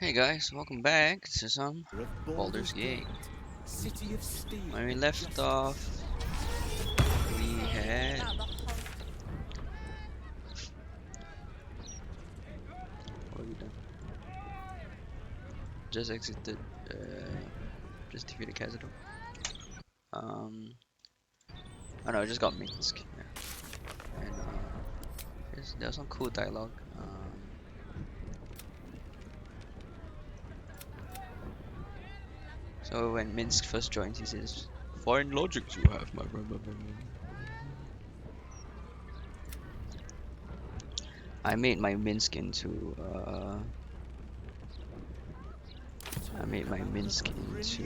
Hey guys, welcome back to some Of Baldur's Baldur's Gate. Gate, City of Steel. When we left off, we had what have we done? Just exited, just defeated Khazad. Um, oh no, I just got Minsk. Yeah, and there's some cool dialogue. So when Minsk first joins, he says, "Fine logics you have, my friend." I made my Minsk into I made my Minsk into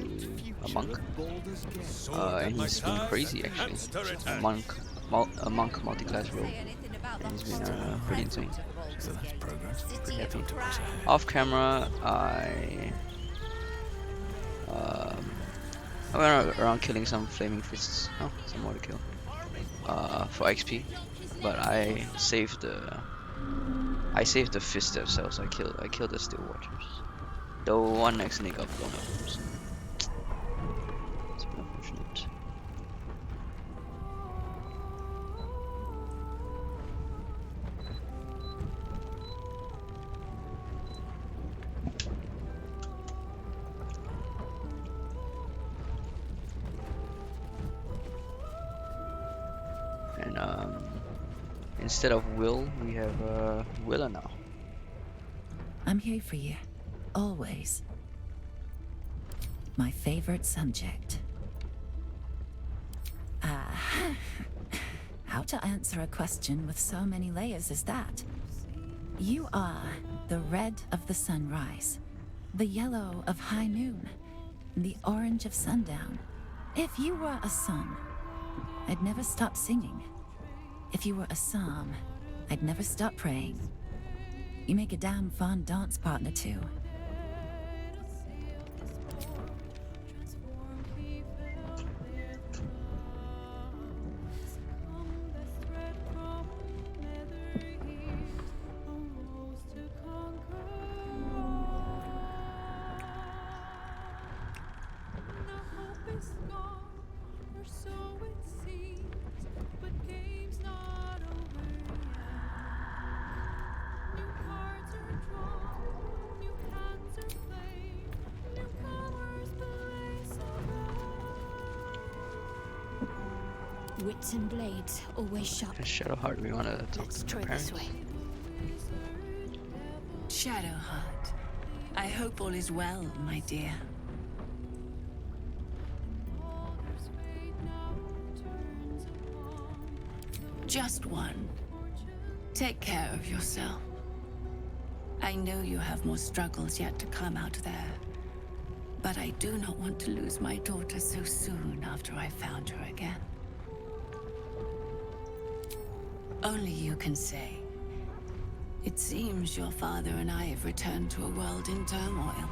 a Future monk. of Baldur's Gate. Sword And at my he's been side, crazy actually. hands to A return. monk multi-class rogue, and he's been pretty insane. So that's progress. Pretty happy. Time to press ahead. Off camera, I went around killing some flaming fists. Oh, some more to kill. For XP, but I saved the fist themselves. I killed the steel watchers. The one next to me got blown up. So it's been unfortunate. And instead of Will, we have Willa now. I'm here for you. Always. My favorite subject. How to answer a question with so many layers as that? You are the red of the sunrise, the yellow of high noon, the orange of sundown. If you were a song, I'd never stop singing. If you were a psalm, I'd never stop praying. You make a damn fun dance partner too. Wits and blades always sharp. Shadowheart, we wanna talk Let's to try my this parents. way. Shadowheart, I hope all is well, my dear. Just one. Take care of yourself. I know you have more struggles yet to come out there, but I do not want to lose my daughter so soon after I found her again. Only you can say. It seems your father and I have returned to a world in turmoil.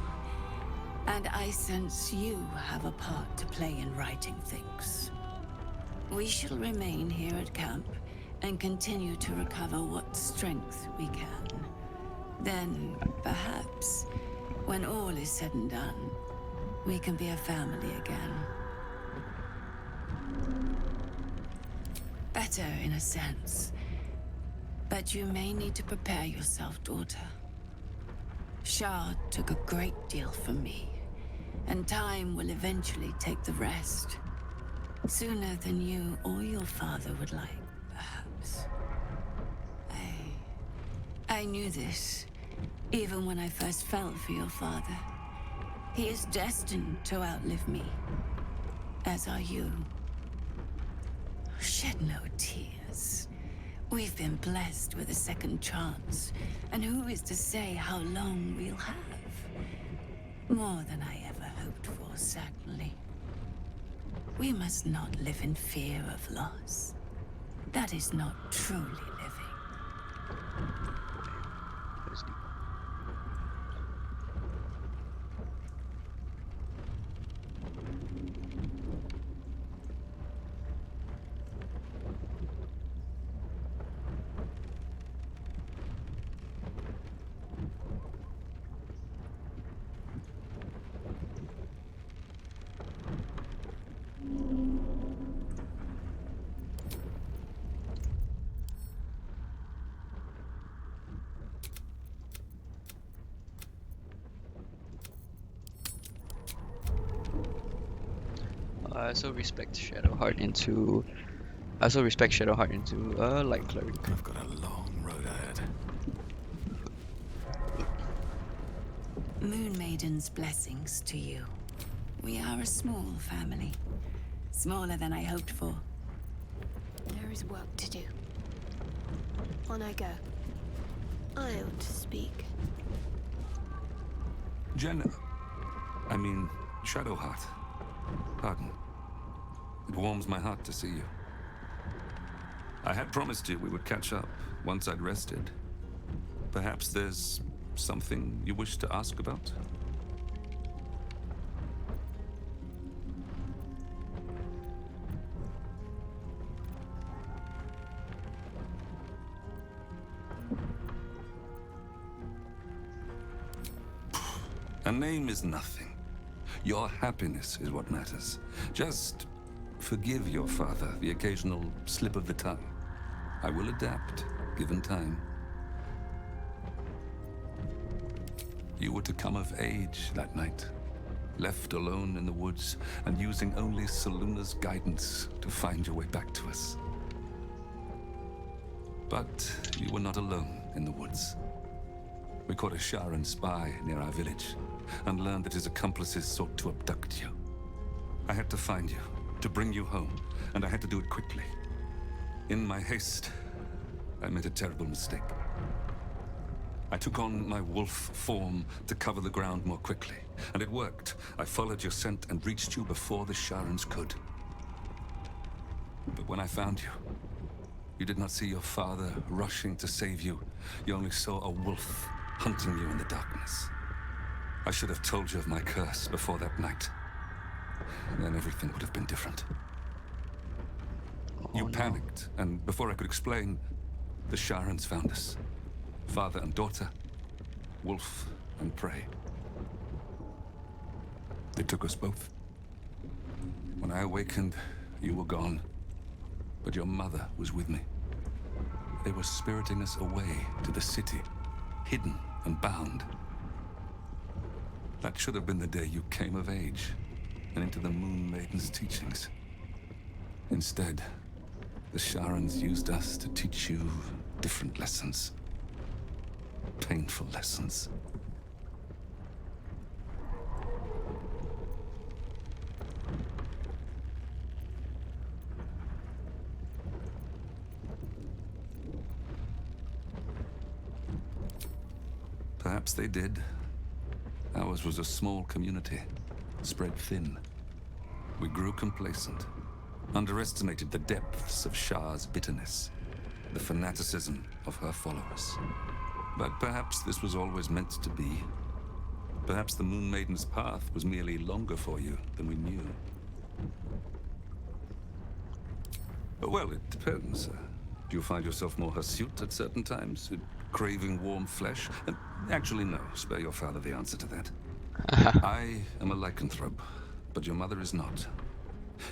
And I sense you have a part to play in righting things. We shall remain here at camp and continue to recover what strength we can. Then, perhaps, when all is said and done, we can be a family again. Better in a sense. But you may need to prepare yourself, daughter. Shard took a great deal from me, and time will eventually take the rest. Sooner than you or your father would like, perhaps. I knew this, even when I first felt for your father. He is destined to outlive me, as are you. Shed no tears. We've been blessed with a second chance, and who is to say how long we'll have? More than I ever hoped for, certainly. We must not live in fear of loss. That is not truly living. I also respect Shadowheart into light cleric. I've got a long road ahead. Moon Maiden's blessings to you. We are a small family. Smaller than I hoped for. There is work to do. On I go. I ought to speak. Shadowheart. Pardon. It warms my heart to see you. I had promised you we would catch up once I'd rested. Perhaps there's something you wish to ask about? A name is nothing. Your happiness is what matters. Just forgive your father the occasional slip of the tongue. I will adapt, given time. You were to come of age that night, left alone in the woods and using only Saluna's guidance to find your way back to us. But you were not alone in the woods. We caught a Sharan spy near our village and learned that his accomplices sought to abduct you. I had to find you, to bring you home, and I had to do it quickly. In my haste, I made a terrible mistake. I took on my wolf form to cover the ground more quickly, and it worked. I followed your scent and reached you before the Sharans could. But when I found you, you did not see your father rushing to save you. You only saw a wolf hunting you in the darkness. I should have told you of my curse before that night. Then everything would have been different. You panicked, and before I could explain, the Sharans found us. Father and daughter, wolf and prey. They took us both. When I awakened, you were gone, but your mother was with me. They were spiriting us away to the city, hidden and bound. That should have been the day you came of age and into the Moon Maiden's teachings. Instead, the Sharans used us to teach you different lessons. Painful lessons. Perhaps they did. Ours was a small community, spread thin. We grew complacent, underestimated the depths of Shah's bitterness, the fanaticism of her followers. But perhaps this was always meant to be. Perhaps the Moon Maiden's path was merely longer for you than we knew. Well, it depends. Do you find yourself more hirsute at certain times? Craving warm flesh? Actually, no. Spare your father the answer to that. I am a lycanthrope, but your mother is not.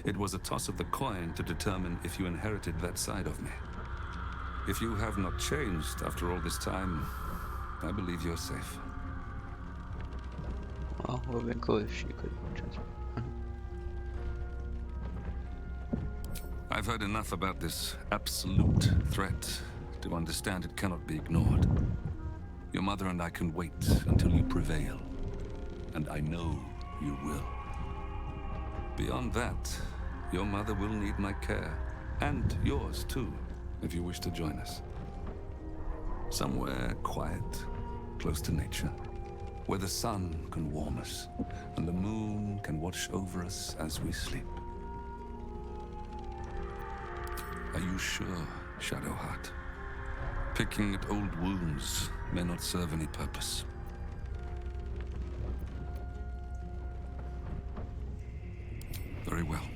It was a toss of the coin to determine if you inherited that side of me. If you have not changed after all this time, I believe you're safe. Well, it would have been cool if she could transfer. I've heard enough about this absolute threat to understand it cannot be ignored. Your mother and I can wait until you prevail, and I know you will. Beyond that, your mother will need my care, and yours too, if you wish to join us. Somewhere quiet, close to nature, where the sun can warm us, and the moon can watch over us as we sleep. Are you sure, Shadowheart? Picking at old wounds may not serve any purpose. Very well.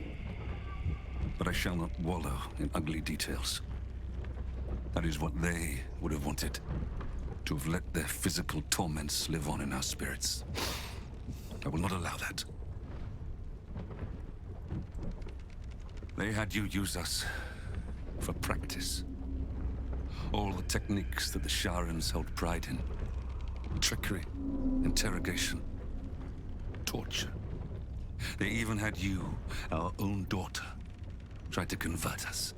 But I shall not wallow in ugly details. That is what they would have wanted. To have let their physical torments live on in our spirits. I will not allow that. They had you use us for practice. All the techniques that the Sharans held pride in. Trickery, interrogation, torture. They even had you, our own daughter, try to convert us.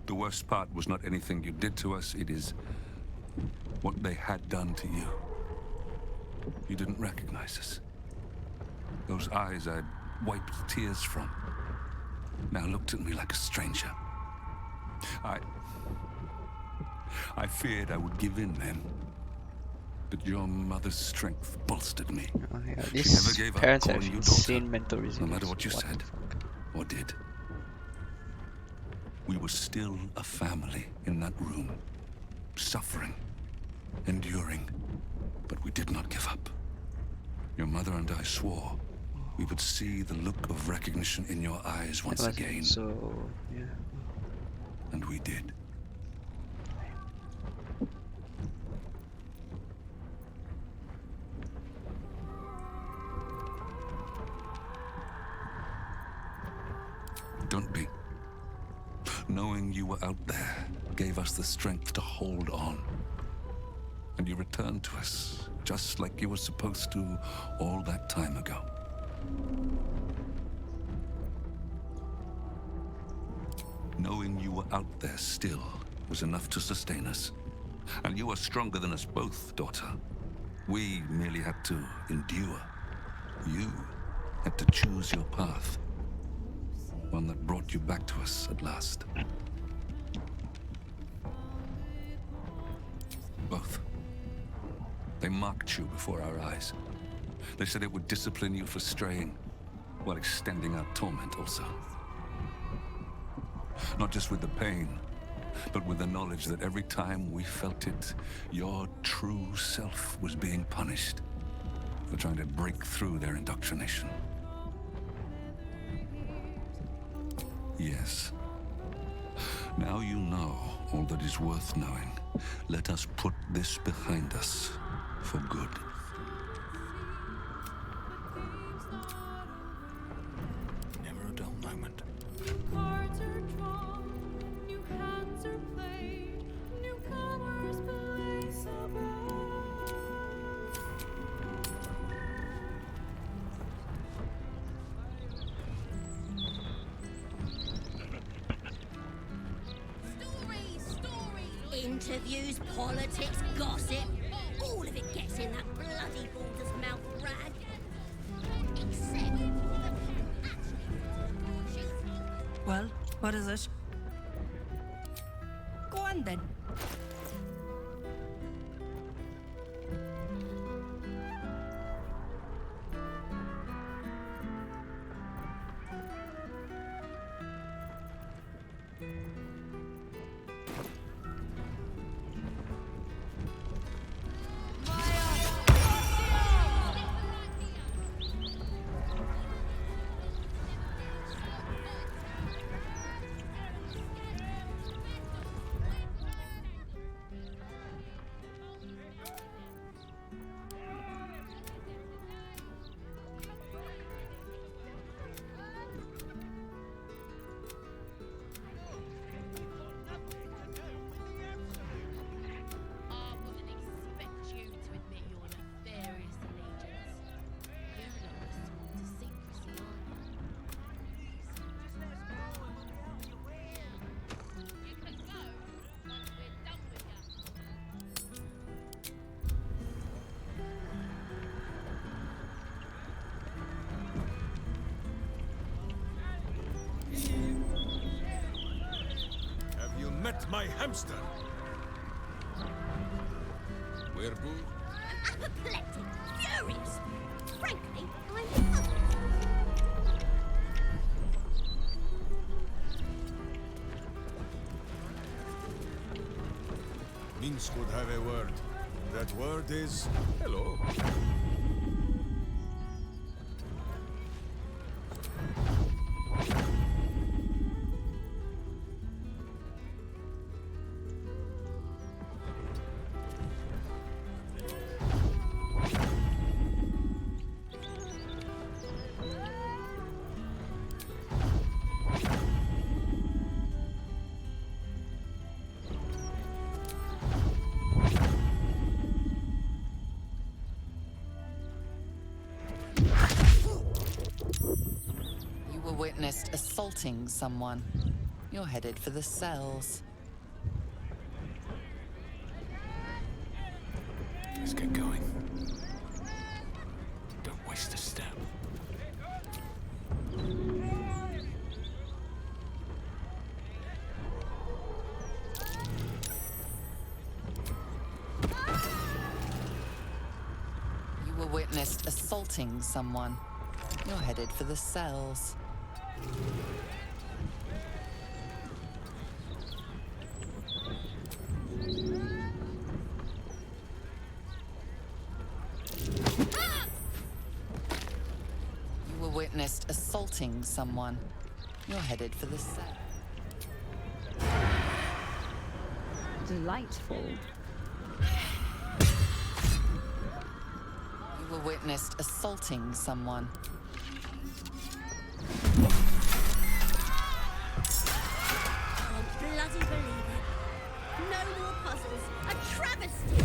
The worst part was not anything you did to us, it is what they had done to you. You didn't recognize us. Those eyes I'd wiped tears from now looked at me like a stranger. I feared I would give in then. But your mother's strength bolstered me. Oh, yeah. She These never gave up parents calling have you insane daughter, mental no resilience. matter what you the said fuck? or did. We were still a family in that room, suffering, enduring, but we did not give up. Your mother and I swore we would see the look of recognition in your eyes once It wasn't again, so, yeah. and we did. Don't be. Knowing you were out there gave us the strength to hold on. And you returned to us, just like you were supposed to all that time ago. Knowing you were out there still was enough to sustain us. And you are stronger than us both, daughter. We merely had to endure. You had to choose your path. One that brought you back to us at last. Both. They mocked you before our eyes. They said it would discipline you for straying, while extending our torment also. Not just with the pain, but with the knowledge that every time we felt it, your true self was being punished for trying to break through their indoctrination. Yes. Now you know all that is worth knowing. Let us put this behind us for good. Never a dull moment. Cards are drawn, new hands are played, newcomers place above. Interviews, politics, gossip, all of it gets in that bloody balder's mouth rag. Except Well, what is it? Go on then. Met my hamster. Werebu? apoplectic, furious. Frankly, I'm puzzled. Minsk would have a word. That word is hello. witnessed assaulting someone. You're headed for the cells. Let's get going. Don't waste a step. You were witnessed assaulting someone. You're headed for the cells. You were witnessed assaulting someone. You're headed for the cells. Delightful. You were witnessed assaulting someone. Can't bloody believe it. No more puzzles. A travesty.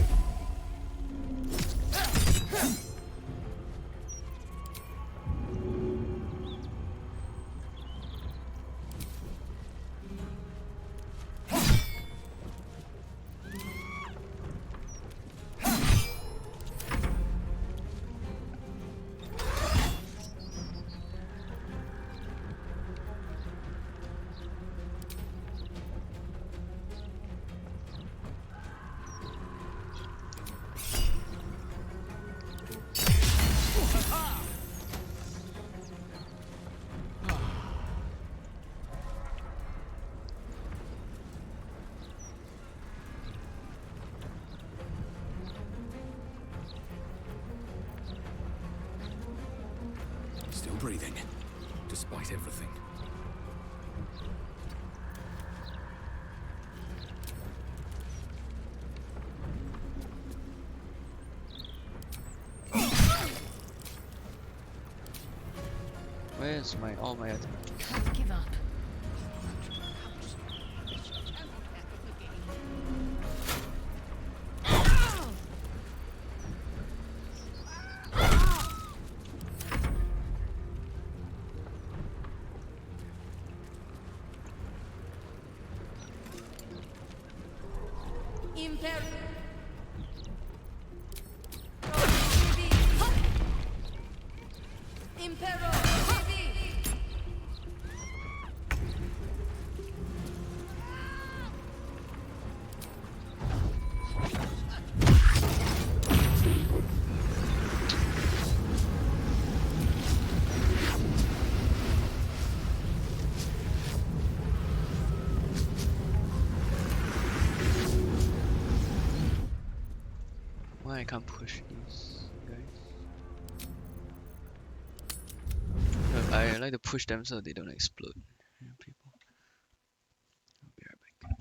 Still breathing, despite everything. Where's my all my items? Can't give up. Why I can't push these guys? Look, I like to push them so they don't explode. Yeah, people. I'll be right back.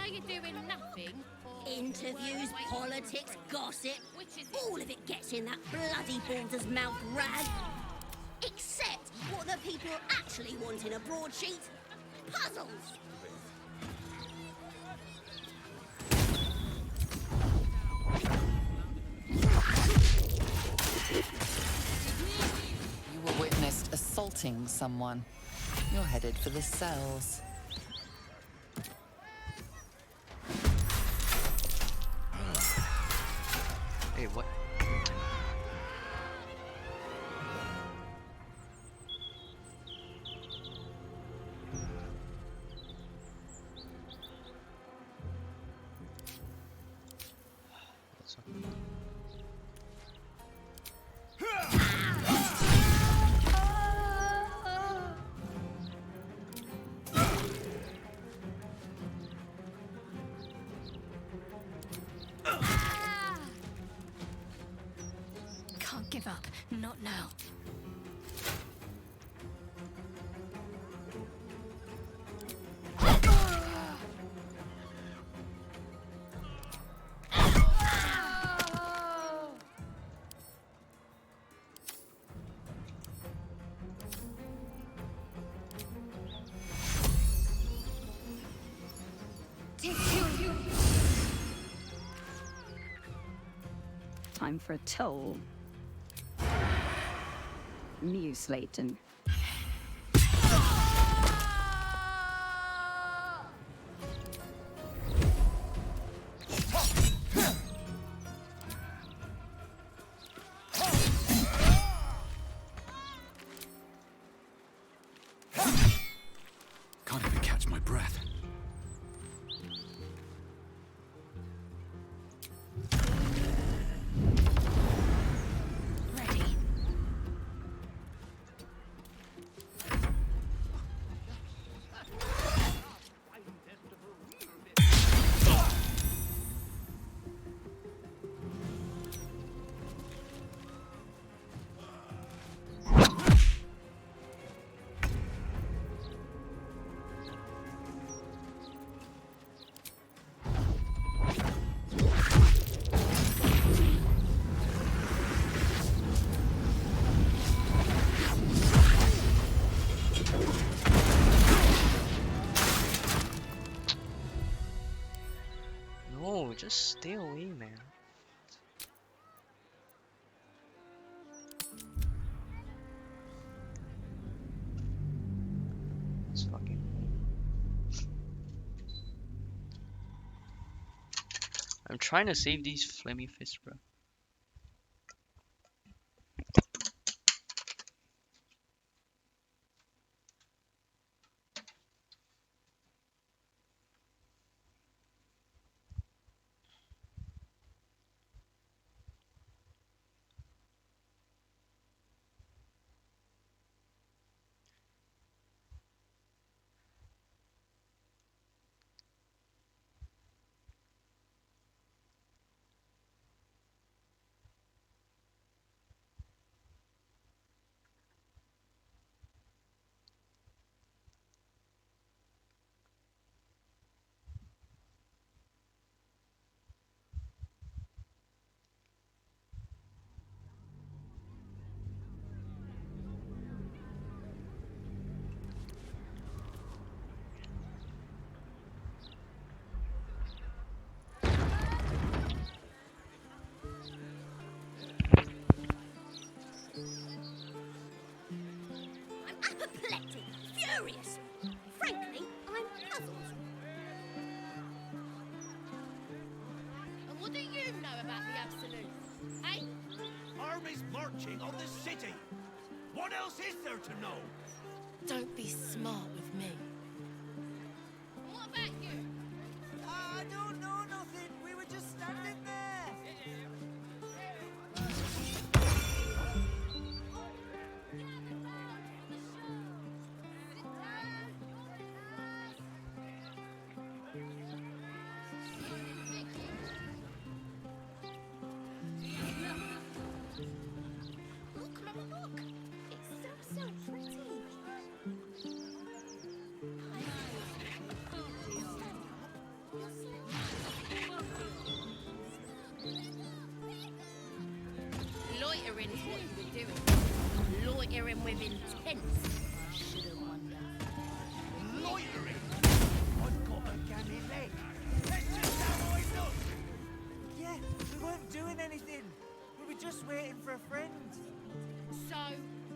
you doing nothing? Interviews, politics, gossip. All of it gets in that bloody Baldur's mouth rag. Except what the people actually want in a broadsheet. Puzzles. You were witnessed assaulting someone. You're headed for the cells. Hey, what? What's up? Can't give up. Not now. Time for a toll. Muse Leighton. Can't even catch my breath. Ready. No, just stay away, man. It's fucking. I'm trying to save these flammy fists, bro. I'm apoplectic, furious. Frankly, I'm puzzled. And what do you know about the Absolute? Hey? Armies marching on the city. What else is there to know? Don't be smart with me. And what about you? I don't know nothing. We were just standing there. Look, Mama, look. It's so pretty. Loitering's what you were doing. Loitering with intent. Should've wondered. Loitering? I've got a gammy leg. That's just how I look. Yeah, we weren't doing anything. We were just waiting for a friend. So,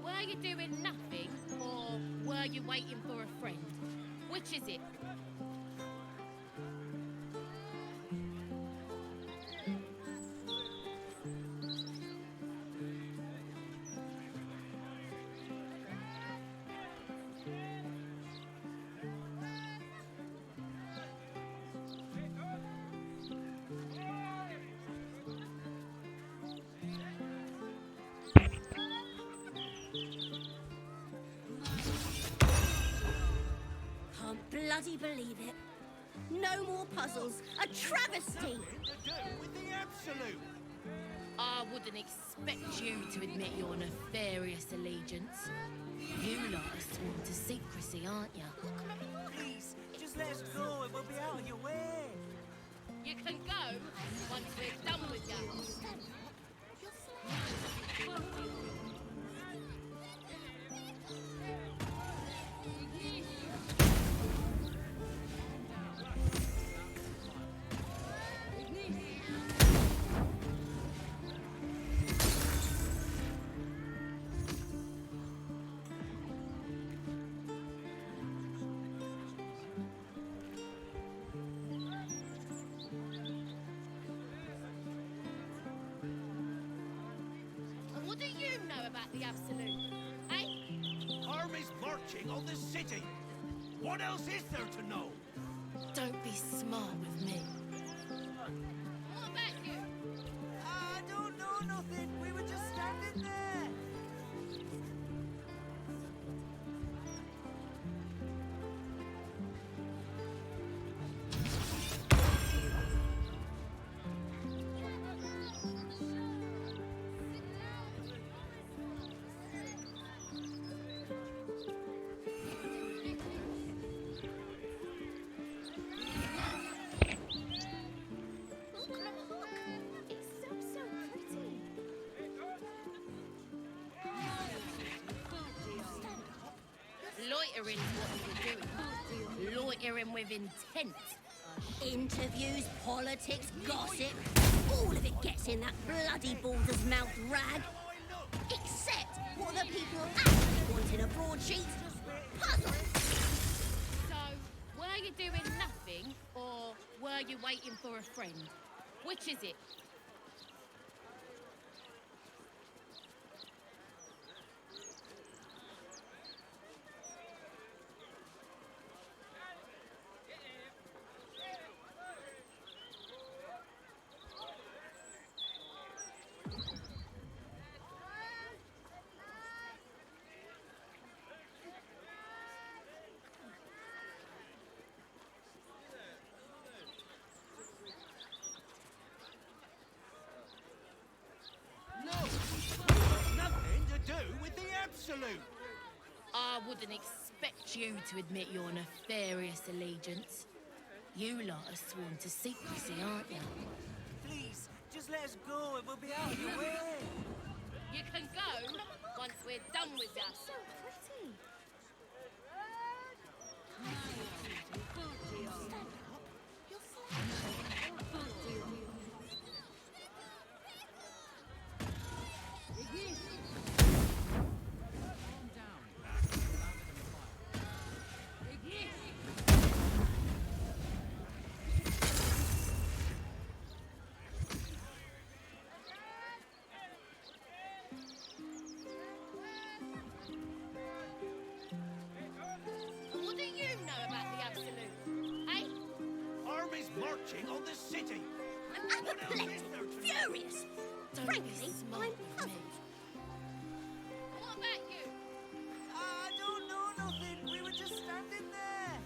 were you doing nothing, or were you waiting for a friend? Which is it? Can't bloody believe it. No more puzzles. A travesty. Nothing to do with the Absolute. I wouldn't expect you to admit your nefarious allegiance. You lot are sworn to secrecy, aren't you? Please, just let us go and we'll be out of your way. You can go once we're done with you. And what do you know about the Absolute? Eh? Armies marching on the city. What else is there to know? Don't be smart with me. What about you? I don't know nothing. We were just standing there. Look, it's so pretty. Loitering is what you were doing. Loitering with intent. Interviews, politics, gossip. All of it gets in that bloody balder's mouth rag. Except what the people actually want in a broadsheet. Puzzles. So, were you doing nothing, or were you waiting for a friend? Which is it? Nothing to do with the Absolute. I wouldn't expect you to admit your nefarious allegiance. You lot are sworn to secrecy, aren't you? Please, just let us go and we'll be out of your way. You can go once we're done with you. So pretty. What do you know about the Absolute? Eh? Armies marching on the city. I'm apoplectic, furious. Don't Frankly, be smart I'm with me. puzzled. What about you? I don't know nothing. We were just standing there.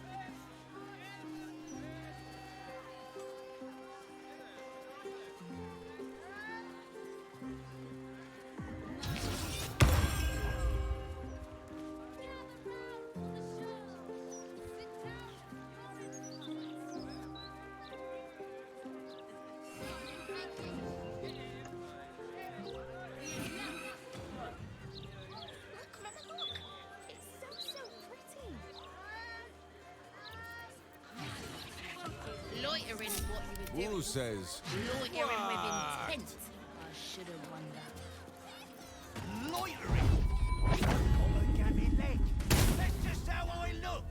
Loitering is what you were doing. Who says? Loitering with intent. I should have wondered. Loitering! I've got a gammy leg. That's just how I look.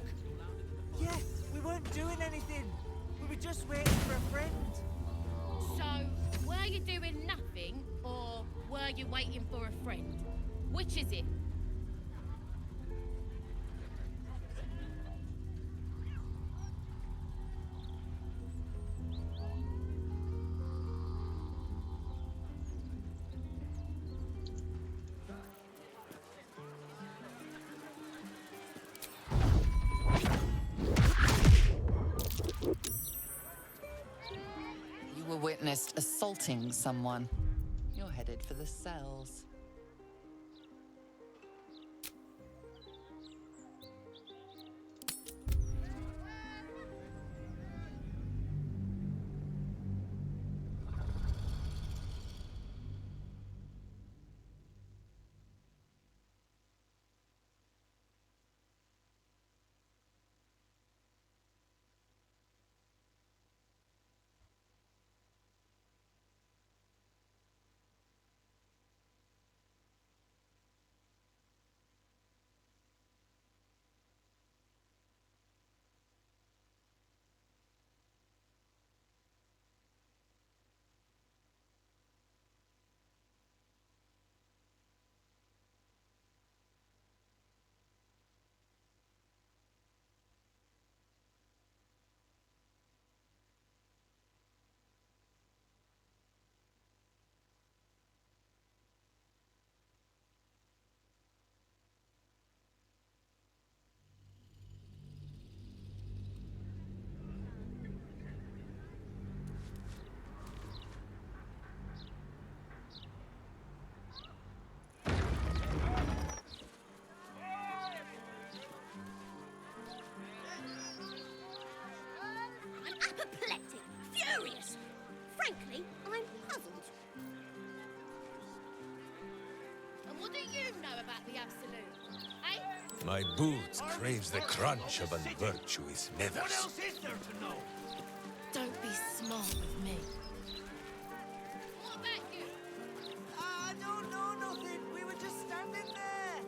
Yeah, we weren't doing anything. We were just waiting for a friend. So, were you doing nothing, or were you waiting for a friend? Which is it? You were witnessed assaulting someone. You're headed for the cells. I'm apoplectic, furious. Frankly, I'm puzzled. And what do you know about the Absolute? Eh? My boots craves the crunch of unvirtuous What leathers. else is there to know? Don't be smart with me. What about you? I don't know nothing. We were just standing there.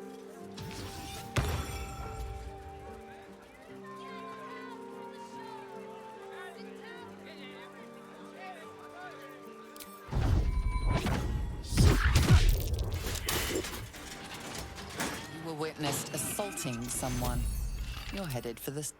You were witnessed assaulting someone. You're headed for the...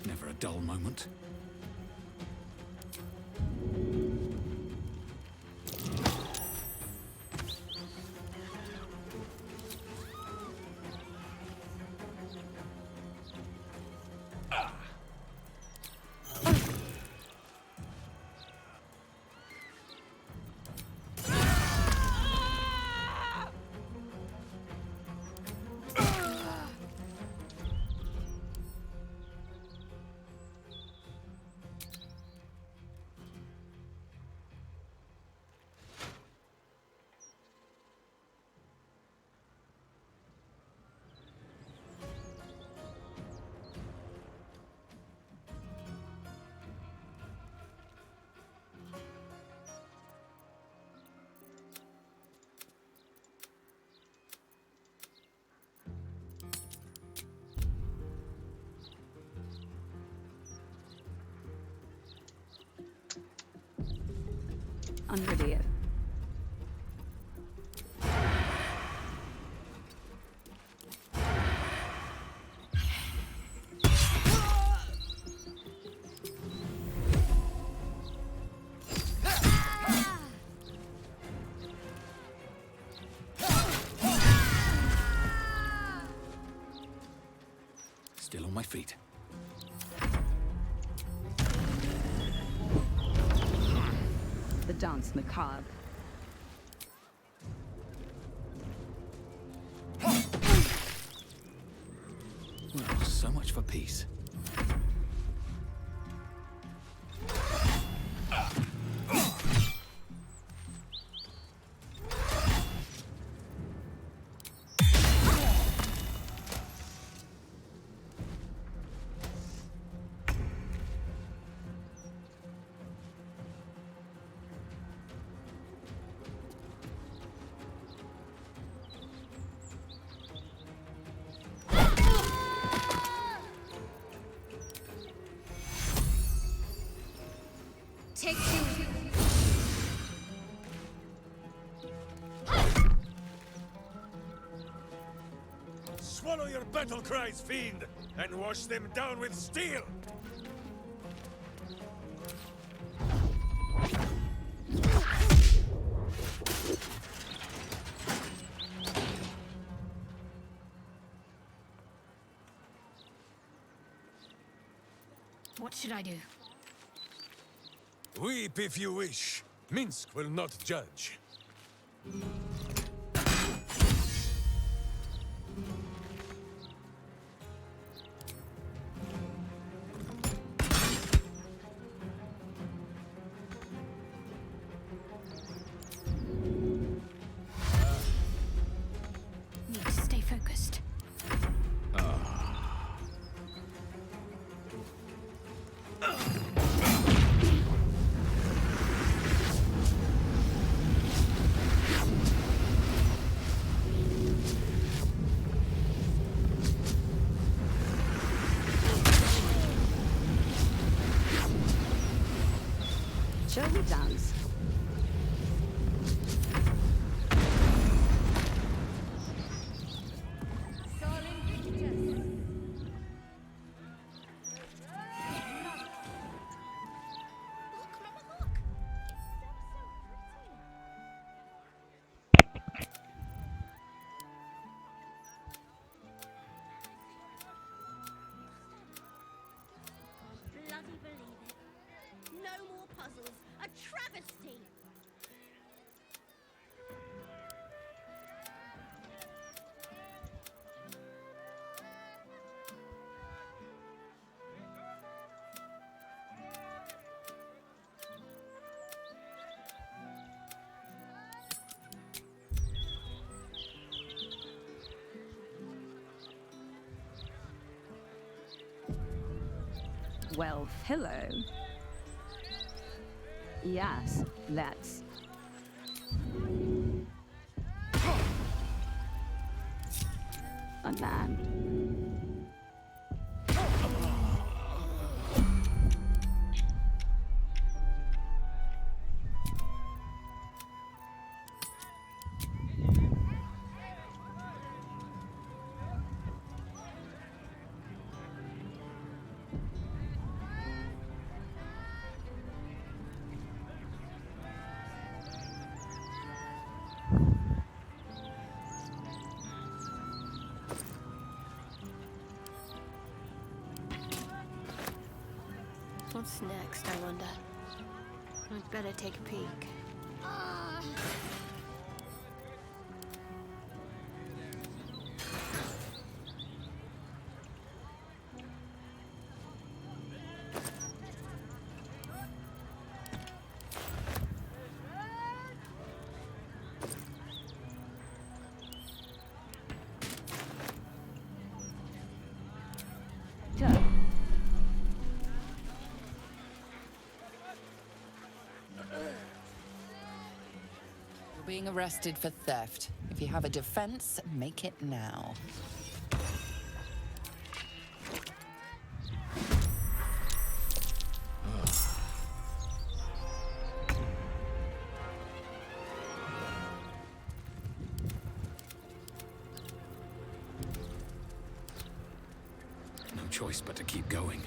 Never a dull moment. Under the Still on my feet. dance macabre. Well, so much for peace. Take two. Swallow your battle cries, fiend, and wash them down with steel! What should I do? Weep if you wish. Minsk will not judge. Need to stay focused. Shall we dance? Bloody believe it. No more puzzles. A travesty. Well, hello. Yes, let's. A man. What's next, I wonder? I'd better take a peek. You're being arrested for theft. If you have a defense, make it now. No choice but to keep going.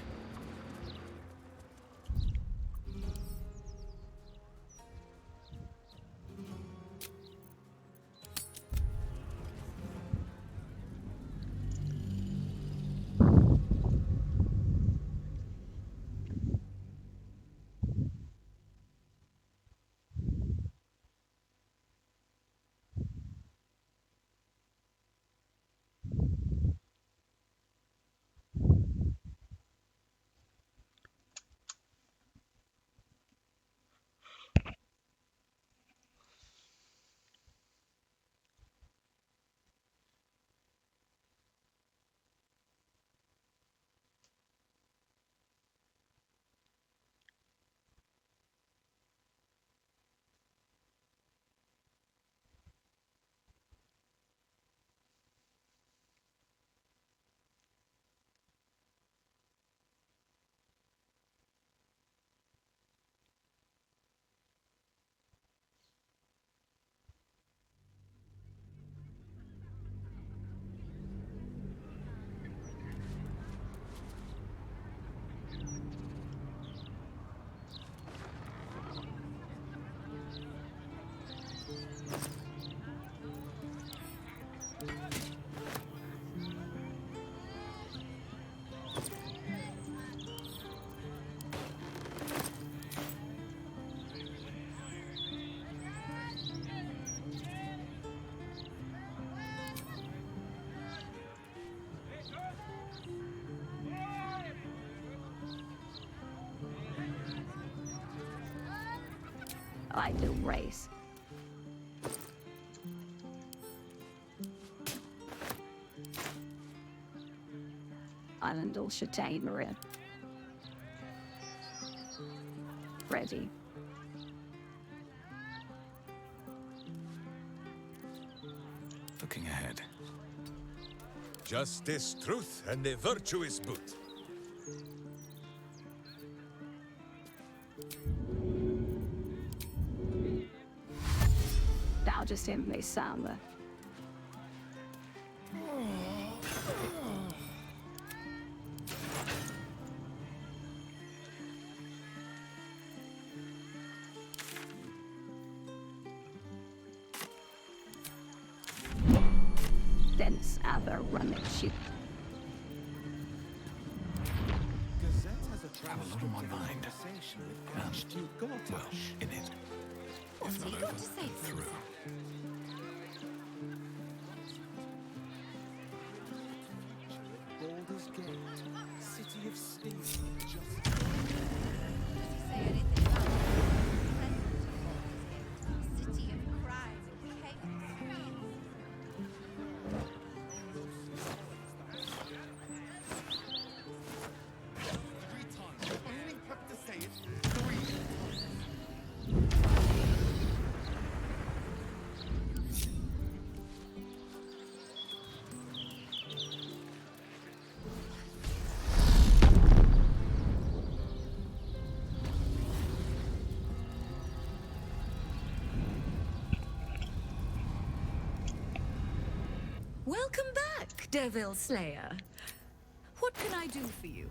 I do race. Islandal Chitain ready. Looking ahead. Justice, truth, and a virtuous boot. Now just him may sound the dense other running ship. Gazette has a transcript of a conversation with Archduke Gortash in it. What's he got to say for through. Baldur's Gate, City of Steel, just... say anything about City of crime and chaos? Welcome back, Devil Slayer. What can I do for you?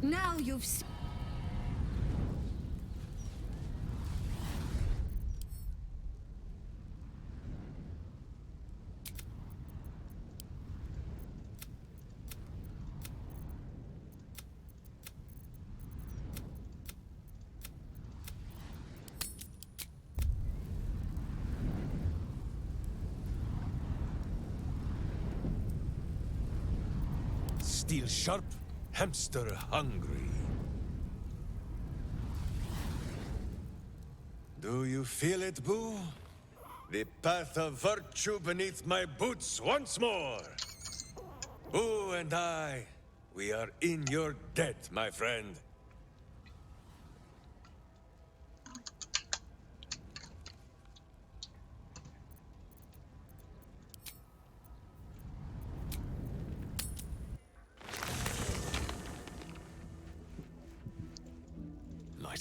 Now you've... Steel sharp, hamster hungry. Do you feel it, Boo? The path of virtue beneath my boots once more. Boo and I, we are in your debt, my friend.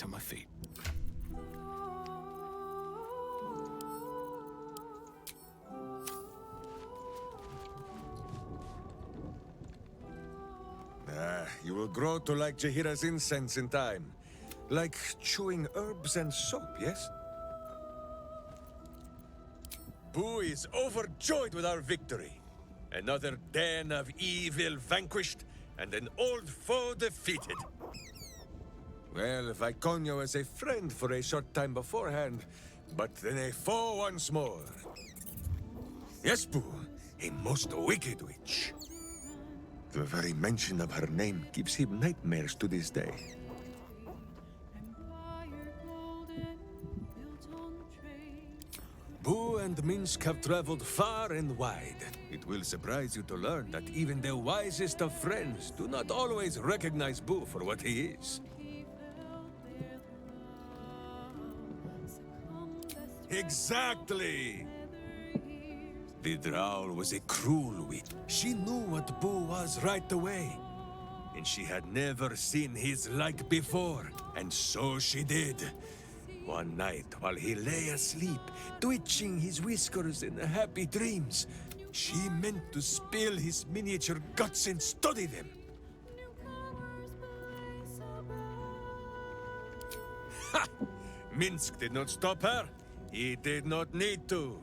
right on my feet. You will grow to like Jahira's incense in time. Like chewing herbs and soap, yes? Boo is overjoyed with our victory. Another den of evil vanquished, and an old foe defeated. Well, Viconio is a friend for a short time beforehand, but then a foe once more. Yes, Boo, a most wicked witch. The very mention of her name gives him nightmares to this day. Boo and Minsk have traveled far and wide. It will surprise you to learn that even the wisest of friends do not always recognize Boo for what he is. Exactly! The Drow was a cruel witch. She knew what Boo was right away. And she had never seen his like before. And so she did. One night, while he lay asleep, twitching his whiskers in happy dreams, she meant to spill his miniature guts and study them. Ha! Minsk did not stop her. He did not need to.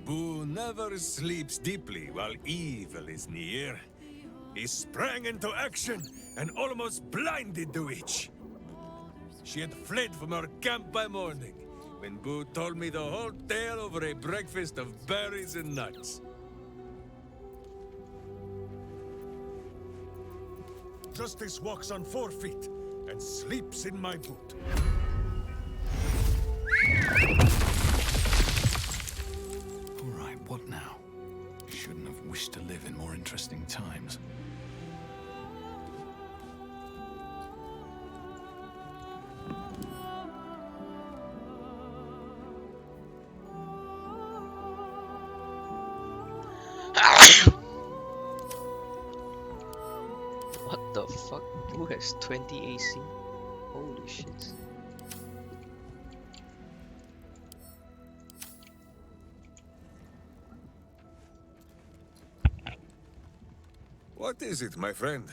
Boo never sleeps deeply while evil is near. He sprang into action and almost blinded the witch. She had fled from her camp by morning, when Boo told me the whole tale over a breakfast of berries and nuts. Justice walks on 4 feet and sleeps in my boot. Alright, what now? Shouldn't have wished to live in more interesting times. What the fuck? Who has 20 AC? Holy shit. What is it, my friend?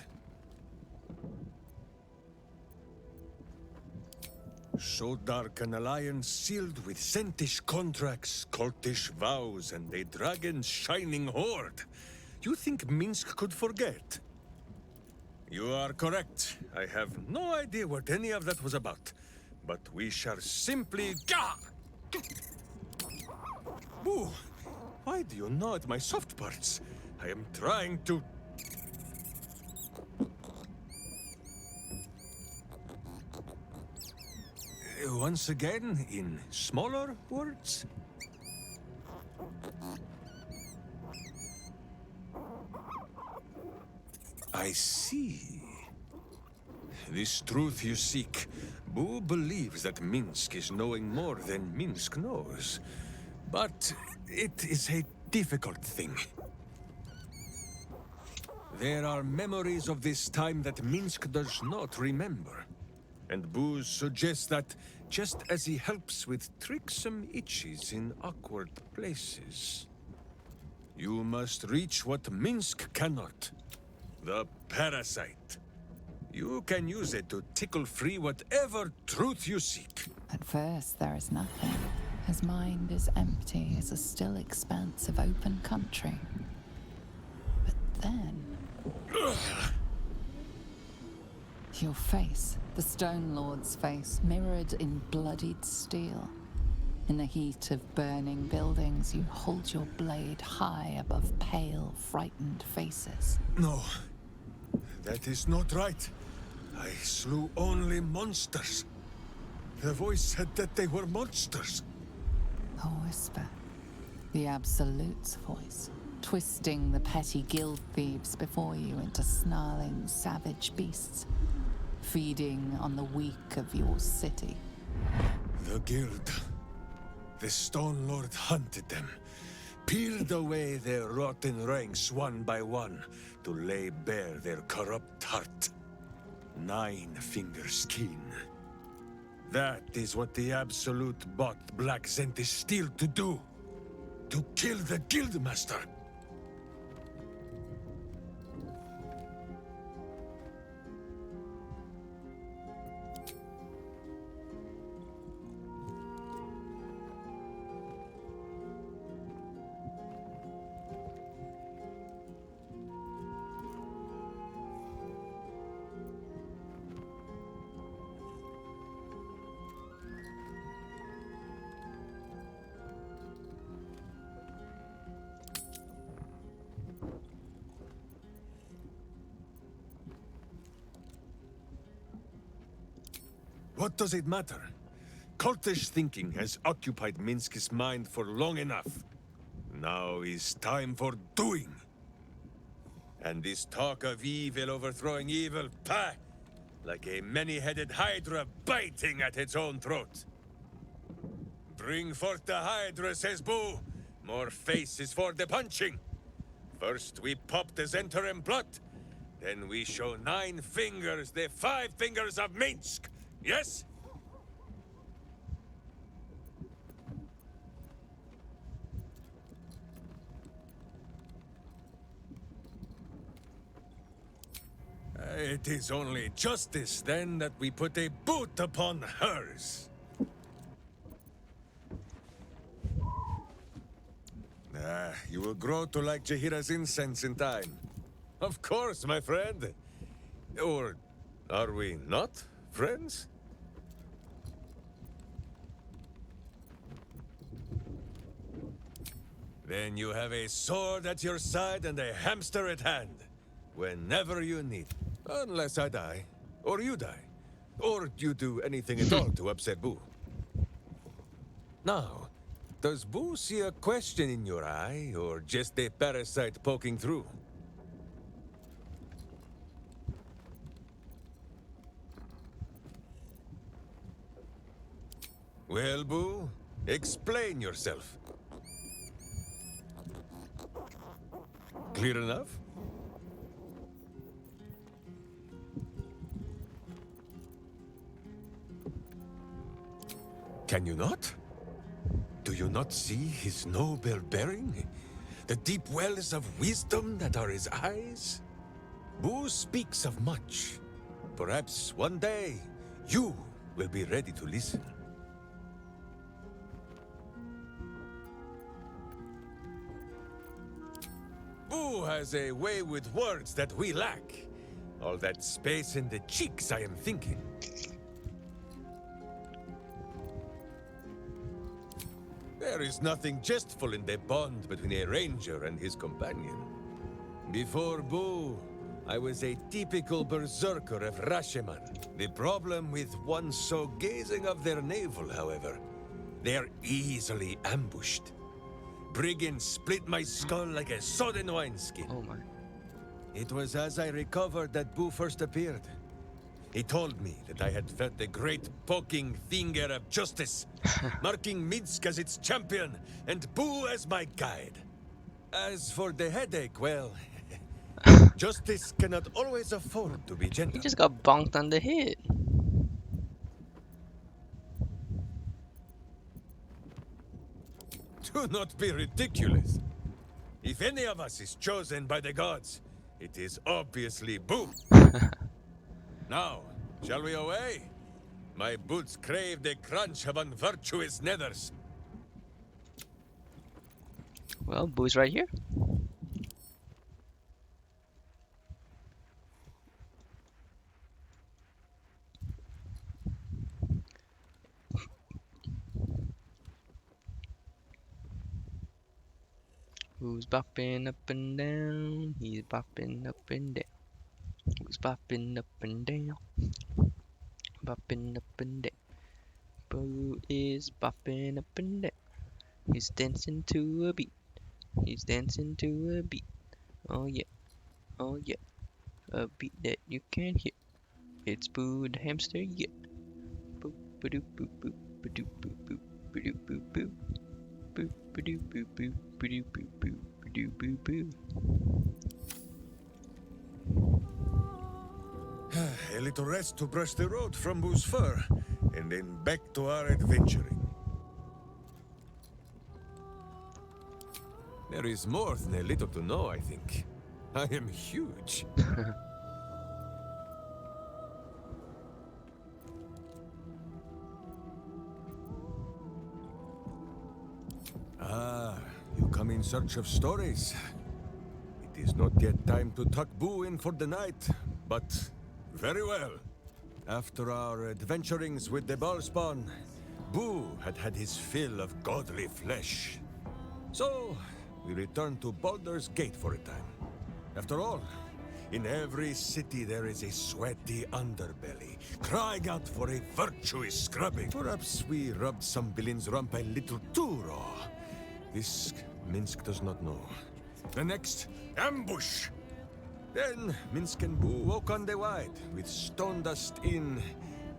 So dark an alliance sealed with Sentish contracts, cultish vows, and a dragon's shining horde. You think Minsk could forget? You are correct. I have no idea what any of that was about. But we shall simply... Gah! Ooh, why do you gnaw at my soft parts? I am trying to... Once again, in smaller words? I see. This truth you seek. Boo believes that Minsk is knowing more than Minsk knows. But it is a difficult thing. There are memories of this time that Minsk does not remember. And Boo suggests that, just as he helps with tricksome itches in awkward places, you must reach what Minsk cannot. The parasite. You can use it to tickle free whatever truth you seek. At first, there is nothing. His mind is empty as a still expanse of open country. But then... Your face, the Stone Lord's face, mirrored in bloodied steel. In the heat of burning buildings, you hold your blade high above pale, frightened faces. No, that is not right. I slew only monsters. The voice said that they were monsters. A whisper. The Absolute's voice, twisting the petty guild thieves before you into snarling, savage beasts, feeding on the weak of your city. The guild. The Stone Lord hunted them, peeled away their rotten ranks one by one to lay bare their corrupt heart. 9-finger skin. That is what the Absolute bought Black Zenti Steel to do. To kill the Guildmaster. What does it matter? Cultish thinking has occupied Minsk's mind for long enough. Now is time for doing. And this talk of evil overthrowing evil, pah! Like a many-headed hydra biting at its own throat. Bring forth the hydra, says Boo. More faces for the punching. First we pop the Zentarim blood. Then we show 9 fingers, the 5 fingers of Minsk. Yes? It is only justice, then, that we put a boot upon hers. You will grow to like Jahira's incense in time. Of course, my friend. Or are we not friends? Then you have a sword at your side and a hamster at hand. Whenever you need. Unless I die. Or you die. Or you do anything at all to upset Boo. Now, does Boo see a question in your eye, or just a parasite poking through? Well, Boo, explain yourself. Clear enough? Can you not? Do you not see his noble bearing? The deep wells of wisdom that are his eyes? Boo speaks of much. Perhaps one day, you will be ready to listen. Boo has a way with words that we lack. All that space in the cheeks, I am thinking. There is nothing jestful in the bond between a ranger and his companion. Before Boo, I was a typical berserker of Rashomon. The problem with one so gazing of their navel, however, they are easily ambushed. Brigands split my skull like a sodden wineskin. Oh my. It was as I recovered that Boo first appeared. He told me that I had felt the great poking finger of justice, marking Minsk as its champion and Boo as my guide. As for the headache, well, justice cannot always afford to be gentle. He just got bonked on the head. Do not be ridiculous. If any of us is chosen by the gods, it is obviously Boo. Now, shall we away? My boots crave the crunch of unvirtuous nethers. Well, Boo's right here. Who's bopping up and down? He's bopping up and down. Who's bopping up and down? Bopping up and down. Boo is bopping up and down. He's dancing to a beat. He's dancing to a beat. Oh yeah. Oh yeah. A beat that you can hear. It's Boo the hamster, yeah. Boop ba-doop boop boop ba-doop boop boop ba-doop boop boop. Boop ba-doop boop boop ba-doop boop boop ba-doop boop boop. A little rest to brush the road from Boo's fur. and then back to our adventuring. There is more than a little to know, I think. I am huge. Ah, you come in search of stories. It is not yet time to tuck Boo in for the night, but very well. After our adventurings with the Ballspawn, Boo had had his fill of godly flesh. So, we returned to Baldur's Gate for a time. After all, in every city there is a sweaty underbelly, crying out for a virtuous scrubbing. Perhaps we rubbed some villain's rump a little too raw. This Minsk does not know. The next, ambush! Then Minsk and Boo walk on the wide, with stone dust in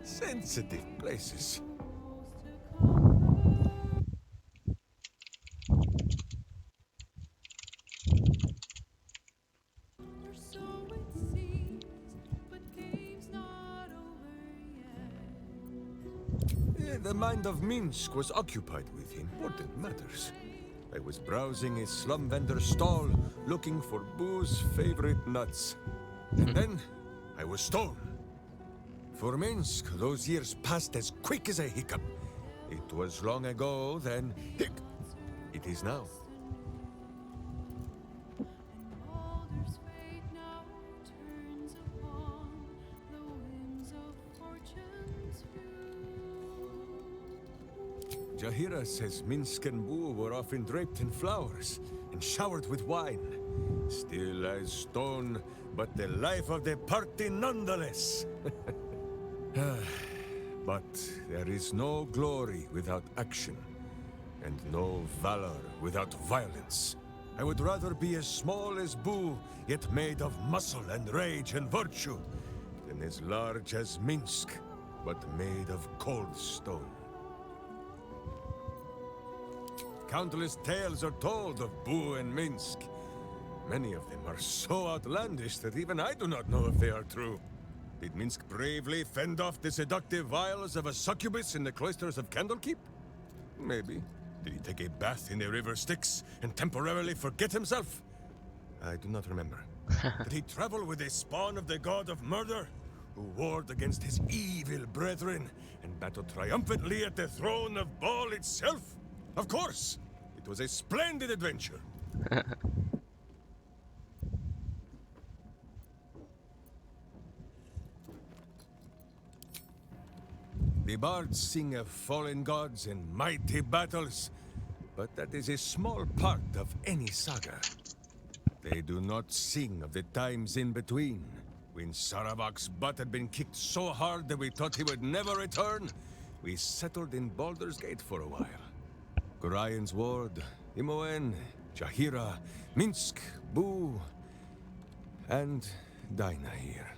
sensitive places. The mind of Minsk was occupied with important matters. I was browsing a slum vendor's stall, looking for Boo's favorite nuts. And then, I was stolen. For Minsk, those years passed as quick as a hiccup. It was long ago, then, it is now. Jahira says Minsk and Boo were often draped in flowers and showered with wine. Still as stone, but the life of the party nonetheless. But there is no glory without action, and no valor without violence. I would rather be as small as Boo, yet made of muscle and rage and virtue, than as large as Minsk, but made of cold stone. Countless tales are told of Boo and Minsk. Many of them are so outlandish that even I do not know if they are true. Did Minsk bravely fend off the seductive vials of a succubus in the cloisters of Candlekeep? Maybe. Did he take a bath in the river Styx and temporarily forget himself? I do not remember. Did he travel with a spawn of the god of murder, who warred against his evil brethren and battled triumphantly at the throne of Baal itself? Of course! It was a splendid adventure! The bards sing of fallen gods and mighty battles, but that is a small part of any saga. They do not sing of the times in between, when Saravak's butt had been kicked so hard that we thought he would never return. We settled in Baldur's Gate for a while. Carrion's ward, Imoen, Jahira, Minsk, Boo, and Dinah here.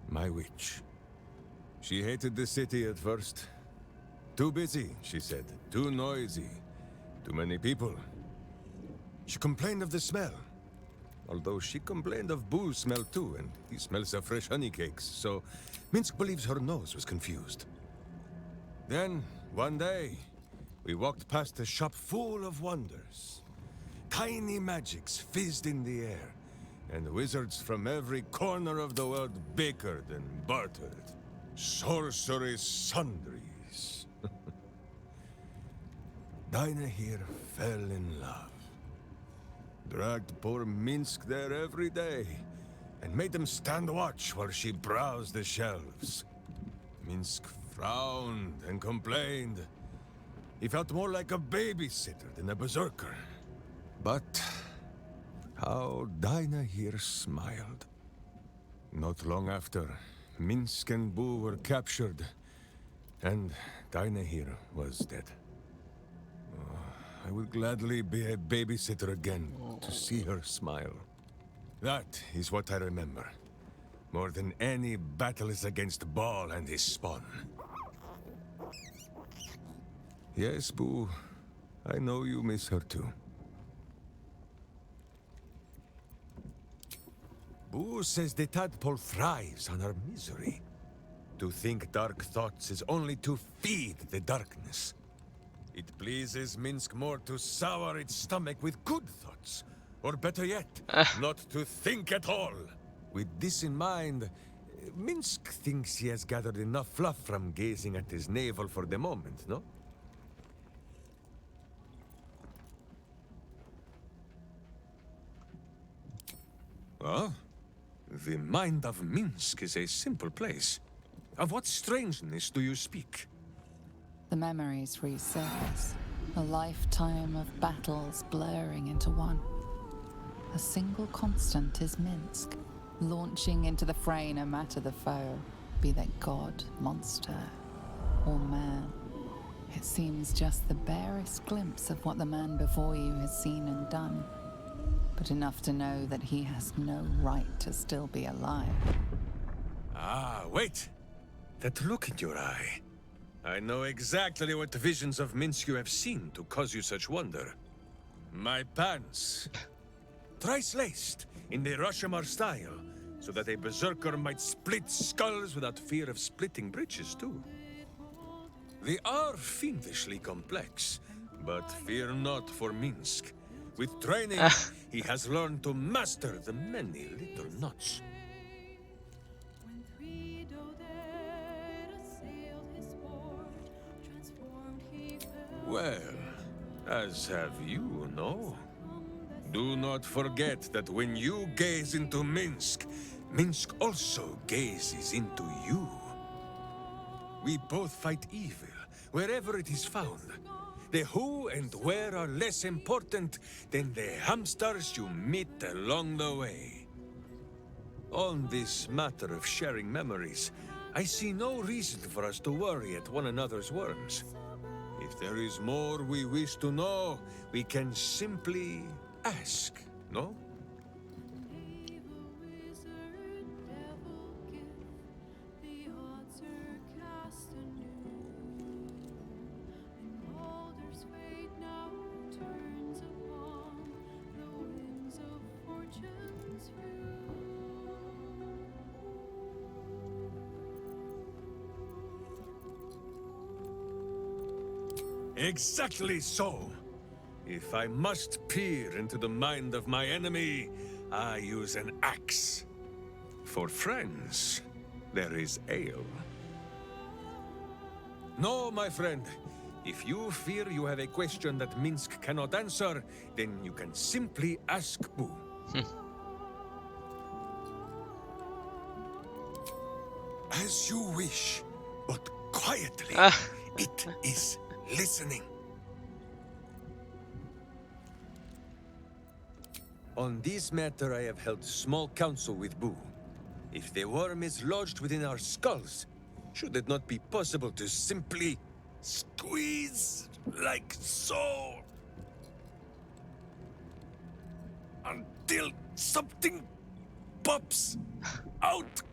My witch. She hated the city at first. Too busy, she said. Too noisy. Too many people. She complained of the smell. Although she complained of Boo's smell too, and he smells of fresh honey cakes, so Minsk believes her nose was confused. Then, one day, we walked past a shop full of wonders. Tiny magics fizzed in the air, and wizards from every corner of the world bickered and bartered. Sorcery sundries. Dinah here fell in love. Dragged poor Minsk there every day, and made them stand watch while she browsed the shelves. Minsk frowned and complained. He felt more like a babysitter than a berserker. But how Dinah here smiled. Not long after, Minsk and Boo were captured, and Dinah here was dead. I would gladly be a babysitter again to see her smile. That is what I remember. More than any battles against Baal and his spawn. Yes, Boo. I know you miss her too. Boo says the tadpole thrives on her misery. To think dark thoughts is only to feed the darkness. It pleases Minsk more to sour its stomach with good thoughts. Or better yet, not to think at all. With this in mind, Minsk thinks he has gathered enough fluff from gazing at his navel for the moment, no? Well, the mind of Minsk is a simple place. Of what strangeness do you speak? The memories resurface, a lifetime of battles blurring into one. A single constant is Minsk, launching into the fray no matter the foe, be they god, monster, or man. It seems just the barest glimpse of what the man before you has seen and done, but enough to know that he has no right to still be alive. Ah, wait! That look in your eye. I know exactly what visions of Minsk you have seen to cause you such wonder. My pants. Thrice laced, in the Rashomar style, so that a berserker might split skulls without fear of splitting britches, too. They are fiendishly complex, but fear not for Minsk. With training, he has learned to master the many little knots. Well, as have you, no? Do not forget that when you gaze into Minsk, Minsk also gazes into you. We both fight evil, wherever it is found. The who and where are less important than the hamsters you meet along the way. On this matter of sharing memories, I see no reason for us to worry at one another's worms. If there is more we wish to know, we can simply ask, no? Exactly so. If I must peer into the mind of my enemy, I use an axe. For friends, there is ale. No, my friend. If you fear you have a question that Minsk cannot answer, then you can simply ask Boo. As you wish, but quietly. It is listening. On this matter, I have held small counsel with Boo. If the worm is lodged within our skulls, should it not be possible to simply squeeze like so? Until something pops out.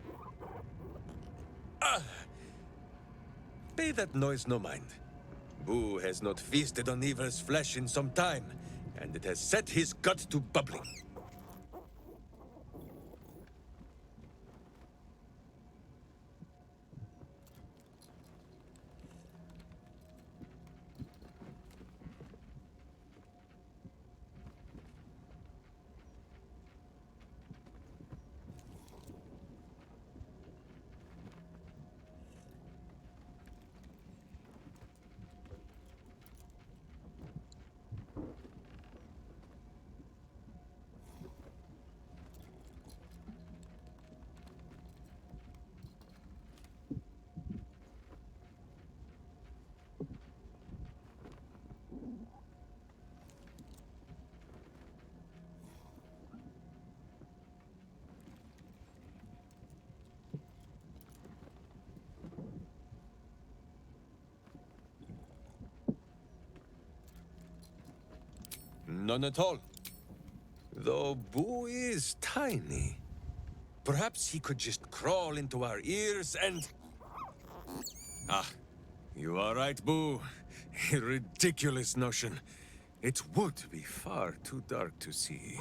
Pay that noise no mind. Boo has not feasted on evil's flesh in some time, and it has set his gut to bubbling. None at all. Though Boo is tiny. Perhaps he could just crawl into our ears and... Ah, you are right, Boo. A ridiculous notion. It would be far too dark to see.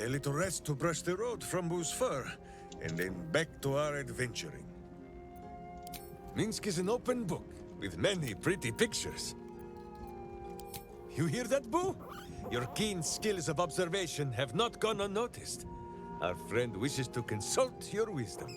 a little rest to brush the road from Boo's fur, and then back to our adventuring. Minsk is an open book, with many pretty pictures. You hear that, Boo? Your keen skills of observation have not gone unnoticed. Our friend wishes to consult your wisdom.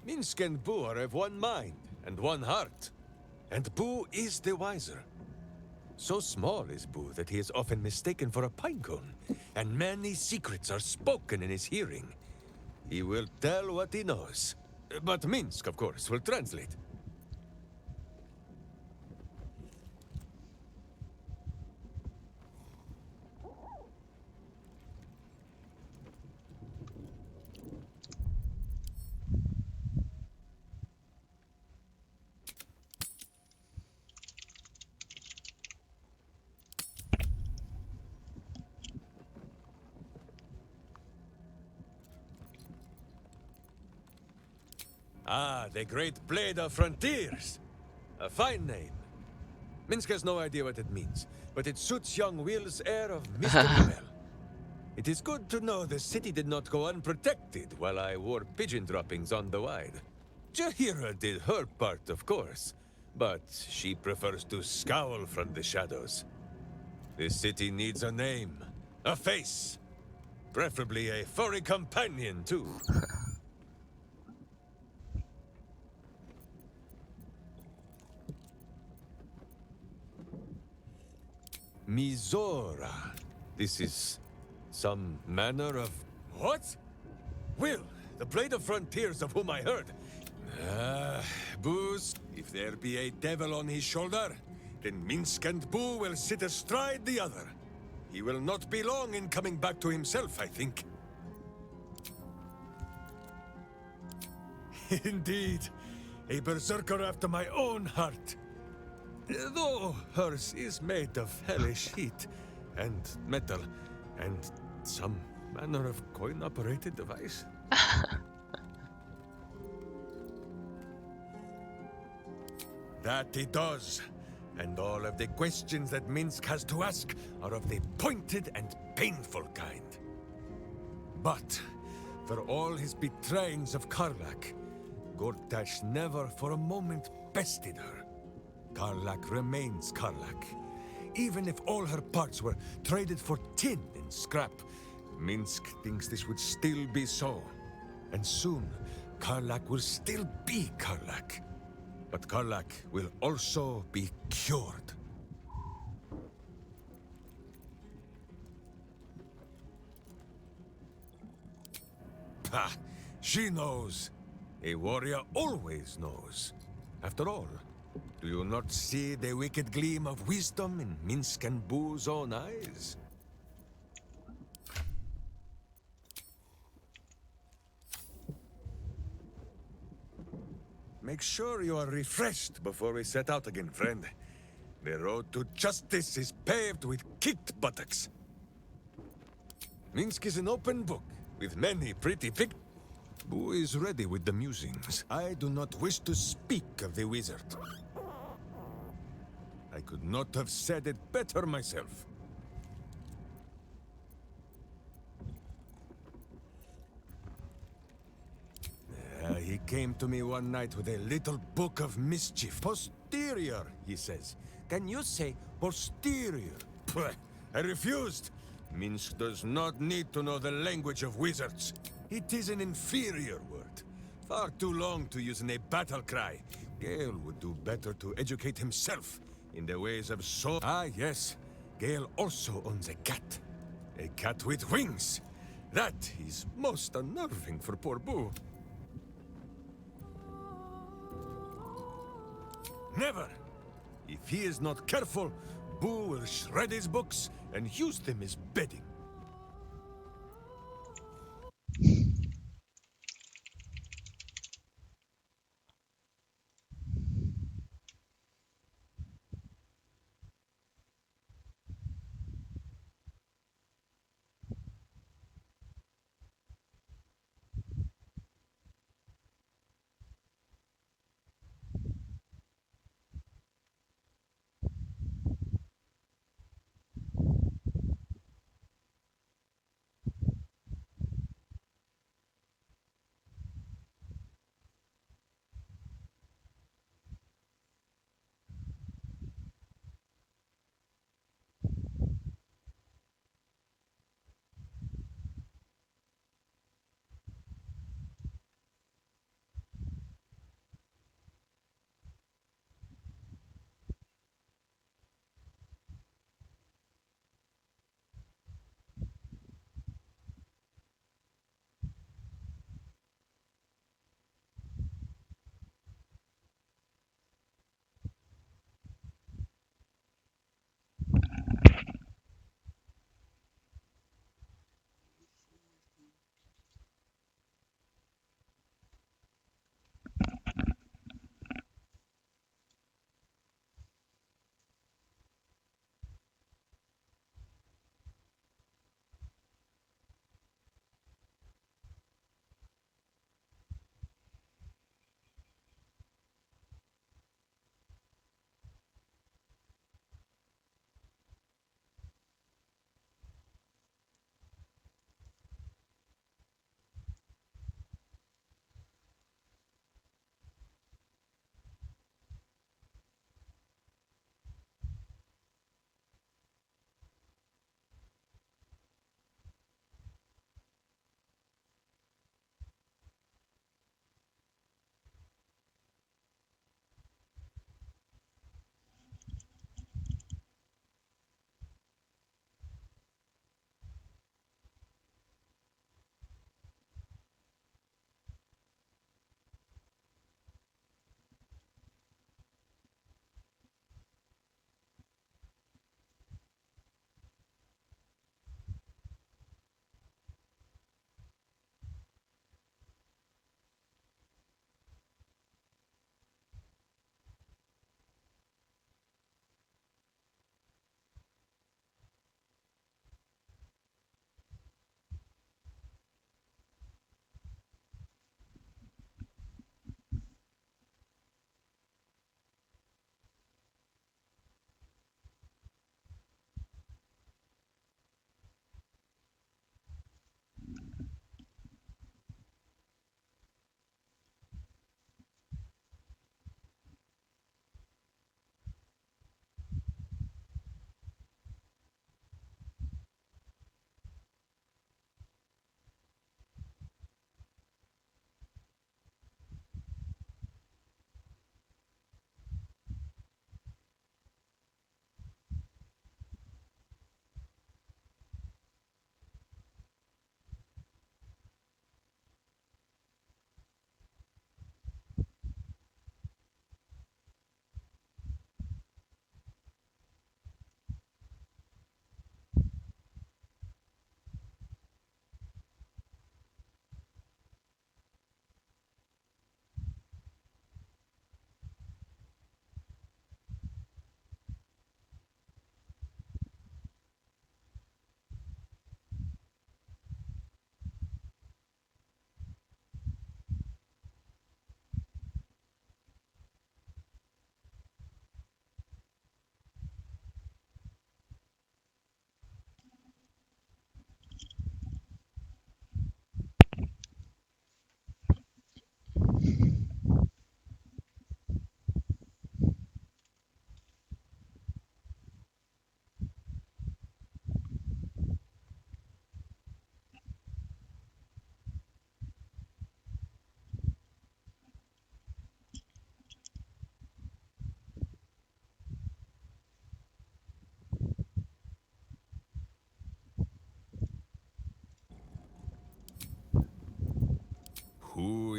Minsk and Boo are of one mind and one heart. And Boo is the wiser. So small is Boo that he is often mistaken for a pinecone, and many secrets are spoken in his hearing. He will tell what he knows. But Minsk, of course, will translate. Ah, the Great Blade of Frontiers. A fine name. Minsk has no idea what it means, but it suits young Will's air of mystery well. It is good to know the city did not go unprotected while I wore pigeon droppings on the wide. Jahira did her part, of course, but she prefers to scowl from the shadows. The city needs a name, a face, preferably a furry companion, too. Mizora. This is some manner of... What? Will, the Blade of Frontiers of whom I heard. Boo's, if there be a devil on his shoulder, then Minsk and Boo will sit astride the other. He will not be long in coming back to himself, I think. Indeed, a berserker after my own heart. Though hers is made of hellish heat, and metal, and some manner of coin-operated device. That it does, and all of the questions that Minsk has to ask are of the pointed and painful kind. But, for all his betrayings of Karlak, Gortash never for a moment bested her. Karlak remains Karlak. Even if all her parts were traded for tin and scrap, Minsk thinks this would still be so. And soon, Karlak will still be Karlak. But Karlak will also be cured. Pah! She knows. A warrior always knows. After all, do you not see the wicked gleam of wisdom in Minsk and Boo's own eyes? Make sure you are refreshed before we set out again, friend. The road to justice is paved with kicked buttocks. Minsk is an open book, with many pretty pictures. Boo is ready with the musings. I do not wish to speak of the wizard. I could not have said it better myself. He came to me one night with a little book of mischief. Posterior, he says. Can you say posterior? Pwah, I refused. Minsk does not need to know the language of wizards. It is an inferior word. Far too long to use in a battle cry. Gale would do better to educate himself in the ways of so... Ah, yes. Gale also owns a cat. A cat with wings. That is most unnerving for poor Boo. Never! If he is not careful, Boo will shred his books and use them as bedding.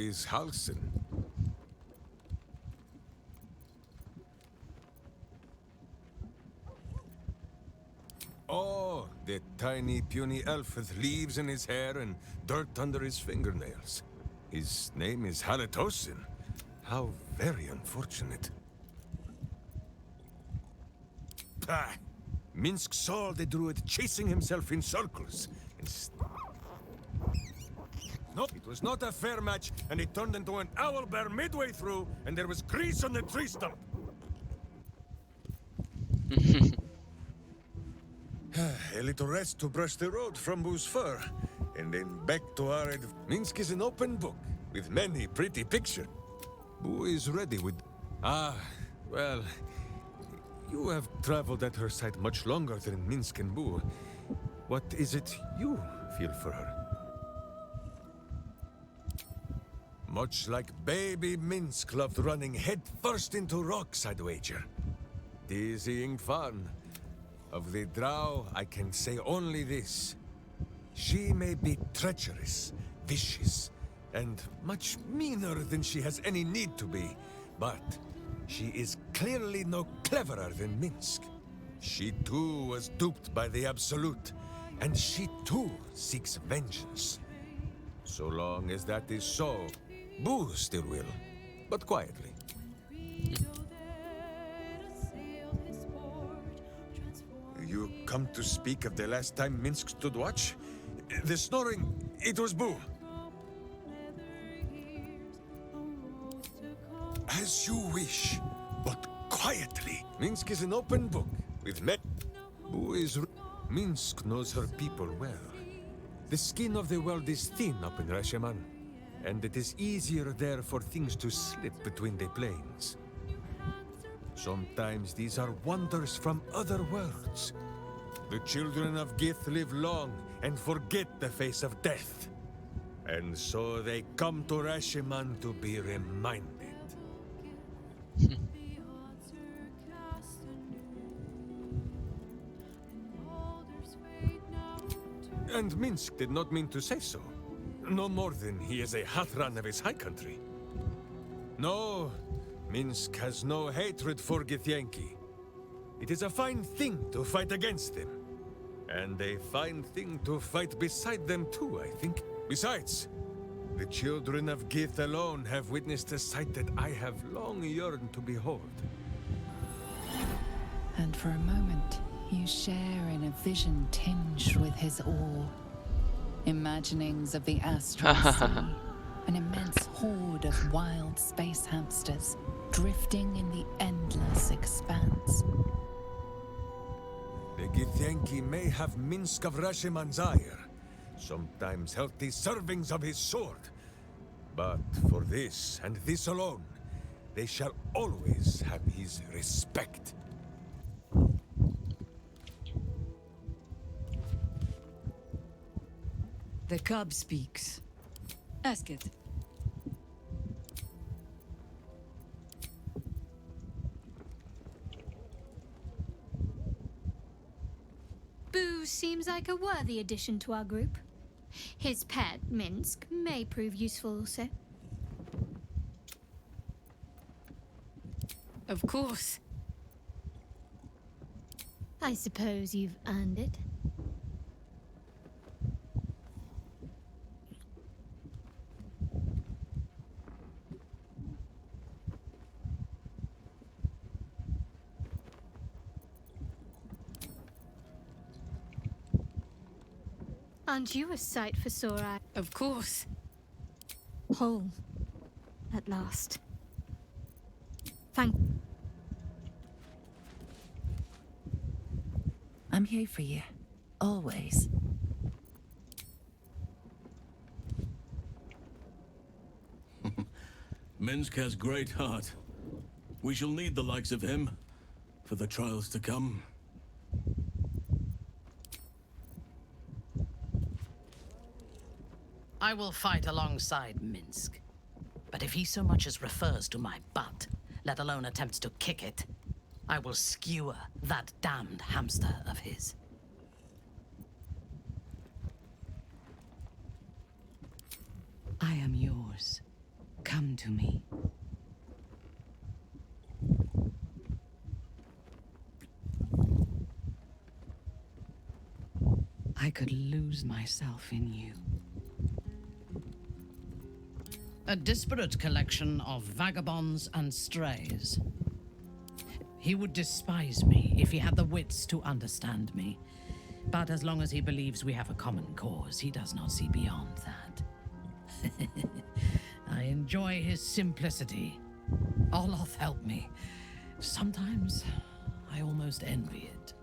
is Halsin? Oh, the tiny, puny elf with leaves in his hair and dirt under his fingernails. His name is Halitosin. How very unfortunate. Pah! Minsk saw the druid chasing himself in circles. No, it was not a fair match, and it turned into an owlbear midway through, and there was grease on the tree stump. A little rest to brush the road from Boo's fur, and then back to our... Minsk is an open book, with many pretty pictures. Boo is ready with... Ah, well... You have traveled at her side much longer than Minsk and Boo. What is it you feel for her? Much like baby Minsk loved running headfirst into rocks, I'd wager. Dizzying fun. Of the drow, I can say only this. She may be treacherous, vicious, and much meaner than she has any need to be, but she is clearly no cleverer than Minsk. She too was duped by the Absolute, and she too seeks vengeance. So long as that is so, Boo still will, but quietly. You come to speak of the last time Minsk stood watch? The snoring, it was Boo. As you wish, but quietly. Minsk is an open book, with Boo is... Minsk knows her people well. The skin of the world is thin up in Rasheman, and it is easier there for things to slip between the planes. Sometimes these are wonders from other worlds. The children of Gith live long and forget the face of death. And so they come to Rasheman to be reminded. And Minsk did not mean to say so. No more than he is a Hathran of his high country. No, Minsk has no hatred for Githyanki. It is a fine thing to fight against them. And a fine thing to fight beside them too, I think. Besides, the children of Gith alone have witnessed a sight that I have long yearned to behold. And for a moment, you share in a vision tinged with his awe. Imaginings of the astral sea, an immense horde of wild space hamsters drifting in the endless expanse. The Githyanki may have Minsk of Rasheman's ire, sometimes healthy servings of his sword. But for this, and this alone, they shall always have his respect. The cub speaks. Ask it. Boo seems like a worthy addition to our group. His pet, Minsk, may prove useful also. Of course. I suppose you've earned it. Aren't you a sight for sore eyes? Of course. Whole. At last. Thank... I'm here for you. Always. Minsk has great heart. We shall need the likes of him for the trials to come. I will fight alongside Minsk. But if he so much as refers to my butt, let alone attempts to kick it, I will skewer that damned hamster of his. I am yours. I could lose myself in you. A disparate collection of vagabonds and strays. He would despise me if he had the wits to understand me. But as long as he believes we have a common cause, he does not see beyond that. I enjoy his simplicity. Oloth helped me. Sometimes I almost envy it.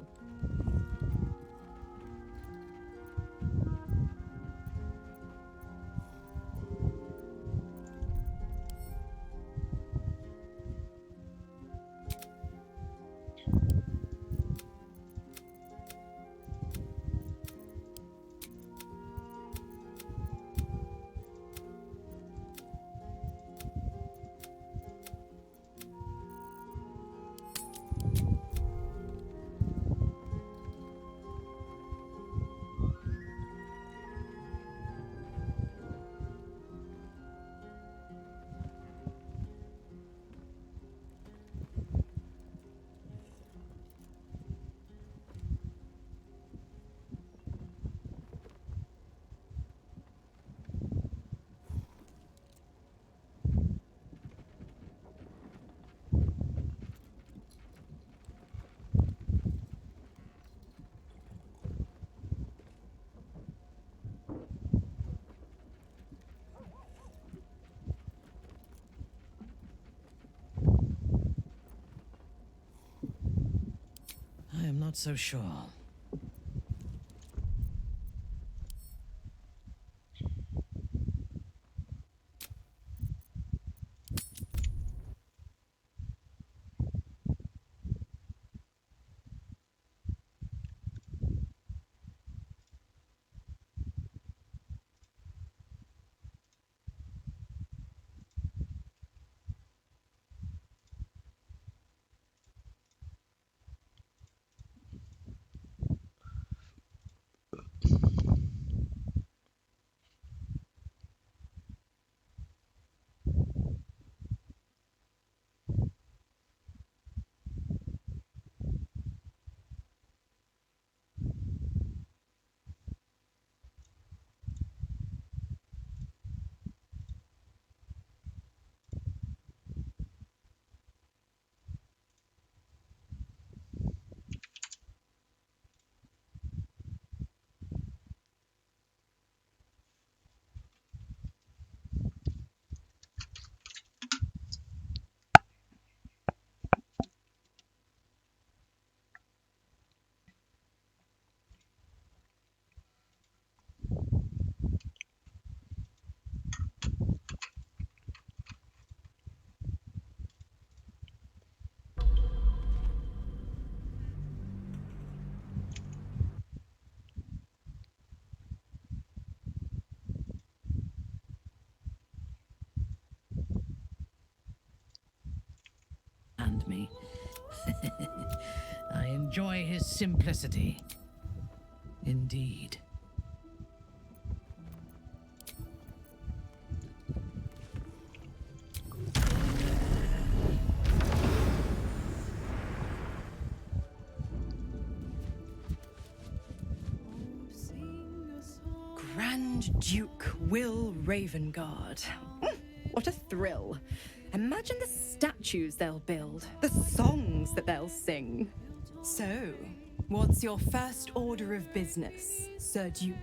I am not so sure. And me. I enjoy his simplicity. Indeed. Grand Duke Will Ravengard. What a thrill. Imagine the statues they'll build, the songs that they'll sing. So, what's your first order of business, Sir Duke?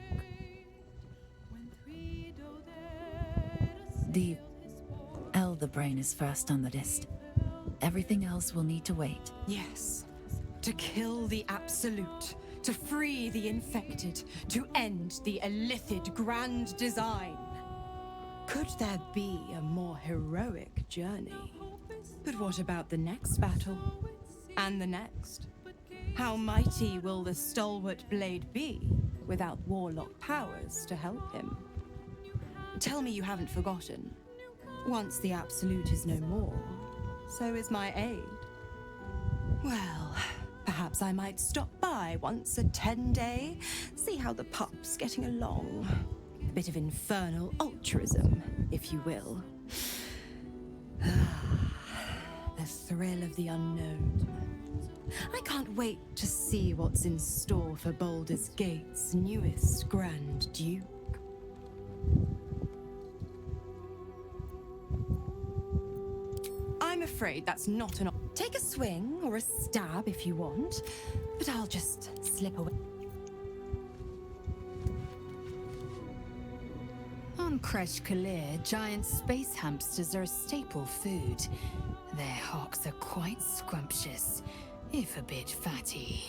The Elder Brain is first on the list. Everything else will need to wait. Yes. To kill the Absolute, to free the infected, to end the Illithid Grand Design. Could there be a more heroic journey? But what about the next battle? And the next? How mighty will the stalwart blade be without warlock powers to help him? Tell me you haven't forgotten. Once the Absolute is no more, so is my aid. Well, perhaps I might stop by once a 10-day, see how the pup's getting along. A bit of infernal altruism, if you will. The thrill of the unknown. I can't wait to see what's in store for Baldur's Gate's newest Grand Duke. I'm afraid that's not an option. Take a swing or a stab if you want, but I'll just slip away. On Kresh Kalir, giant space hamsters are a staple food. Their hocks are quite scrumptious, if a bit fatty.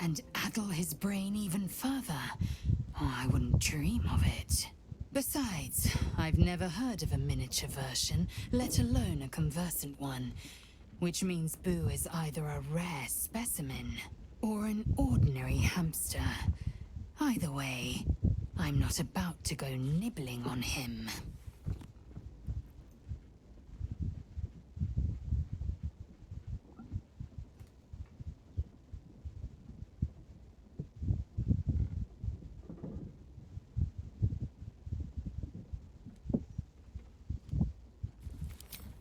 And addle his brain even further. Oh, I wouldn't dream of it. Besides, I've never heard of a miniature version, let alone a conversant one. Which means Boo is either a rare specimen or an ordinary hamster. Either way, I'm not about to go nibbling on him.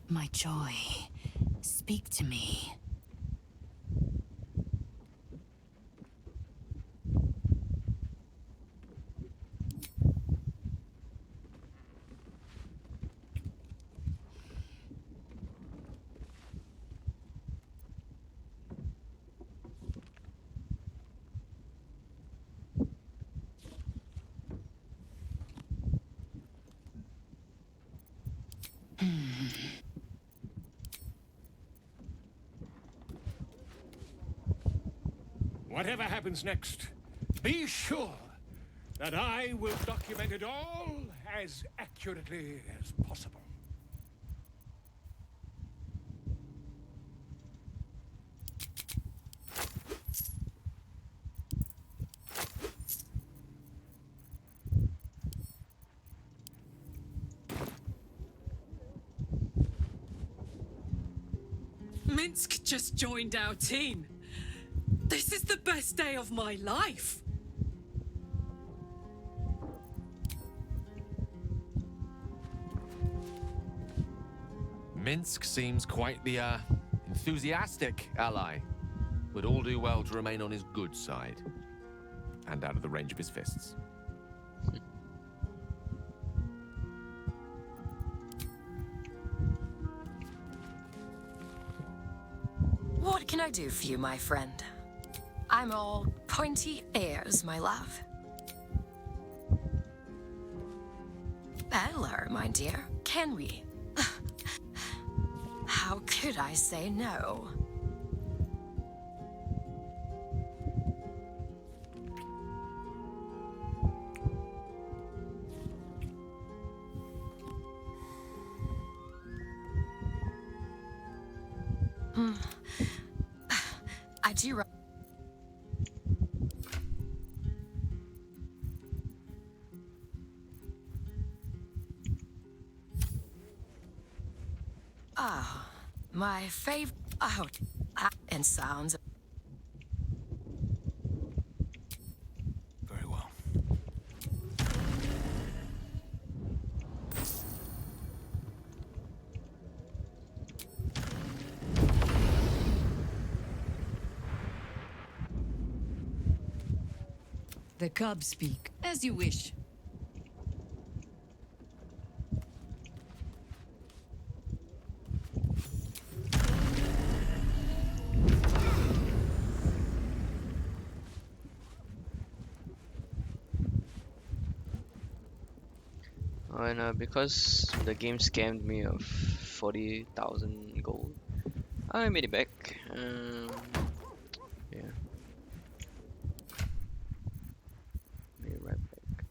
My joy, speak to me. Whatever happens next, be sure that I will document it all as accurately as possible. Minsk just joined our team. This is the best day of my life. Minsk seems quite the, enthusiastic ally. Would all do well to remain on his good side. And out of the range of his fists. What can I do for you, my friend? I'm all pointy ears, my love. Hello, my dear. Can we? How could I say no? I do. Oh, my favorite. Oh, and sounds. Very well. The cubs speak. As you wish. And because the game scammed me of 40,000 gold, I made it back. Yeah. Made it right back.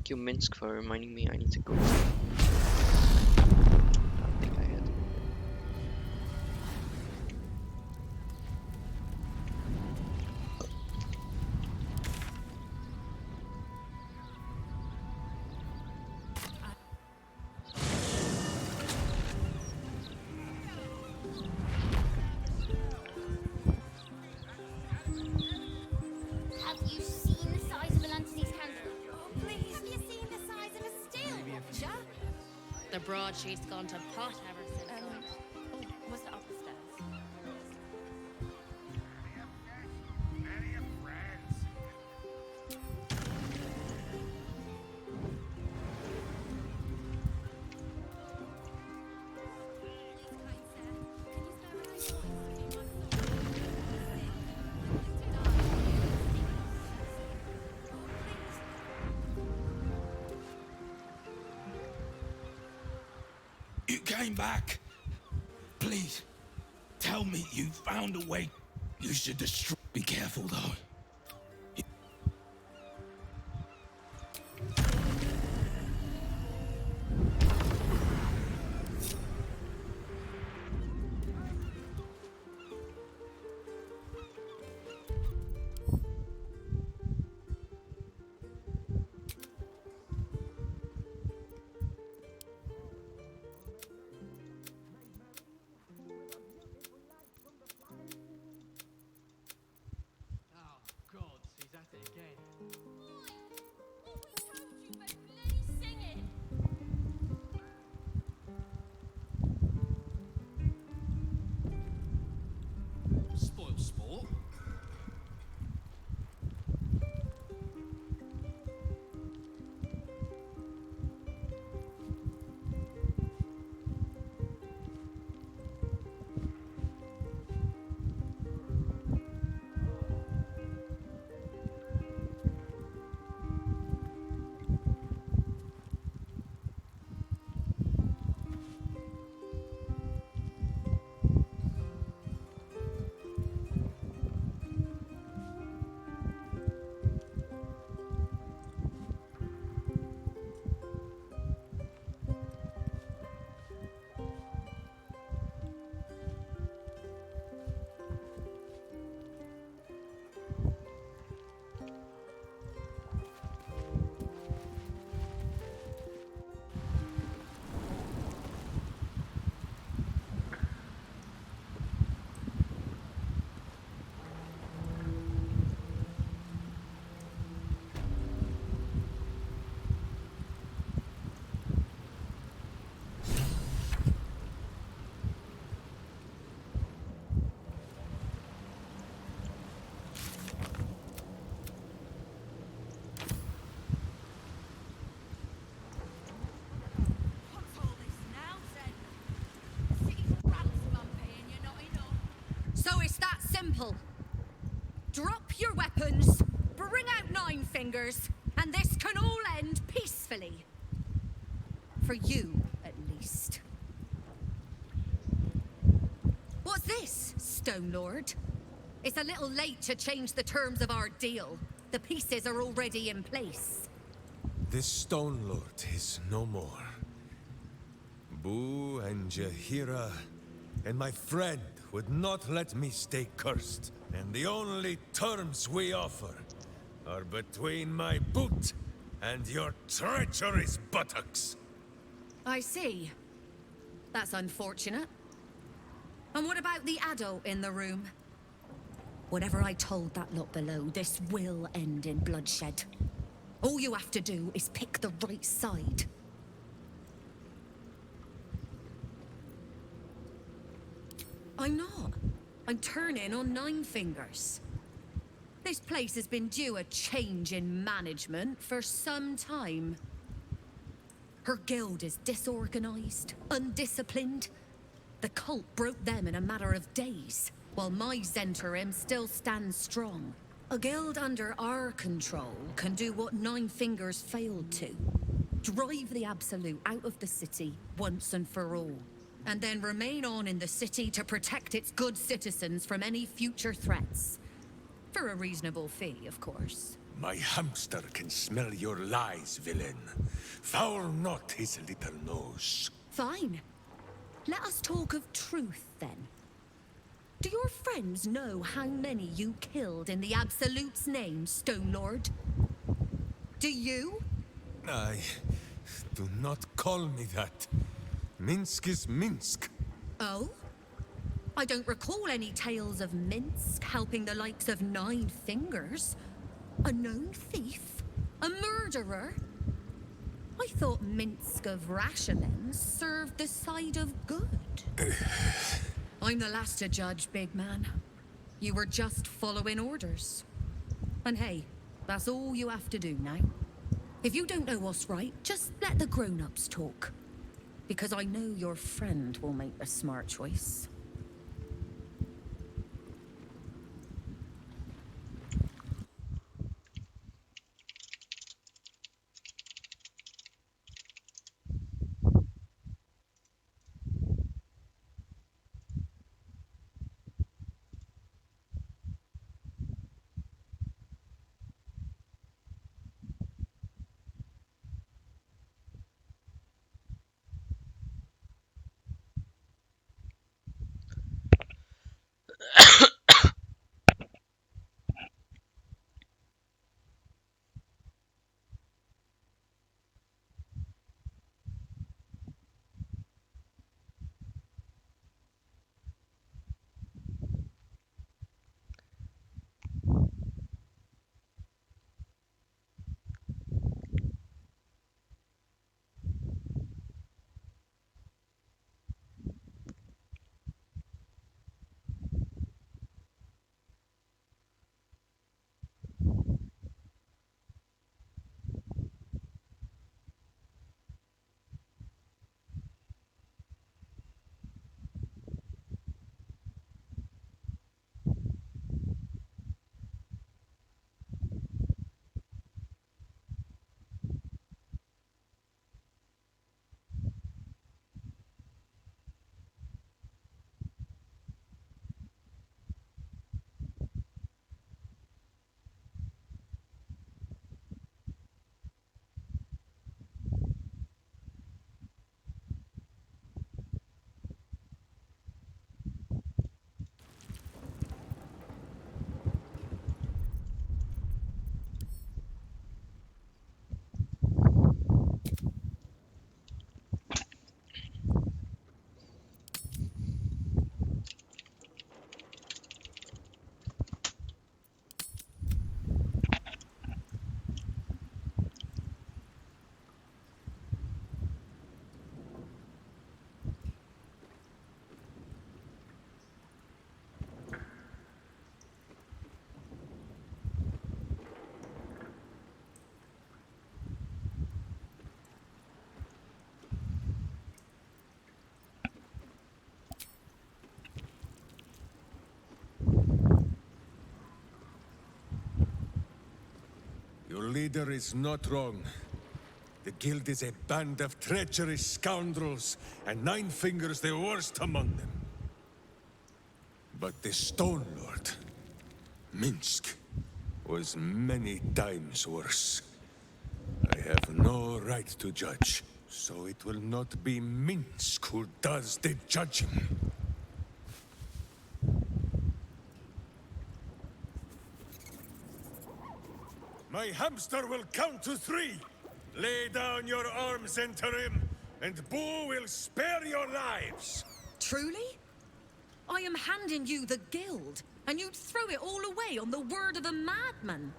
Thank you, Minsk, for reminding me I need to go. I think I had. Have you seen the size of Melantine's candle? Oh, please. Have you seen the size of a steel watcher? The broadsheet's gone to pot ever since. Oh, was it upstairs? You came back. Please, tell me you found a way. You should destroy. Be careful, though. Spoil sport. So it's that simple. Drop your weapons, bring out Nine Fingers, and this can all end peacefully. For you, at least. What's this, Stone Lord? It's a little late to change the terms of our deal. The pieces are already in place. This Stone Lord is no more. Boo and Jaheira and my friend would not let me stay cursed. And the only terms we offer are between my boot and your treacherous buttocks. I see. That's unfortunate. And what about the adult in the room? Whatever I told that lot below, this will end in bloodshed. All you have to do is pick the right side. I'm not. I'm turning on Nine Fingers. This place has been due a change in management for some time. Her guild is disorganized, undisciplined. The cult broke them in a matter of days, while my Zentarim still stands strong. A guild under our control can do what Nine Fingers failed to. Drive the Absolute out of the city once and for all. And then remain on in the city to protect its good citizens from any future threats. For a reasonable fee, of course. My hamster can smell your lies, villain. Foul not his little nose. Fine. Let us talk of truth, then. Do your friends know how many you killed in the Absolute's name, Stone Lord? Do you? Aye. Do not call me that. Minsk is Minsk. Oh? I don't recall any tales of Minsk helping the likes of Nine Fingers. A known thief? A murderer? I thought Minsk of Rashimen served the side of good. I'm the last to judge, big man. You were just following orders. And hey, that's all you have to do now. If you don't know what's right, just let the grown-ups talk. Because I know your friend will make a smart choice. Your leader is not wrong. The guild is a band of treacherous scoundrels, and Nine Fingers the worst among them. But the Stone Lord, Minsk, was many times worse. I have no right to judge, so it will not be Minsk who does the judging. My hamster will count to 3. Lay down your arms, Interim, and Boo will spare your lives. Truly? I am handing you the guild, and you'd throw it all away on the word of a madman.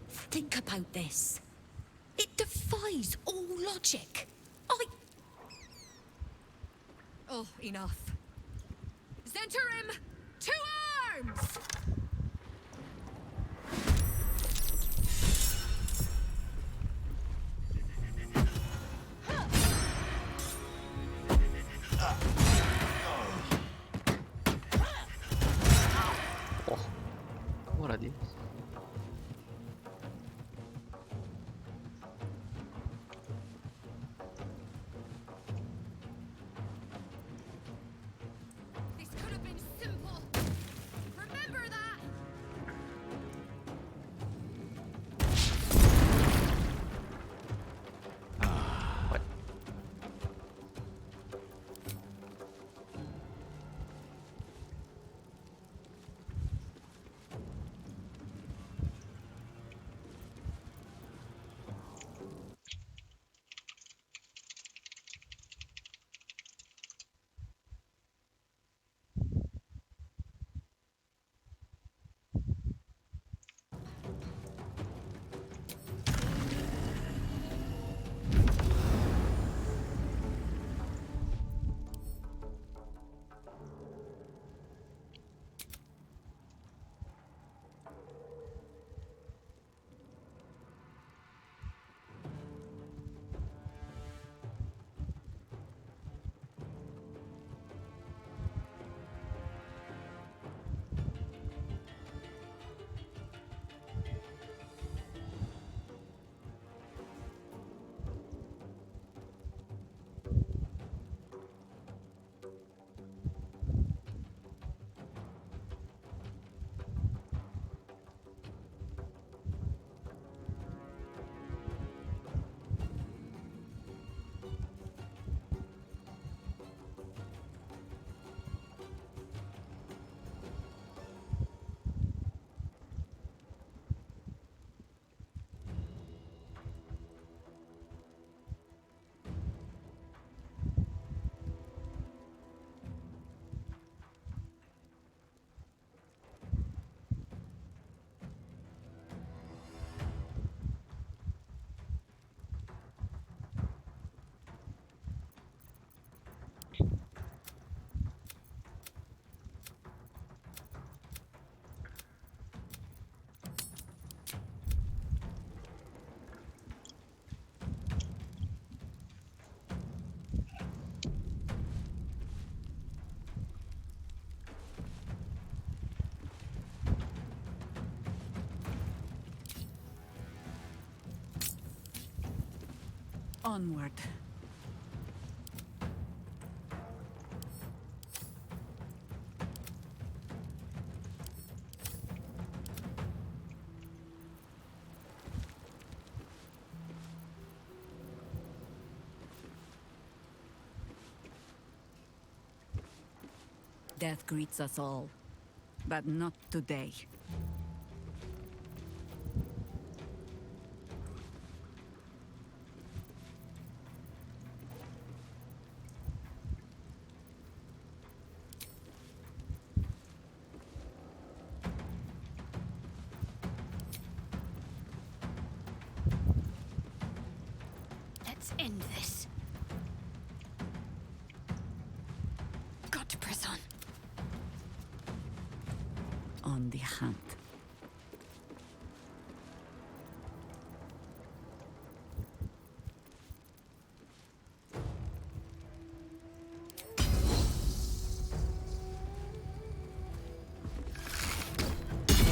Think about this. It defies all logic. Oh, enough. Zentarim, to arms! What are these? This could have been simple. Remember Onward. Death greets us all, but not today. Let's end this. Got to press on. On the hunt.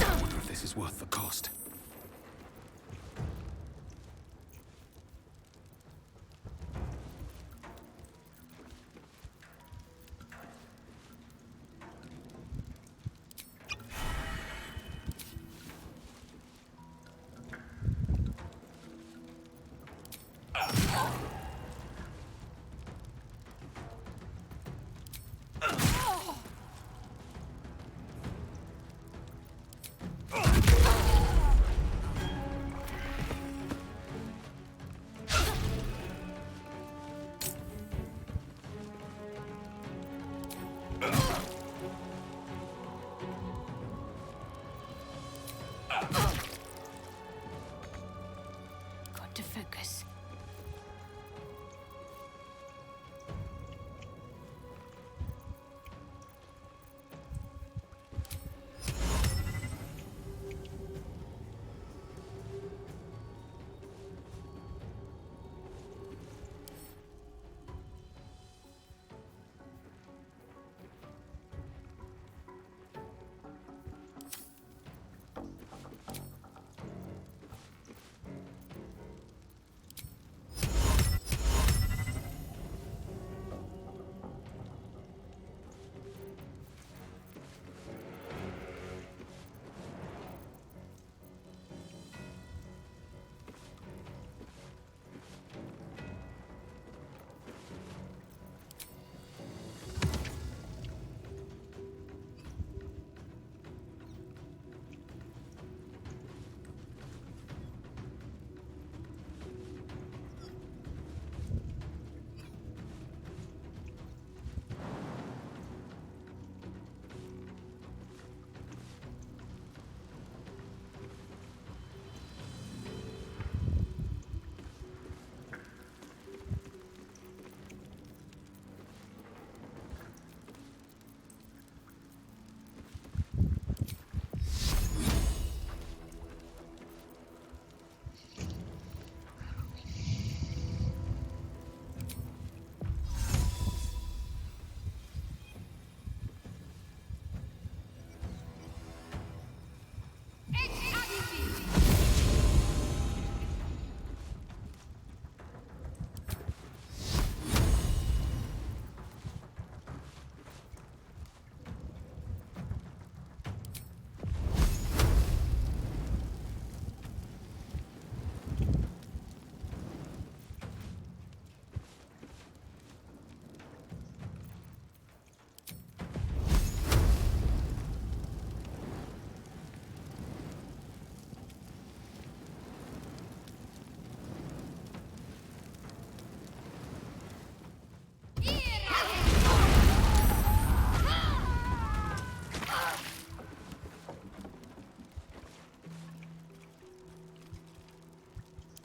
I wonder if this is worth the cost. Got to focus.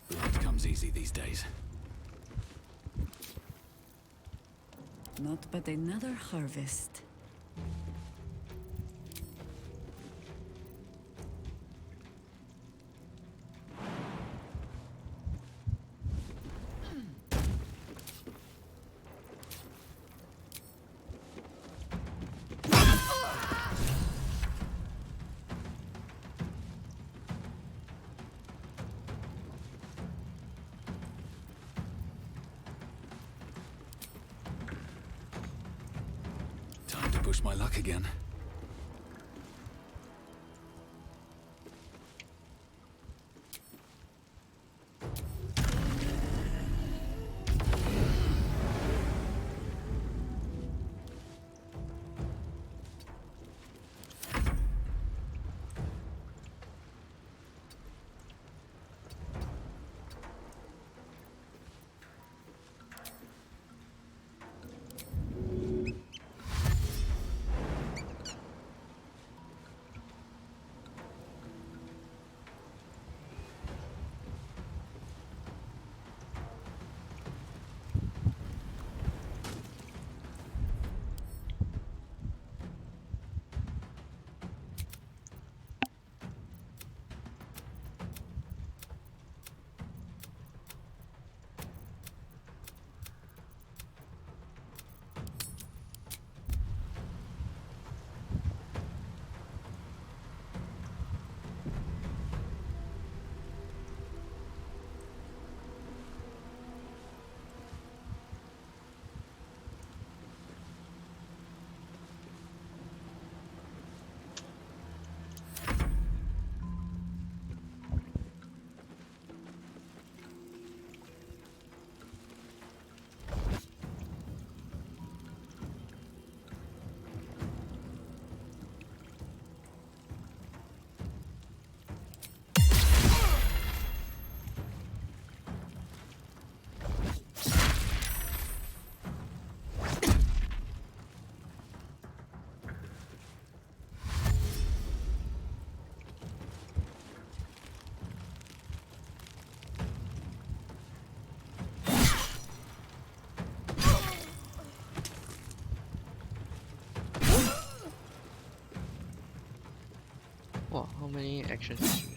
Blood comes easy these days. Not but another harvest. push my luck again. Wow, how many actions did you use?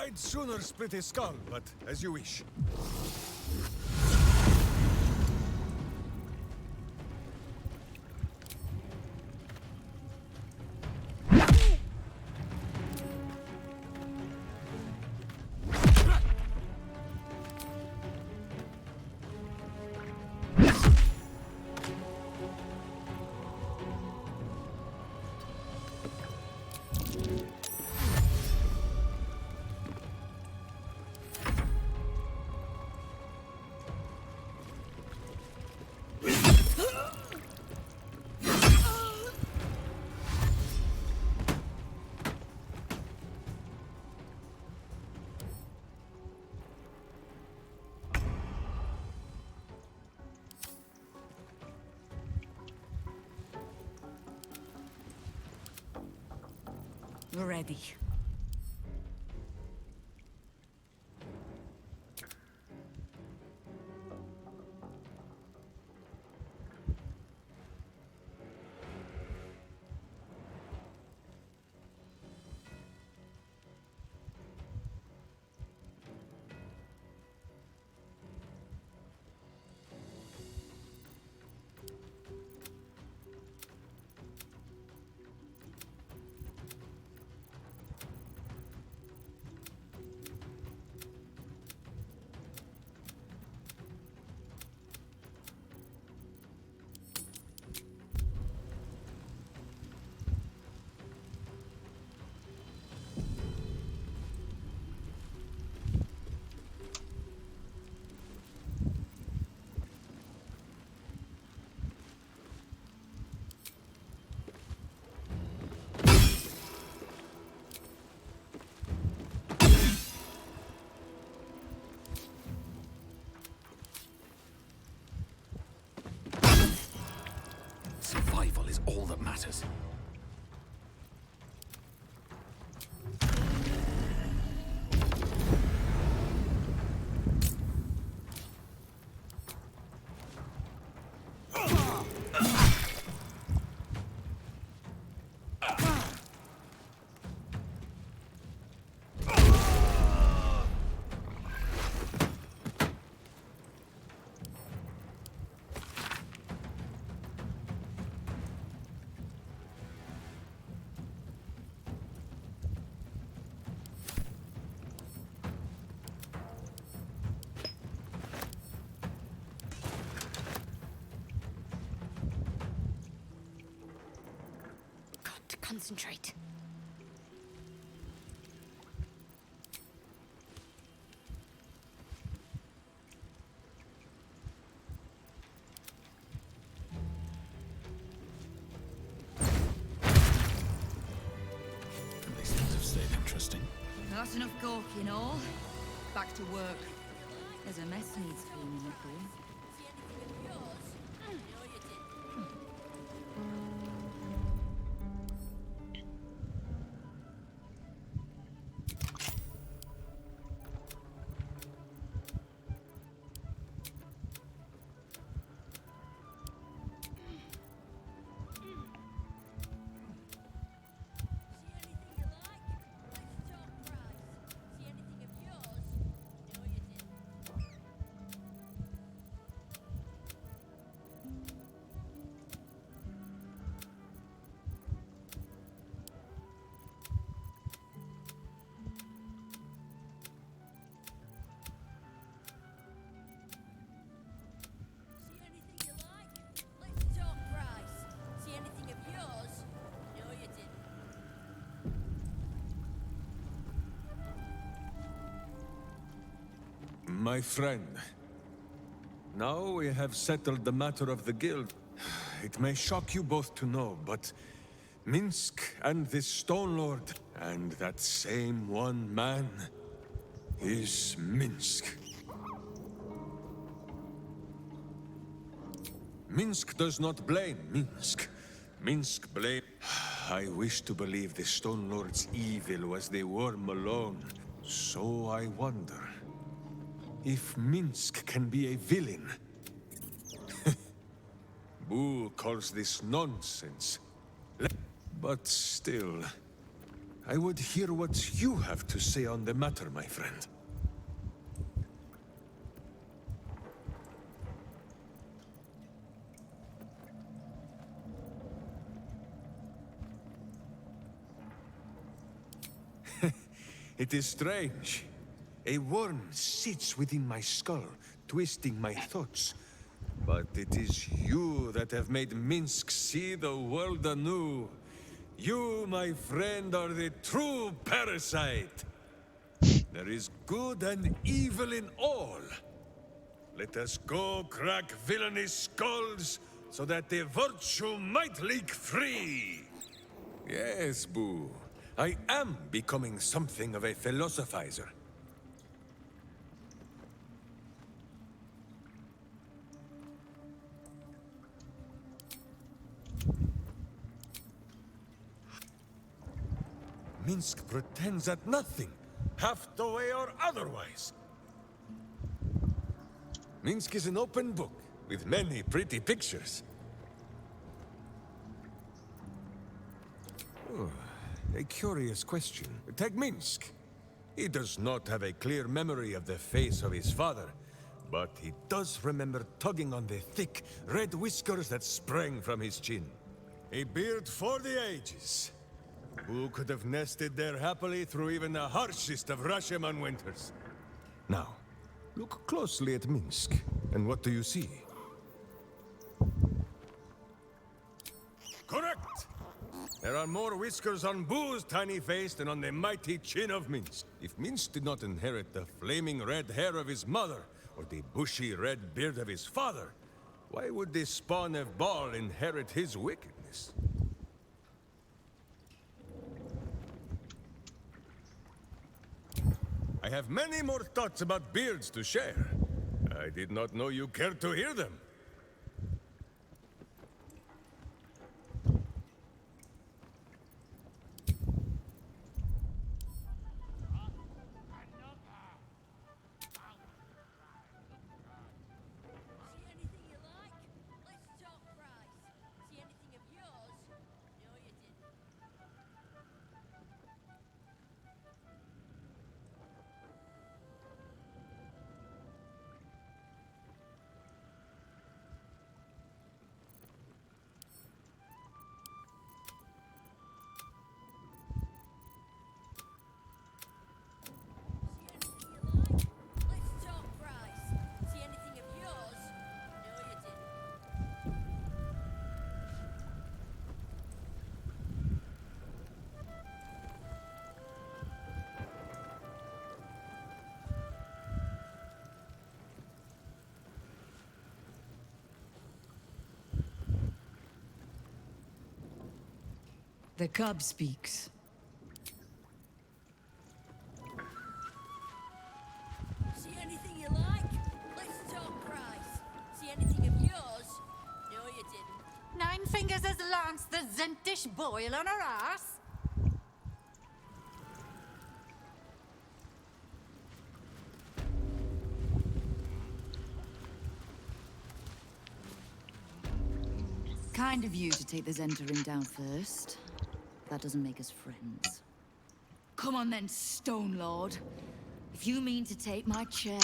I'd sooner split his skull, but as you wish. Ready. Survival is all that matters. Got to concentrate. These things have stayed interesting. That's enough gawking all. Back to work. There's a mess needs cleaning up here. My friend, now we have settled the matter of the guild. It may shock you both to know, but Minsk and this Stone Lord, and that same one man, is Minsk. Minsk does not blame Minsk. Minsk blame... I wish to believe the Stone Lord's evil was the worm alone. So I wonder... if Minsk can be a villain. Boo calls this nonsense. But still, I would hear what you have to say on the matter, my friend. It is strange. A worm sits within my skull, twisting my thoughts. But it is you that have made Minsk see the world anew. You, my friend, are the true parasite. There is good and evil in all. Let us go crack villainous skulls, so that the virtue might leak free. Yes, Boo. I am becoming something of a philosophizer. Minsk pretends at nothing, half the way or otherwise. Minsk is an open book, with many pretty pictures. Oh, a curious question. Take Minsk. He does not have a clear memory of the face of his father, but he does remember tugging on the thick, red whiskers that sprang from his chin. A beard for the ages. Who could have nested there happily through even the harshest of Rashomon winters? Now, look closely at Minsk, and what do you see? Correct! There are more whiskers on Boo's tiny face than on the mighty chin of Minsk. If Minsk did not inherit the flaming red hair of his mother, or the bushy red beard of his father, why would the spawn of Baal inherit his wickedness? I have many more thoughts about beards to share. I did not know you cared to hear them. The cub speaks. See anything you like? Let's talk price. See anything of yours? No, you didn't. 9 fingers has lanced the Zentish boil on her ass. Kind of you to take the Zentarim down first. That doesn't make us friends. Come on then, Stone Lord. If you mean to take my chair,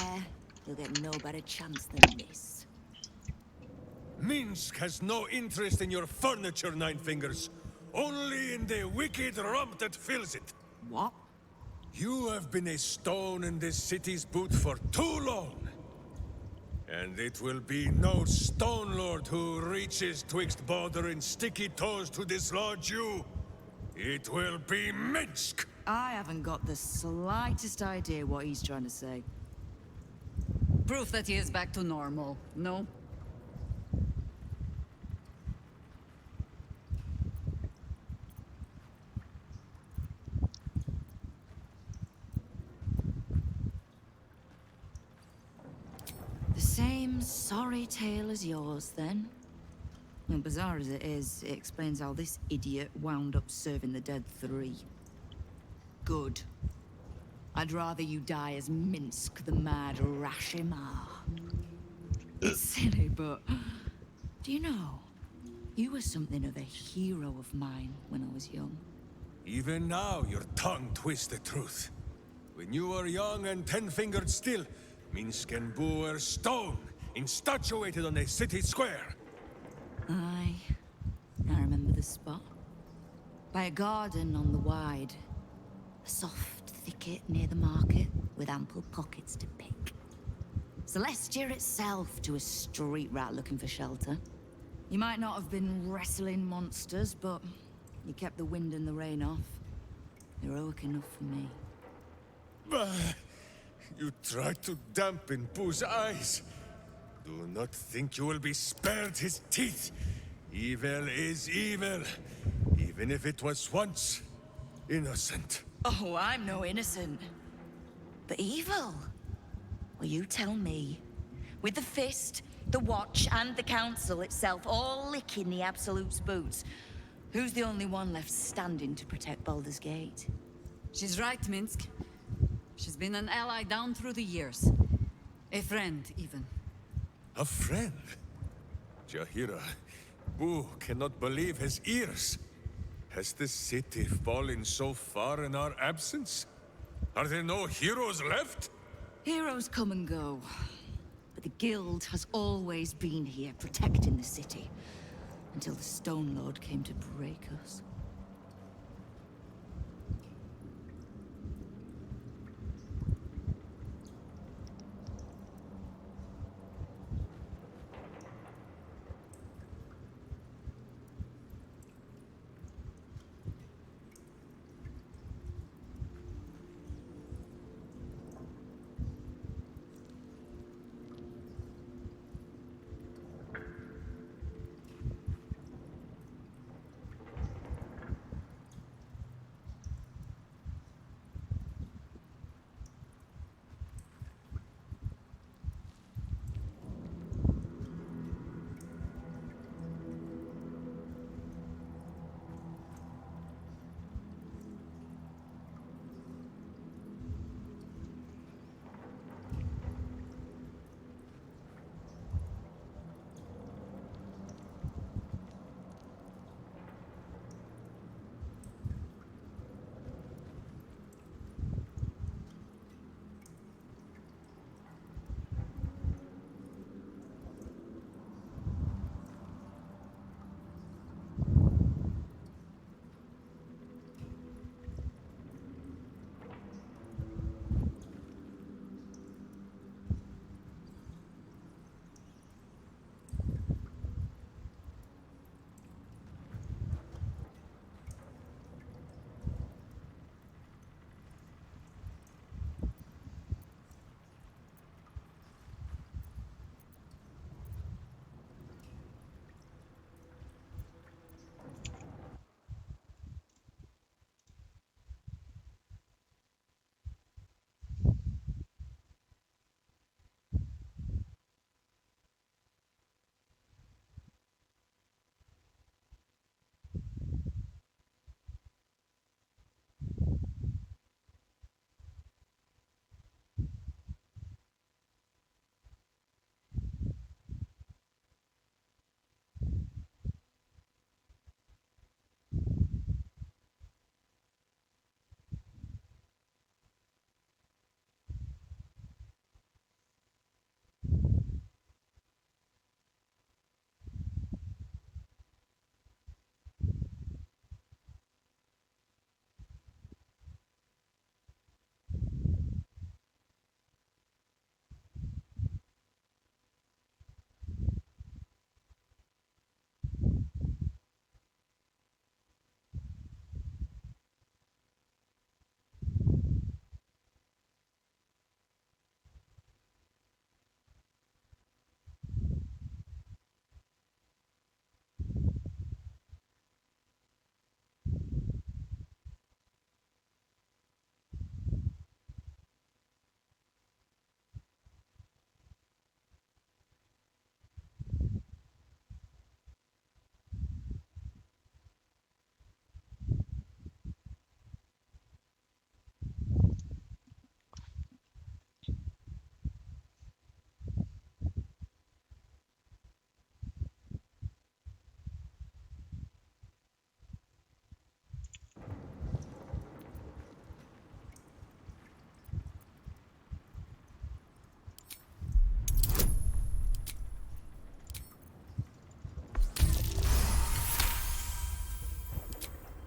you'll get no better chance than this. Minsk has no interest in your furniture, Nine Fingers. Only in the wicked rump that fills it. What? You have been a stone in this city's boot for too long. And it will be no Stone Lord who reaches twixt Baldur and sticky toes to dislodge you. It will be Minsk! I haven't got the slightest idea what he's trying to say. Proof that he is back to normal, no? The same sorry tale as yours, then. And bizarre as it is, it explains how this idiot wound up serving the dead 3. Good. I'd rather you die as Minsk the Mad Rashomon. It's silly, but... Do you know? You were something of a hero of mine when I was young. Even now, your tongue twists the truth. When you were young and 10-fingered still, Minsk and Boo were stone, instatuated on a city square. Aye. I remember the spot. By a garden on the Wide. A soft thicket near the market, with ample pockets to pick. Celestia itself to a street rat looking for shelter. You might not have been wrestling monsters, but you kept the wind and the rain off. Heroic enough for me. Bah! You tried to dampen Boo's eyes. Do not think you will be spared his teeth. Evil is evil, even if it was once innocent. Oh, I'm no innocent. But evil? Well, you tell me. With the Fist, the Watch, and the Council itself all licking the Absolute's boots, who's the only one left standing to protect Baldur's Gate? She's right, Minsk. She's been an ally down through the years. A friend, even. A friend? Jahira, Boo cannot believe his ears. Has the city fallen so far in our absence? Are there no heroes left? Heroes come and go. But the Guild has always been here, protecting the city. Until the Stone Lord came to break us.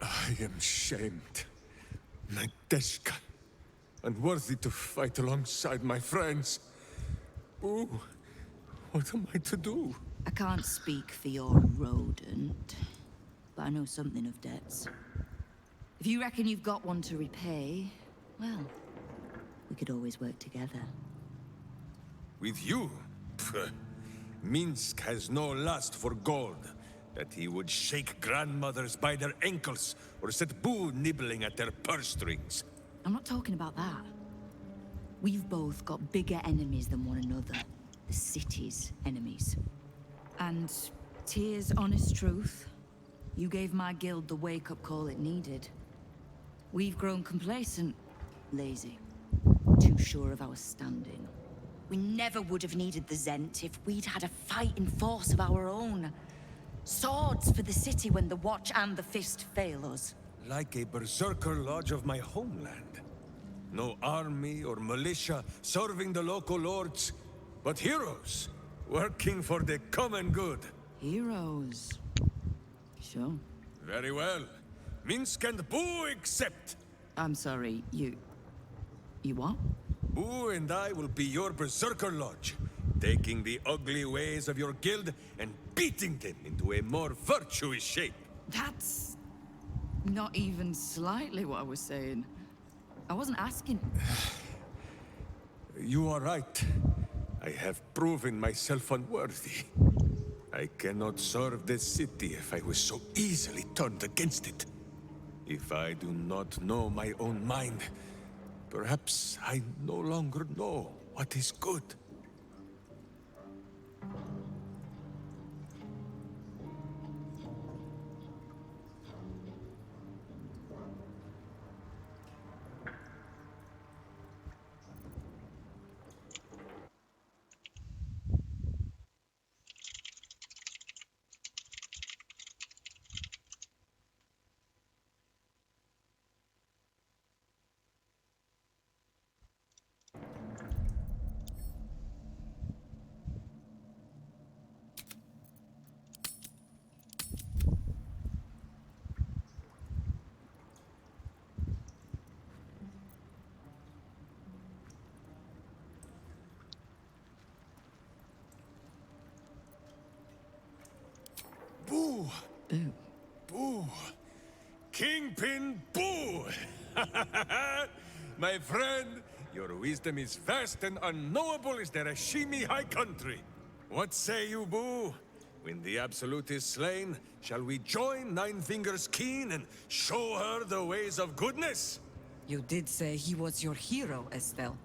I am shamed. Nadeshka. Unworthy to fight alongside my friends. Ooh, what am I to do? I can't speak for your rodent, but I know something of debts. If you reckon you've got one to repay, well, we could always work together. With you? Pfft. Minsk has no lust for gold. That he would shake grandmothers by their ankles, or set Boo nibbling at their purse strings. I'm not talking about that. We've both got bigger enemies than one another. The city's enemies. And, Tyr's honest truth, you gave my guild the wake-up call it needed. We've grown complacent, lazy, too sure of our standing. We never would have needed the Zent if we'd had a fighting force of our own. Swords for the city when the Watch and the Fist fail us. Like a berserker lodge of my homeland. No army or militia serving the local lords, but heroes working for the common good. Heroes. Sure. Very well. Minsk and Boo accept. I'm sorry, you what? Boo and I will be your berserker lodge, taking the ugly ways of your guild and beating them into a more virtuous shape. That's not even slightly what I was saying. I wasn't asking. You are right. I have proven myself unworthy. I cannot serve this city if I was so easily turned against it. If I do not know my own mind, perhaps I no longer know what is good. Boo! Boo. Boo! Kingpin Boo! My friend, your wisdom is vast and unknowable as the Rashimi High Country. What say you, Boo? When the Absolute is slain, shall we join Nine Fingers Keen and show her the ways of goodness? You did say he was your hero, Estelle.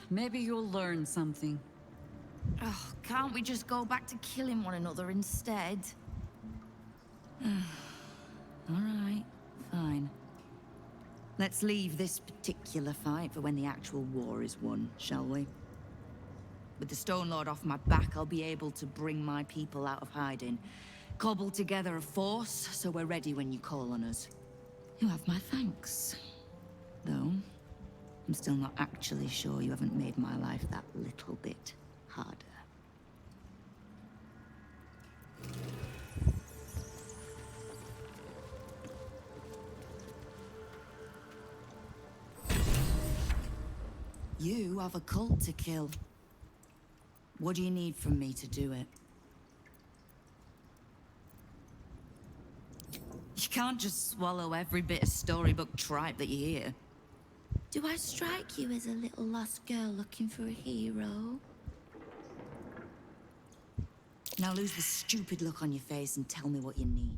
Maybe you'll learn something. Oh, can't we just go back to killing one another instead? Alright, fine. Let's leave this particular fight for when the actual war is won, shall we? With the Stone Lord off my back, I'll be able to bring my people out of hiding. Cobble together a force, so we're ready when you call on us. You have my thanks. Though, I'm still not actually sure you haven't made my life that little bit harder. You have a cult to kill. What do you need from me to do it? You can't just swallow every bit of storybook tripe that you hear. Do I strike you as a little lost girl looking for a hero? Now lose the stupid look on your face and tell me what you need.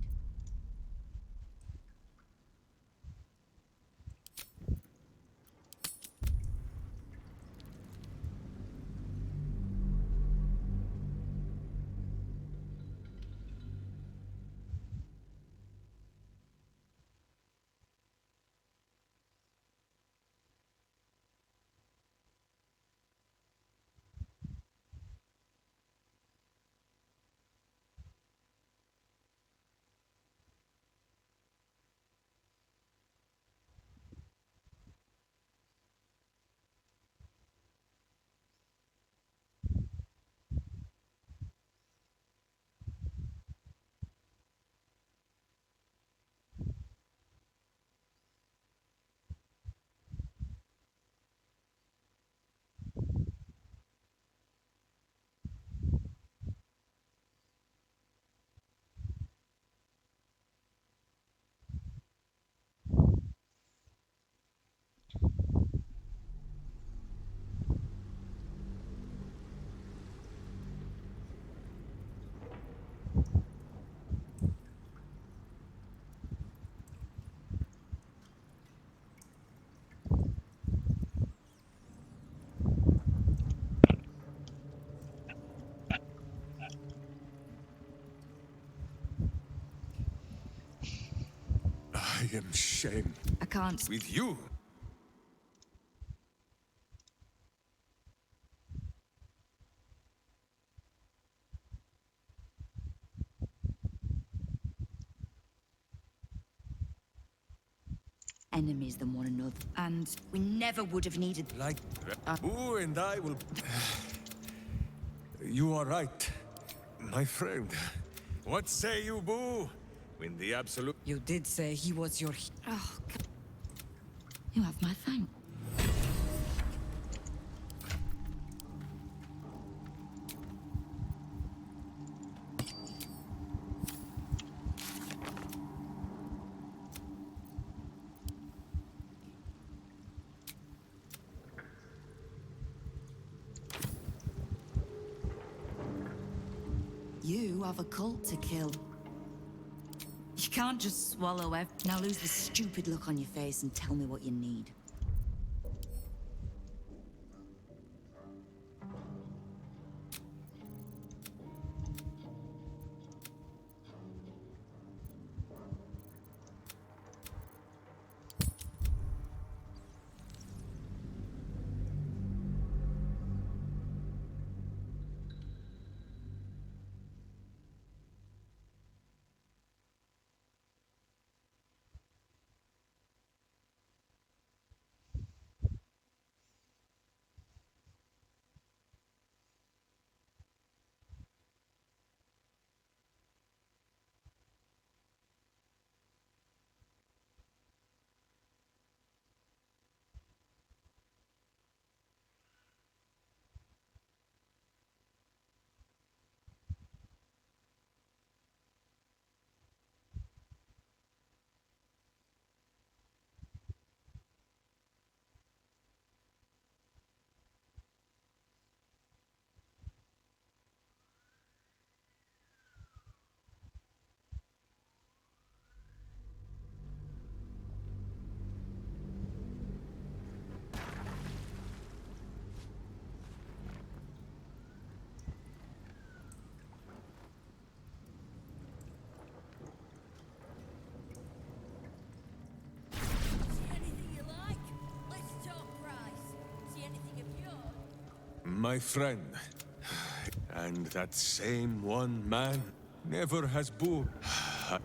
I am shamed. I can't. With you. Enemies than one another, and we never would have needed. Like Boo and I will. You are right, my friend. What say you, Boo? When the absolute. You did say he was your. Oh, you have my thanks. You have a cult to kill. You can't just swallow everything. Now lose the stupid look on your face and tell me what you need. My friend. And that same one man never has Boo.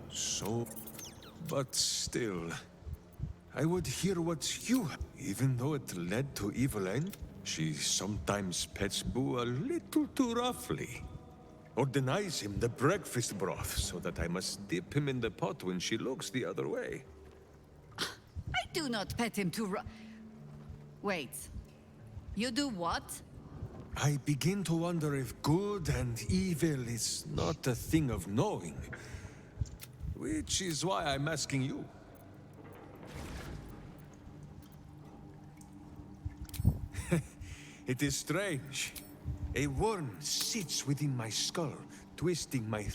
So. But still. I would hear what you. Even though it led to evil end, she sometimes pets Boo a little too roughly. Or denies him the breakfast broth so that I must dip him in the pot when she looks the other way. I do not pet him to. Wait. You do what? I begin to wonder if good and evil is not a thing of knowing. Which is why I'm asking you. It is strange. A worm sits within my skull, twisting my...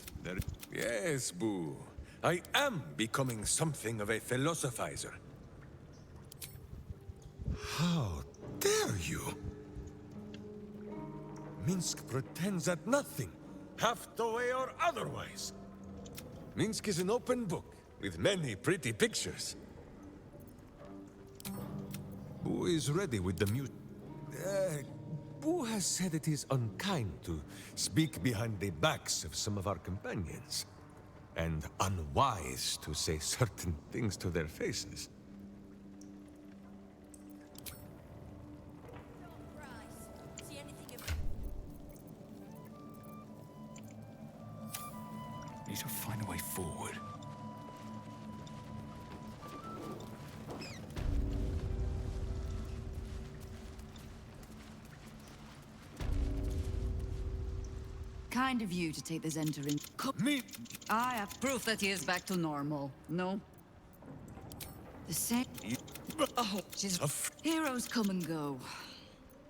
Yes, Boo. I am becoming something of a philosophizer. How dare you? Minsk pretends at nothing, half the way or otherwise. Minsk is an open book, with many pretty pictures. Boo is ready with the music. Boo has said it is unkind to speak behind the backs of some of our companions, and unwise to say certain things to their faces. Need to find a way forward. Kind of you to take the Zenta in. Me? I have proof that he is back to normal. No? The same. Oh, heroes come and go.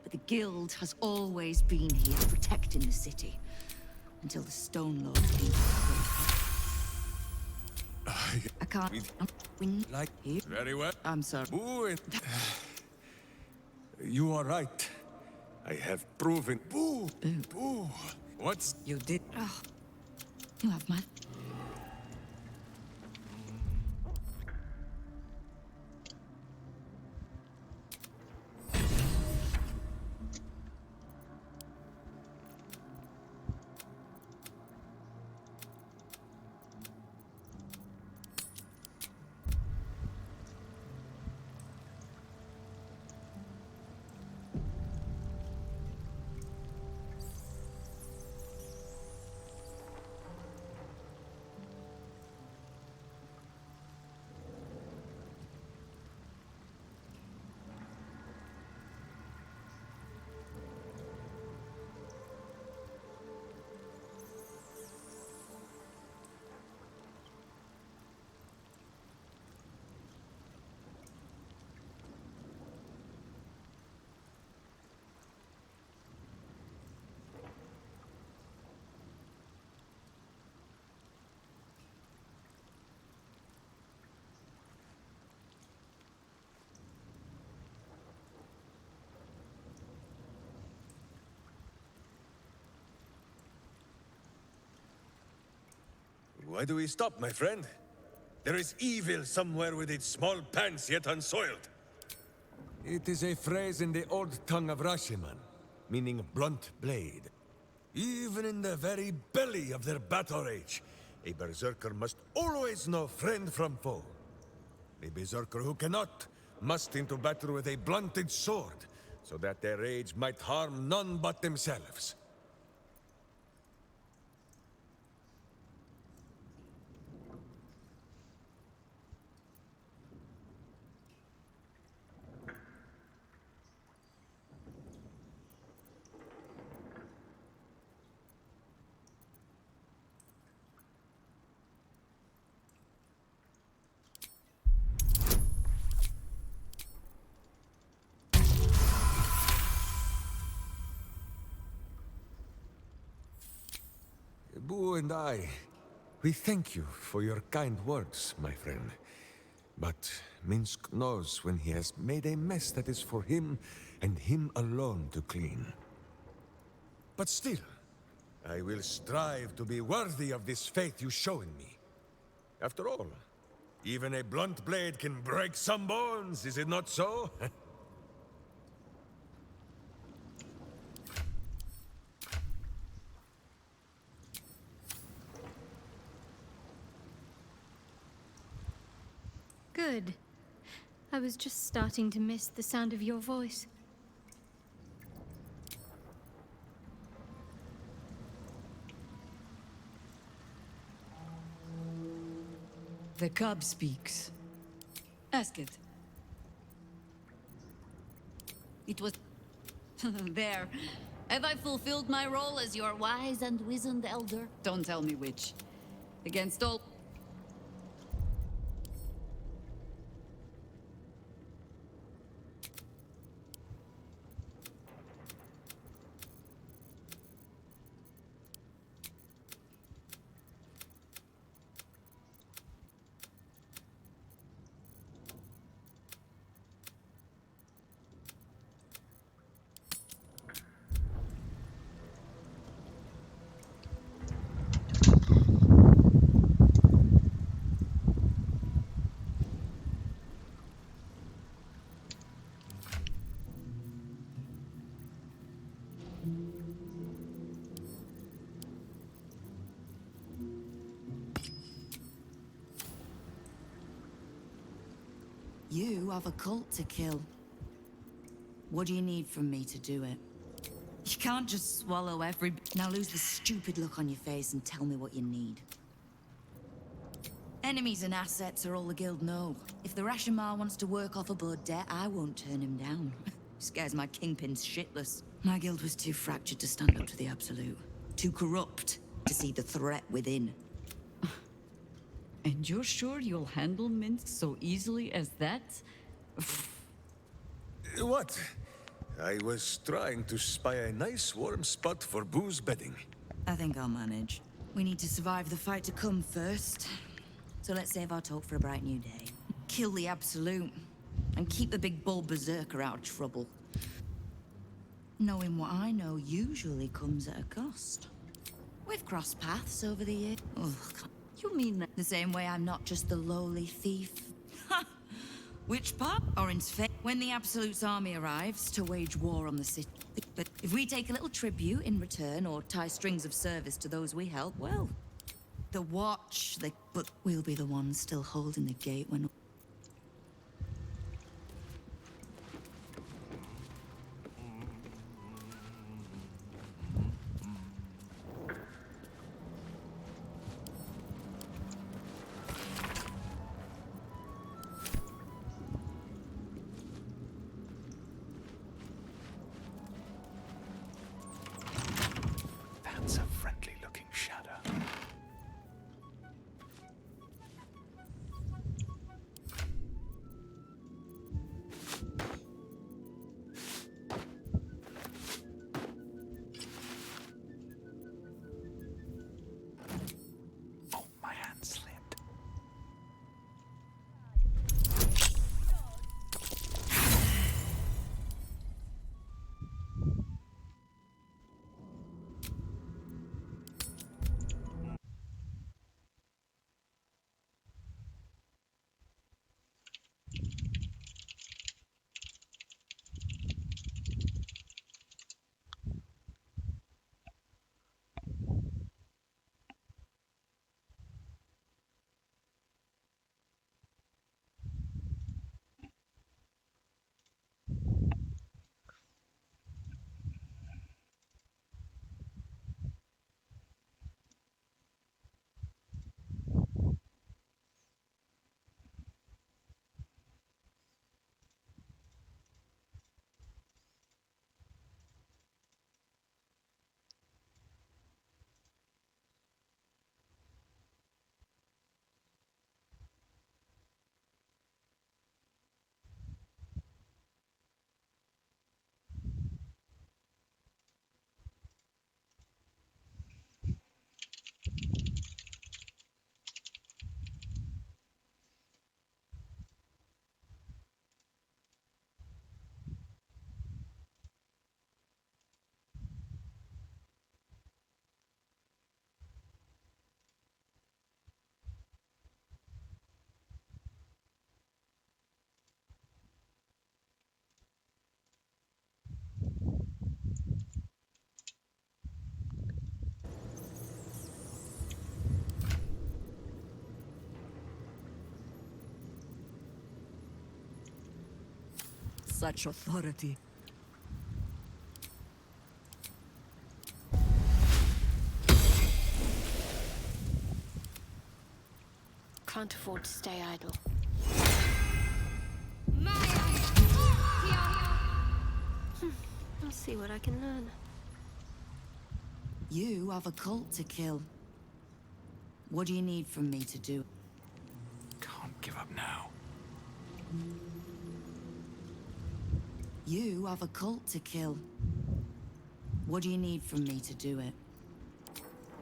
But the Guild has always been here protecting the city. Until the Stone Lord came. I can't. Like very well. I'm sorry. Boo, you are right. I have proven. Boo, Boo. What's you did? Oh, you have my. Why do we stop, my friend? There is evil somewhere with its small pants yet unsoiled. It is a phrase in the old tongue of Rashiman, meaning blunt blade. Even in the very belly of their battle rage, a berserker must always know friend from foe. A berserker who cannot must into battle with a blunted sword, so that their rage might harm none but themselves. Boo and I, we thank you for your kind words, my friend. But Minsk knows when he has made a mess that is for him and him alone to clean. But still, I will strive to be worthy of this faith you show in me. After all, even a blunt blade can break some bones, is it not so? Good. I was just starting to miss the sound of your voice. The cub speaks. Ask it. It was... There. Have I fulfilled my role as your wise and wizened elder? Don't tell me which. Against all... You have a cult to kill. What do you need from me to do it? You can't just swallow every... Now lose the stupid look on your face and tell me what you need. Enemies and assets are all the guild know. If the Rashomar wants to work off a blood debt, I won't turn him down. Scares my kingpins shitless. My guild was too fractured to stand up to the Absolute. Too corrupt to see the threat within. And you're sure you'll handle Minsk so easily as that? What? I was trying to spy a nice warm spot for Boo's bedding. I think I'll manage. We need to survive the fight to come first. So let's save our talk for a bright new day. Kill the Absolute. And keep the big bull berserker out of trouble. Knowing what I know usually comes at a cost. We've crossed paths over the years. Ugh. You mean that the same way I'm not just the lowly thief? Ha! Which part? Orin's fate. When the Absolute's army arrives to wage war on the city. But if we take a little tribute in return or tie strings of service to those we help, well, the Watch, but we'll be the ones still holding the gate when... That's a friendly-looking shadow. such authority. Can't afford to stay idle. I'll see what I can learn. You have a cult to kill. What do you need from me to do? Can't give up now. You have a cult to kill. What do you need from me to do it?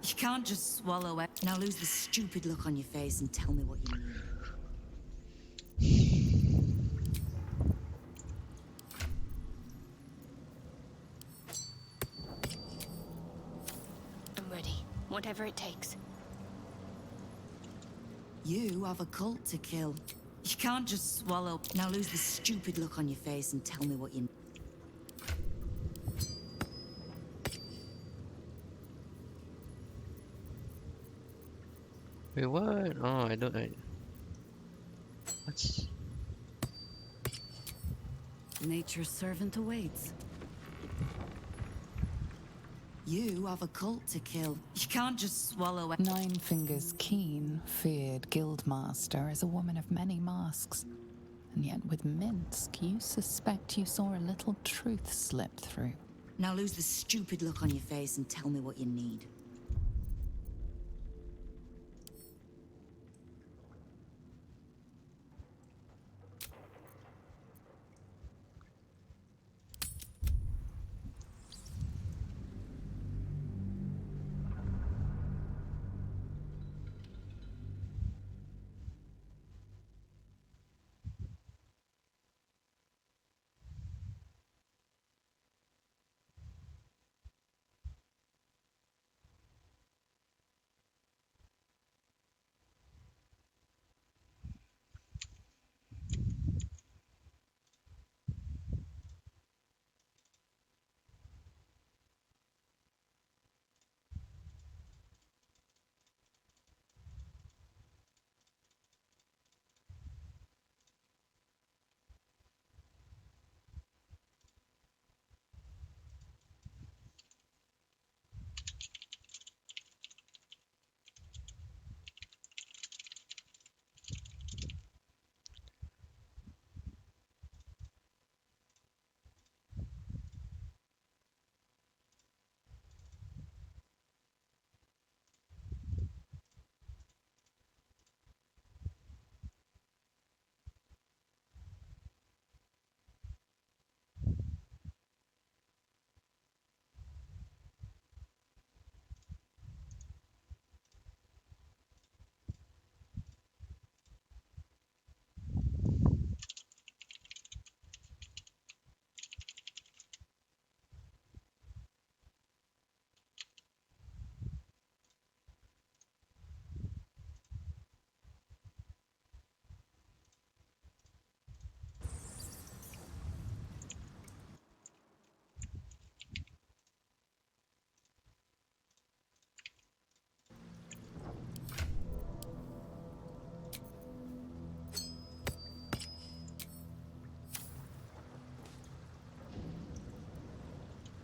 You can't just swallow it. Now lose the stupid look on your face and tell me what you need. I'm ready. Whatever it takes. You have a cult to kill. You can't just swallow. Now lose the stupid look on your face and tell me what you need. Wait, what? Oh, I don't. What's. Nature's servant awaits. You have a cult to kill. You can't just swallow it. Nine Fingers Keen, feared guildmaster, is a woman of many masks. And yet with Minsk, you suspect you saw a little truth slip through. Now lose the stupid look on your face and tell me what you need.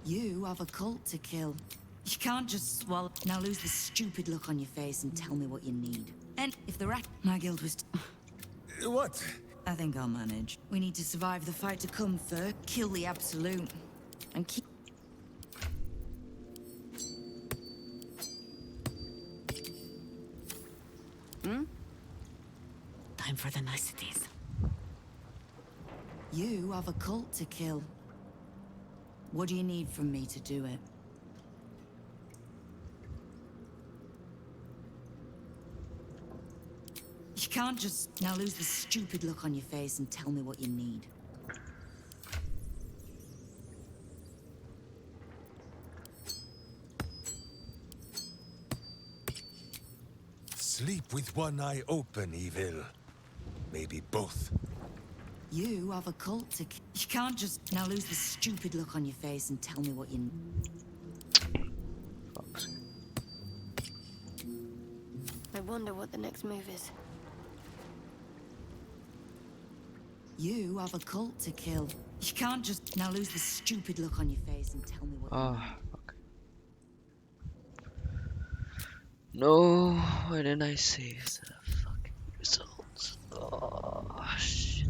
You have a cult to kill. You can't just swallow. Now lose the stupid look on your face and tell me what you need. And if the rat... My guild was... What? I think I'll manage. We need to survive the fight to come first, kill the Absolute, and keep... Time for the niceties. You have a cult to kill. What do you need from me to do it? You can't just... Now lose the stupid look on your face and tell me what you need. Sleep with one eye open, evil. Maybe both. You have a cult to... You can't just... Now lose the stupid look on your face and tell me what you need. I wonder what the next move is. You have a cult to kill. You can't just now lose the stupid look on your face and tell me what you mean. Fuck. No, why didn't I save the fucking results? Oh, shit.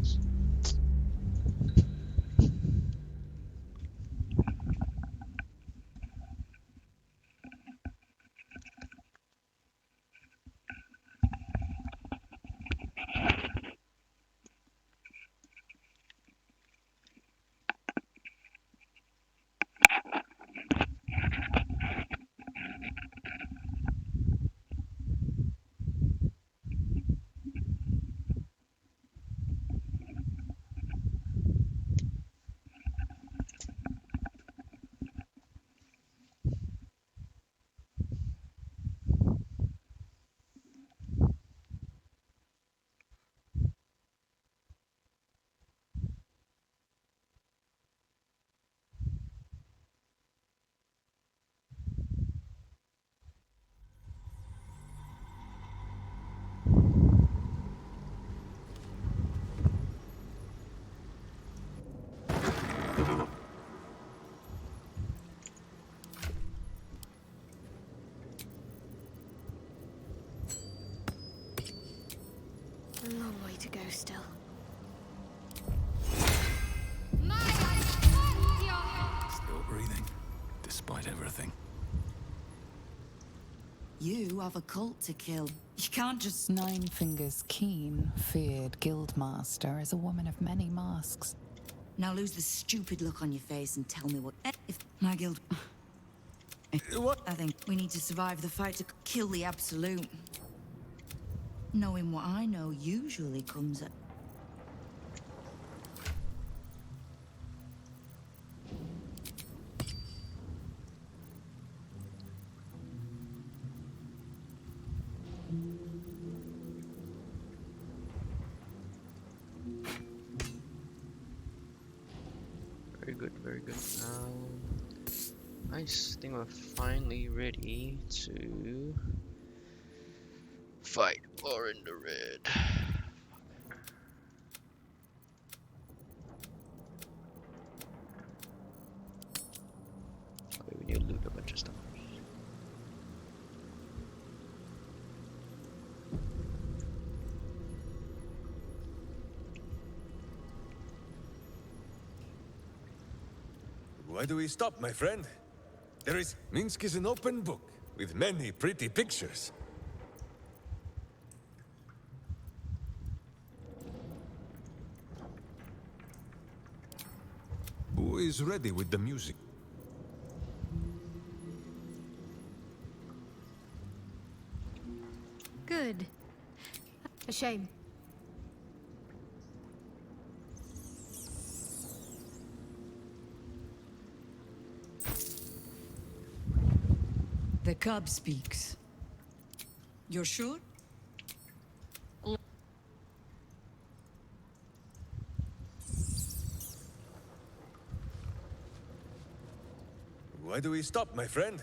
A long way to go still. Still breathing, despite everything. You have a cult to kill. You can't just... Nine Fingers Keen, feared guildmaster, is a woman of many masks. Now lose the stupid look on your face and tell me what... If my guild... What? I think we need to survive the fight to kill the Absolute. Knowing what I know usually comes at... Very good, very good. I think we're finally ready to fight War in the Red. Okay, we need to loot a bunch of stuff. Why do we stop, my friend? There is... Minsk is an open book, with many pretty pictures. Who is ready with the music? Good. A shame. The cub speaks. You're sure? Why do we stop, my friend?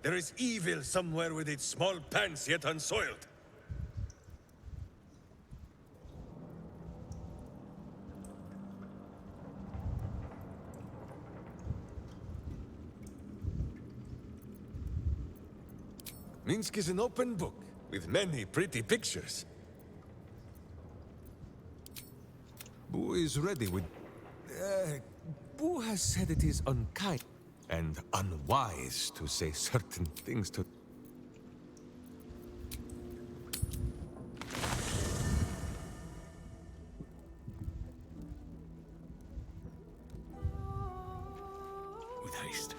There is evil somewhere with its small pants yet unsoiled. Minsk is an open book, with many pretty pictures. Who is ready with... Who has said it is unkind and unwise to say certain things to... With haste.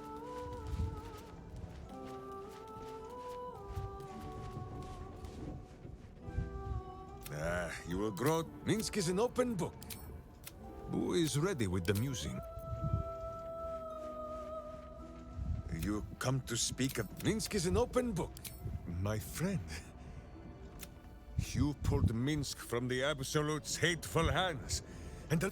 You will grow... Minsk is an open book. Who is ready with the music? You come to speak of... Minsk is an open book. My friend. You pulled Minsk from the Absolute's hateful hands. And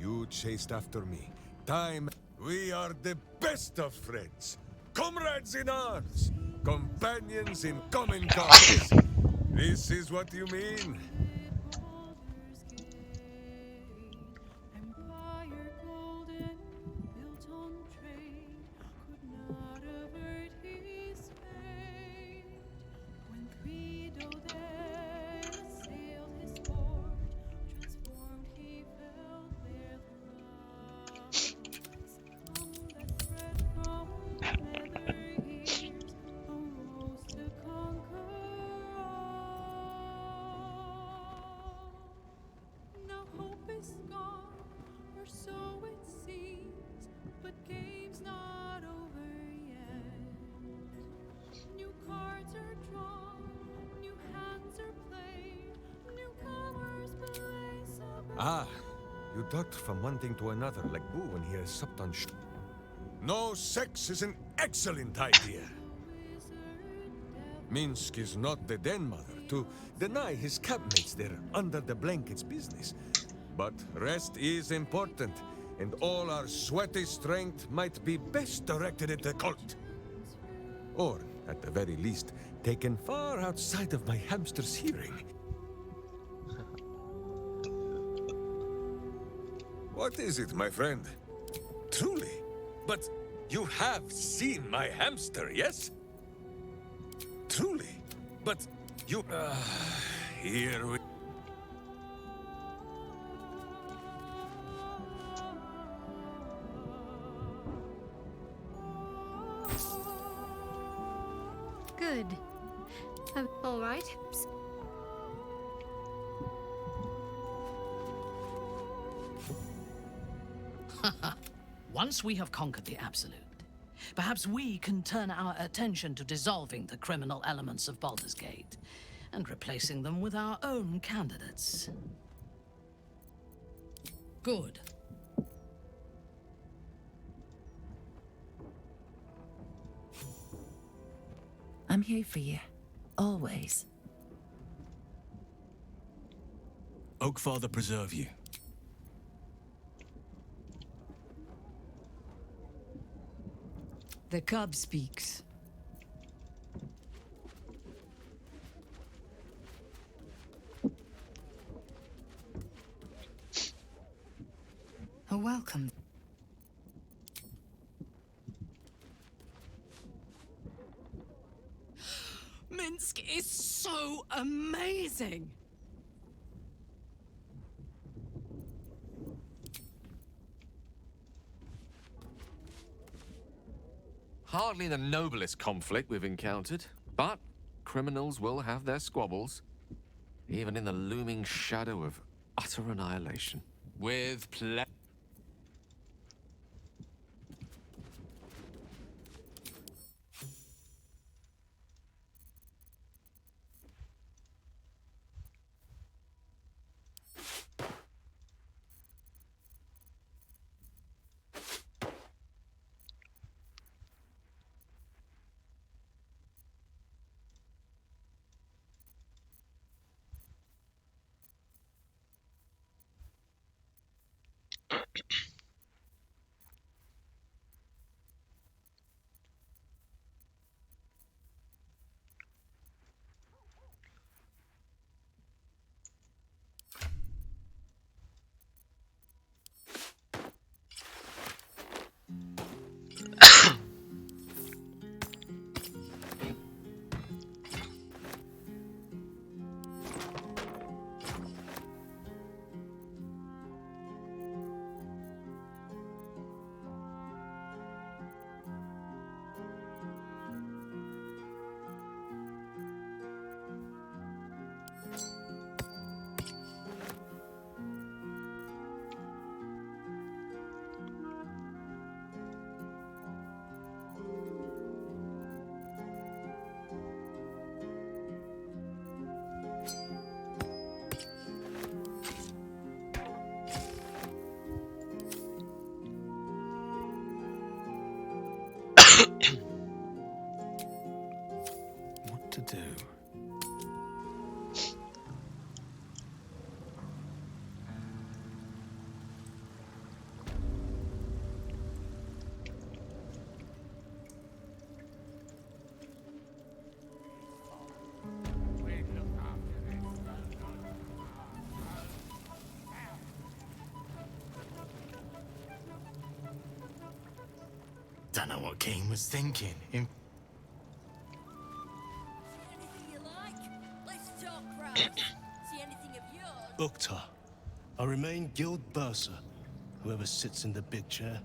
you chased after me. Time... We are the best of friends. Comrades in arms. Companions in common cause. This is what you mean? Ah, you ducked from one thing to another like Boo when he has supped on No, sex is an excellent idea. Minsk is not the den mother to deny his campmates their under-the-blankets business. But rest is important, and all our sweaty strength might be best directed at the cult. Or, at the very least, taken far outside of my hamster's hearing. What is it, my friend? Truly? But you have seen my hamster, yes? Truly? But you... here we... Good. All right. Once we have conquered the Absolute, perhaps we can turn our attention to dissolving the criminal elements of Baldur's Gate and replacing them with our own candidates. Good. I'm here for you. Always. Oakfather preserve you. The cub speaks. A welcome. Minsk is so amazing! Hardly the noblest conflict we've encountered, but criminals will have their squabbles, even in the looming shadow of utter annihilation. With What to do? Don't know what King was thinking. Uktar. I remain Guild Bursar, whoever sits in the big chair.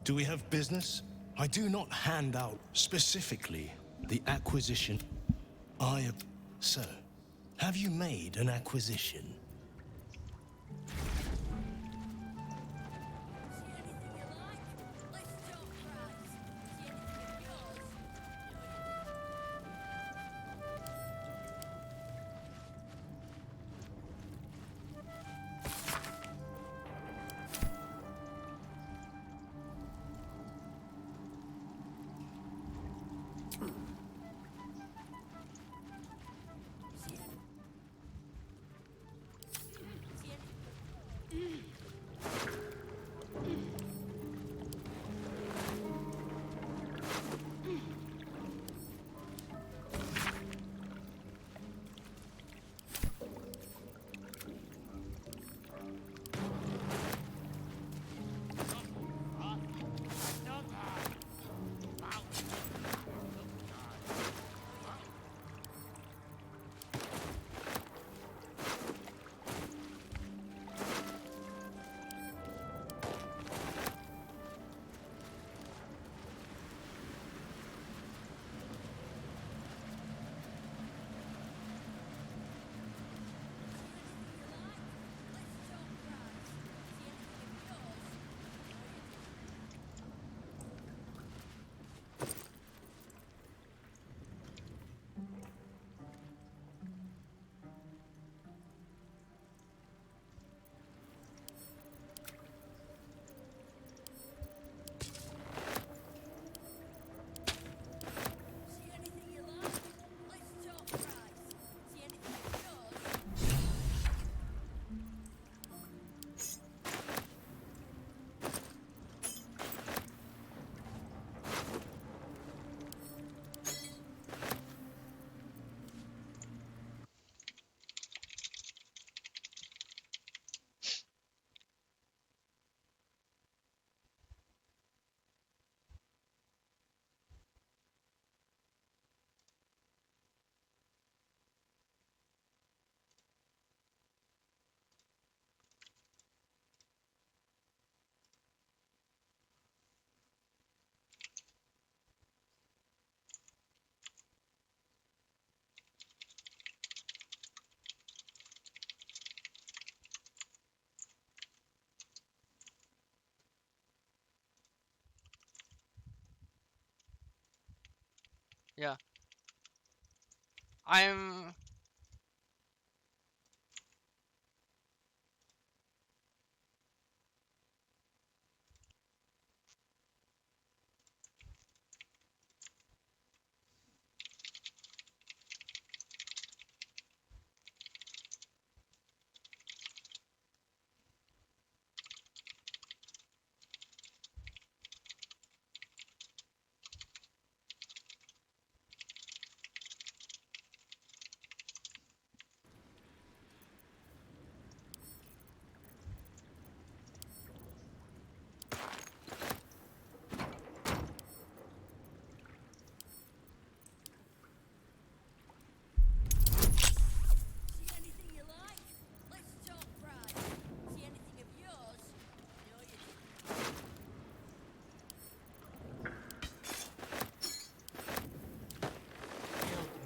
Do we have business? I do not hand out specifically the acquisition. Sir, have you made an acquisition? Yeah. I'm...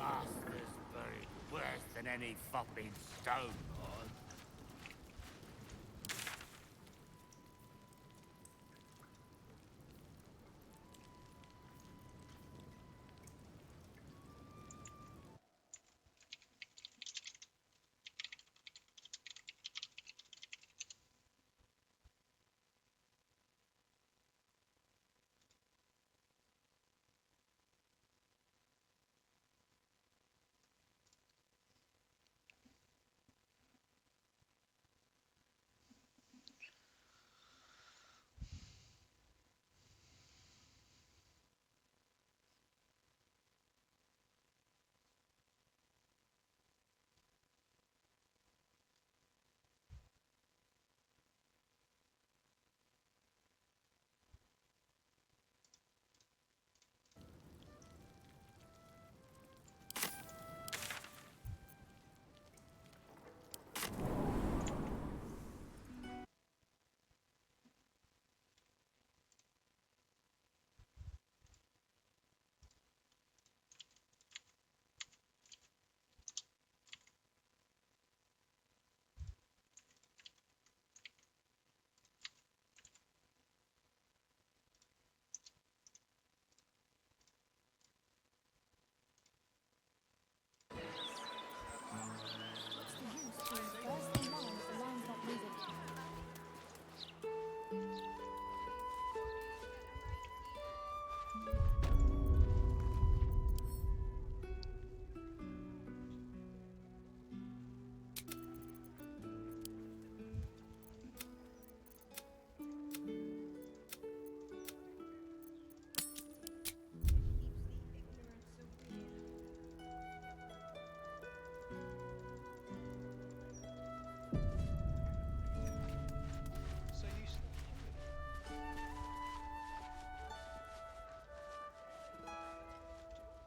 Guildmaster's buried worse than any fopping stone lord.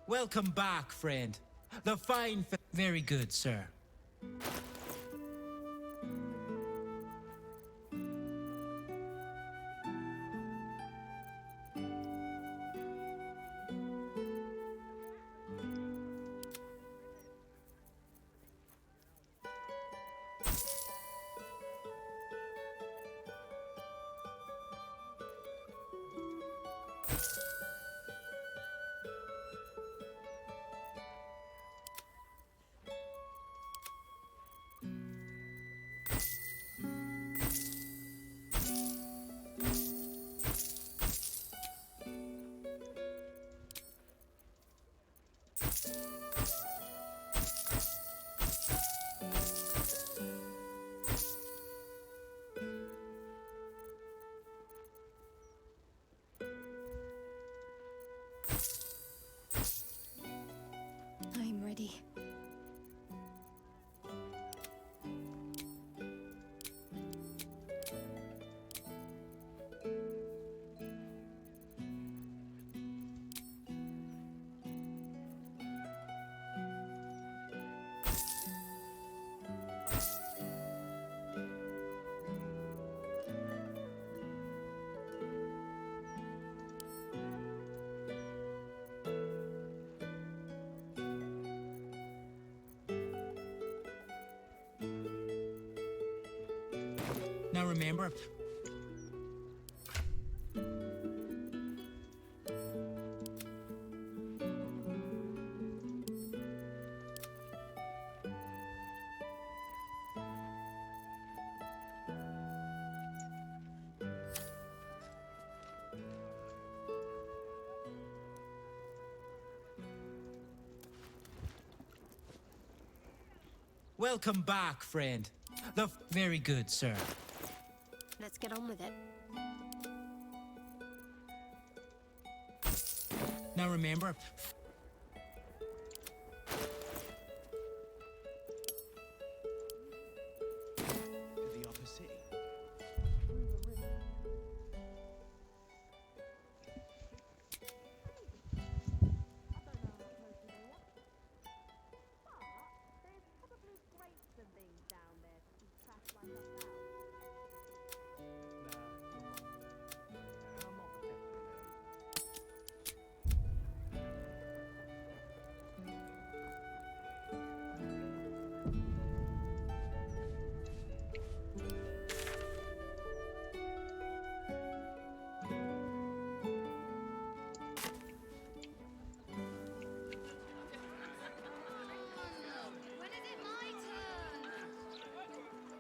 Welcome back, friend. The fine... Very good, sir. I'm ready. Now remember... Welcome back, friend. Very good, sir. Let's get on with it. Now remember, the opposite.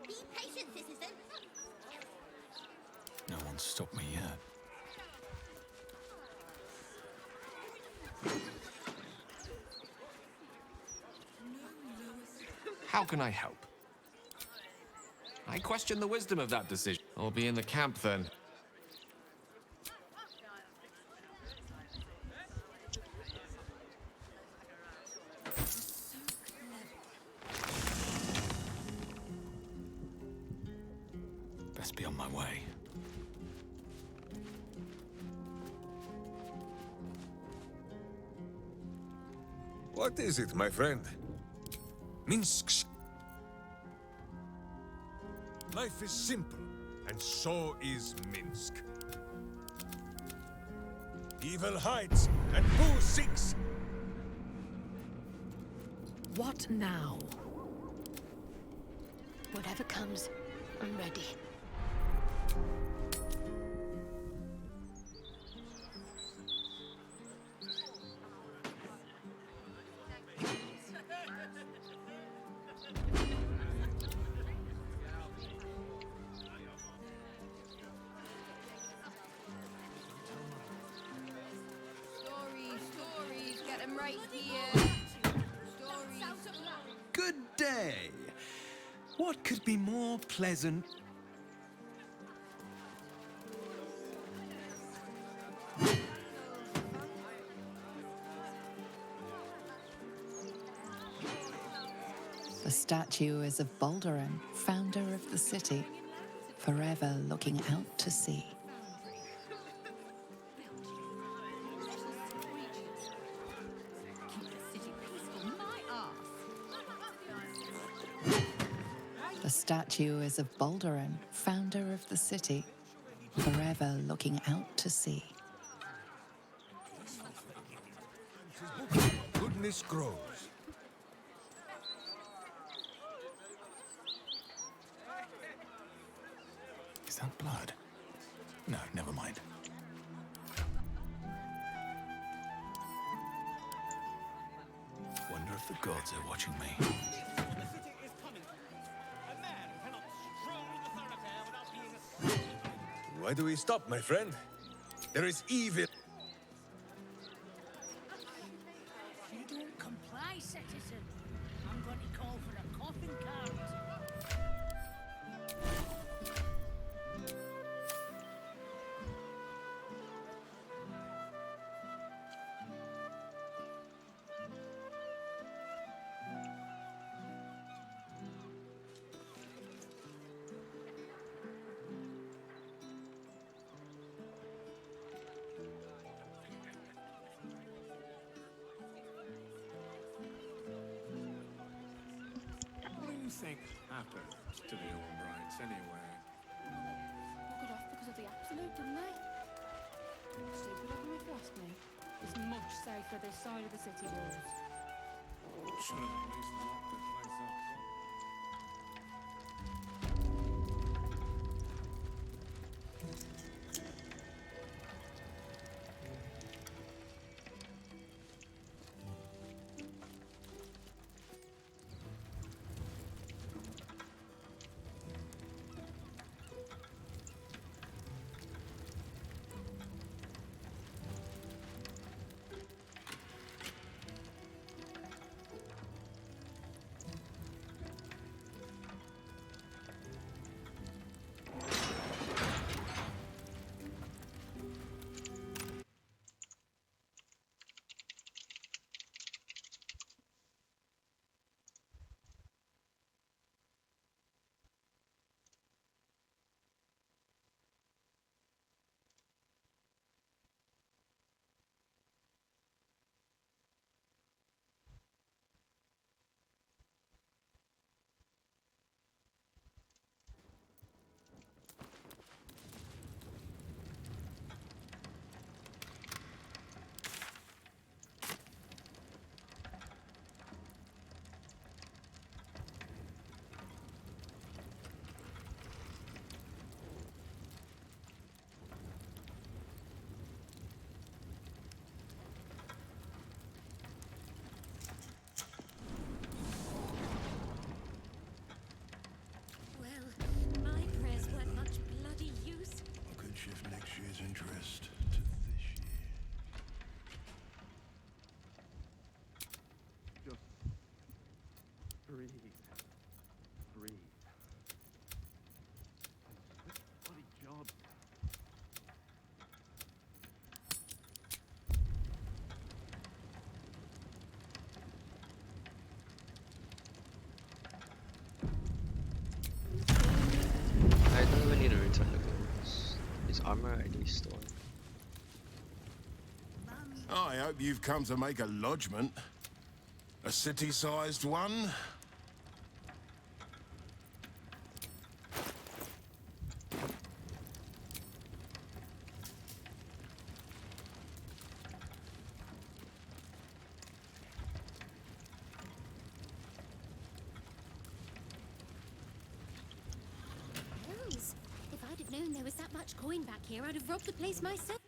Be patient, citizen. No one's stopped me yet. How can I help? I question the wisdom of that decision. I'll be in the camp then. Best be on my way. What is it, my friend? Minsk. Life is simple, and so is Minsk. Evil hides, and Boo seeks. What now? Whatever comes, I'm ready. Stories, get them right here. Good day. What could be more pleasant? The statue is of Balduran, founder of the city, forever looking out to sea. The statue is of Balduran, founder of the city, forever looking out to sea. Goodness grows. Is that blood? No, never mind. Wonder if the gods are watching me. Why do we stop, my friend? There is evil. You don't comply, citizen. I'm going to call for a coffin cart. What do you think happened to the Albrights anyway? Got off because of the absolute, didn't they? Stupid of them if you ask me. It's much safer this side of the city walls. Should have at least locked the place up. City story. I hope you've come to make a lodgment. A city-sized one? Hells, if I'd have known there was that much coin back here, I'd have robbed the place myself.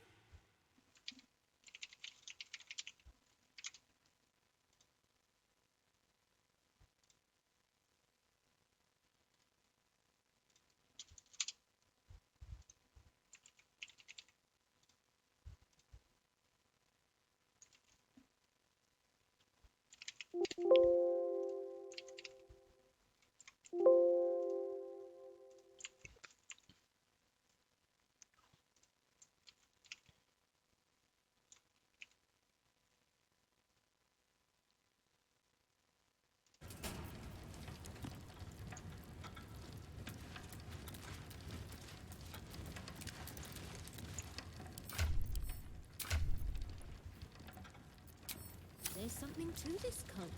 There's something to this cult.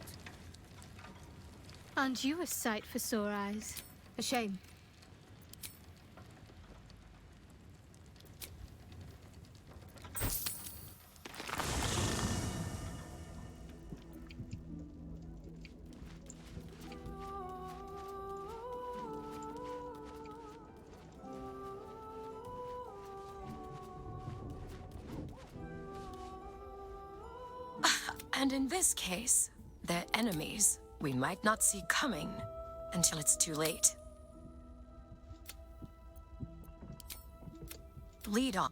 Aren't you a sight for sore eyes? A shame. And in this case, they're enemies we might not see coming until it's too late. Lead on.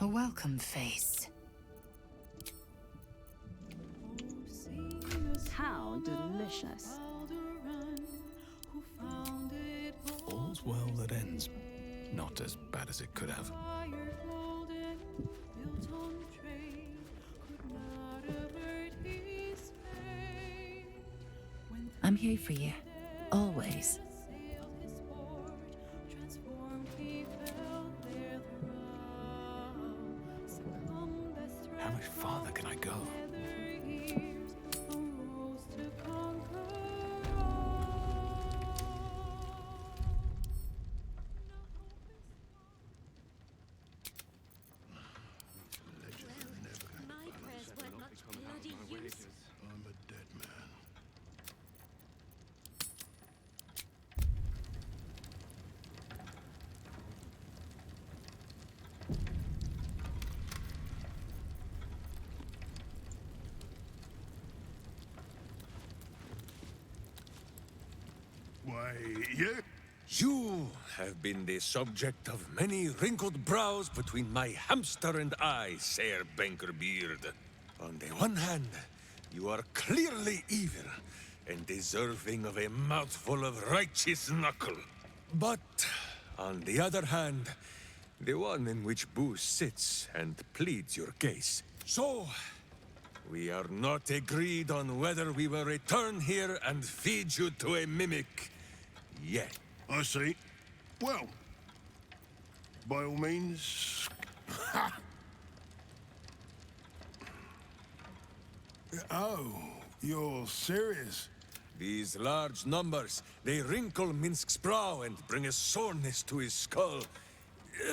A welcome face. How delicious. All's well that ends. Not as bad as it could have. I'm here for you. Always. How much farther can I go? My prayers weren't much bloody use. I'm a dead man. Why, you have been the subject of many wrinkled brows between my hamster and I, Sir Bankerbeard. On the one hand, you are clearly evil and deserving of a mouthful of righteous knuckle. But, on the other hand, the one in which Boo sits and pleads your case. So, we are not agreed on whether we will return here and feed you to a mimic yet. I see. Well, by all means... Oh, you're serious? These large numbers, they wrinkle Minsk's brow and bring a soreness to his skull.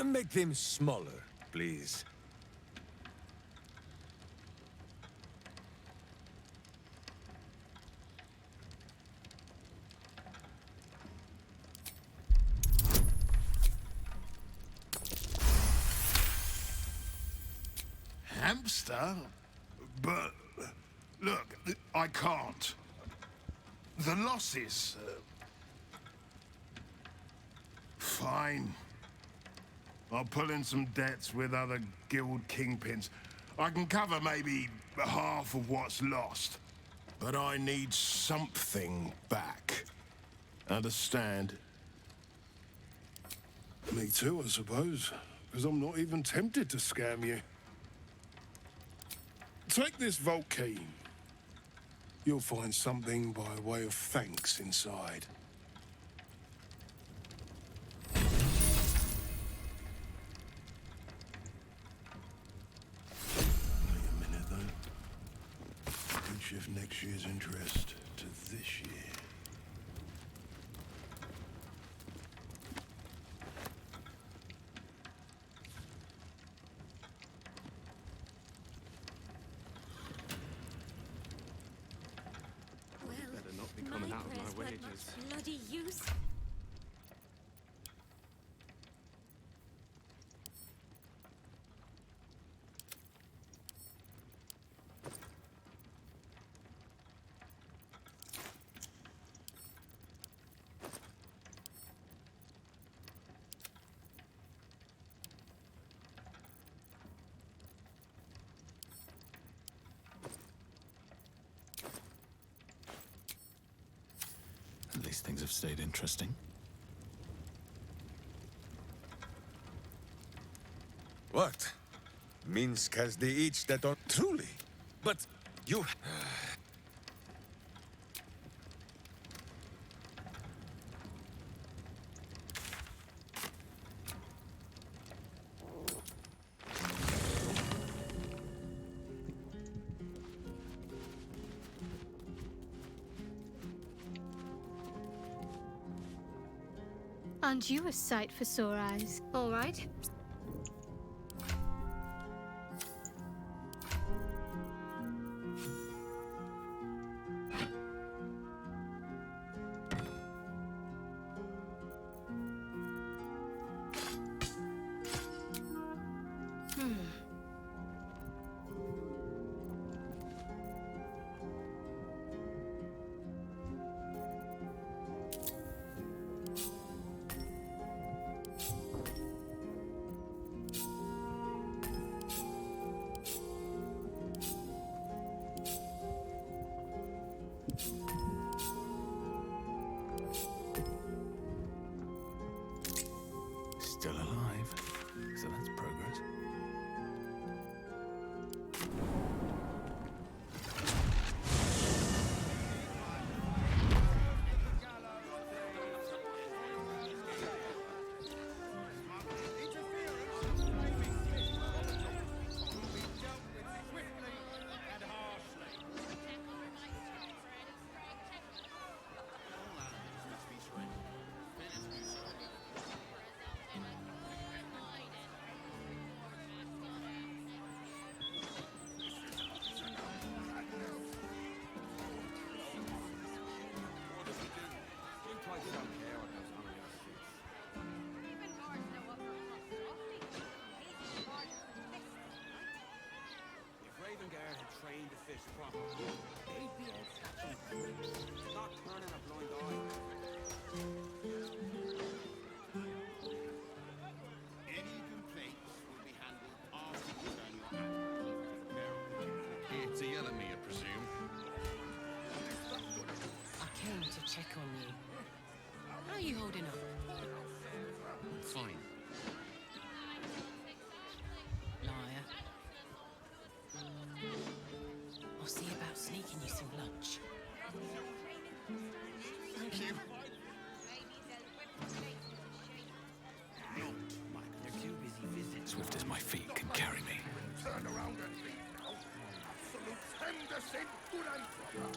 Make them smaller, please. Hamster? But, look, I can't. The losses... Fine. I'll pull in some debts with other guild kingpins. I can cover maybe half of what's lost. But I need something back. Understand? Me too, I suppose. Because I'm not even tempted to scam you. Take this vault key. You'll find something by way of thanks inside. Wait a minute, though. Could shift next year's interest to this year. Better not be coming out of my wages. Bloody use. At least things have stayed interesting. What? Minsk has the itch that are truly. But you. Aren't you a sight for sore eyes? All right. Still alive, so that's progress. To yell at me, I presume. I came to check on you. How are you holding up? Fine. Liar. I'll see about sneaking you some lunch. Thank you. They're too busy visiting. Swift as my feet can carry me. Turn around and leave now. Absolute Henderson, good and proper.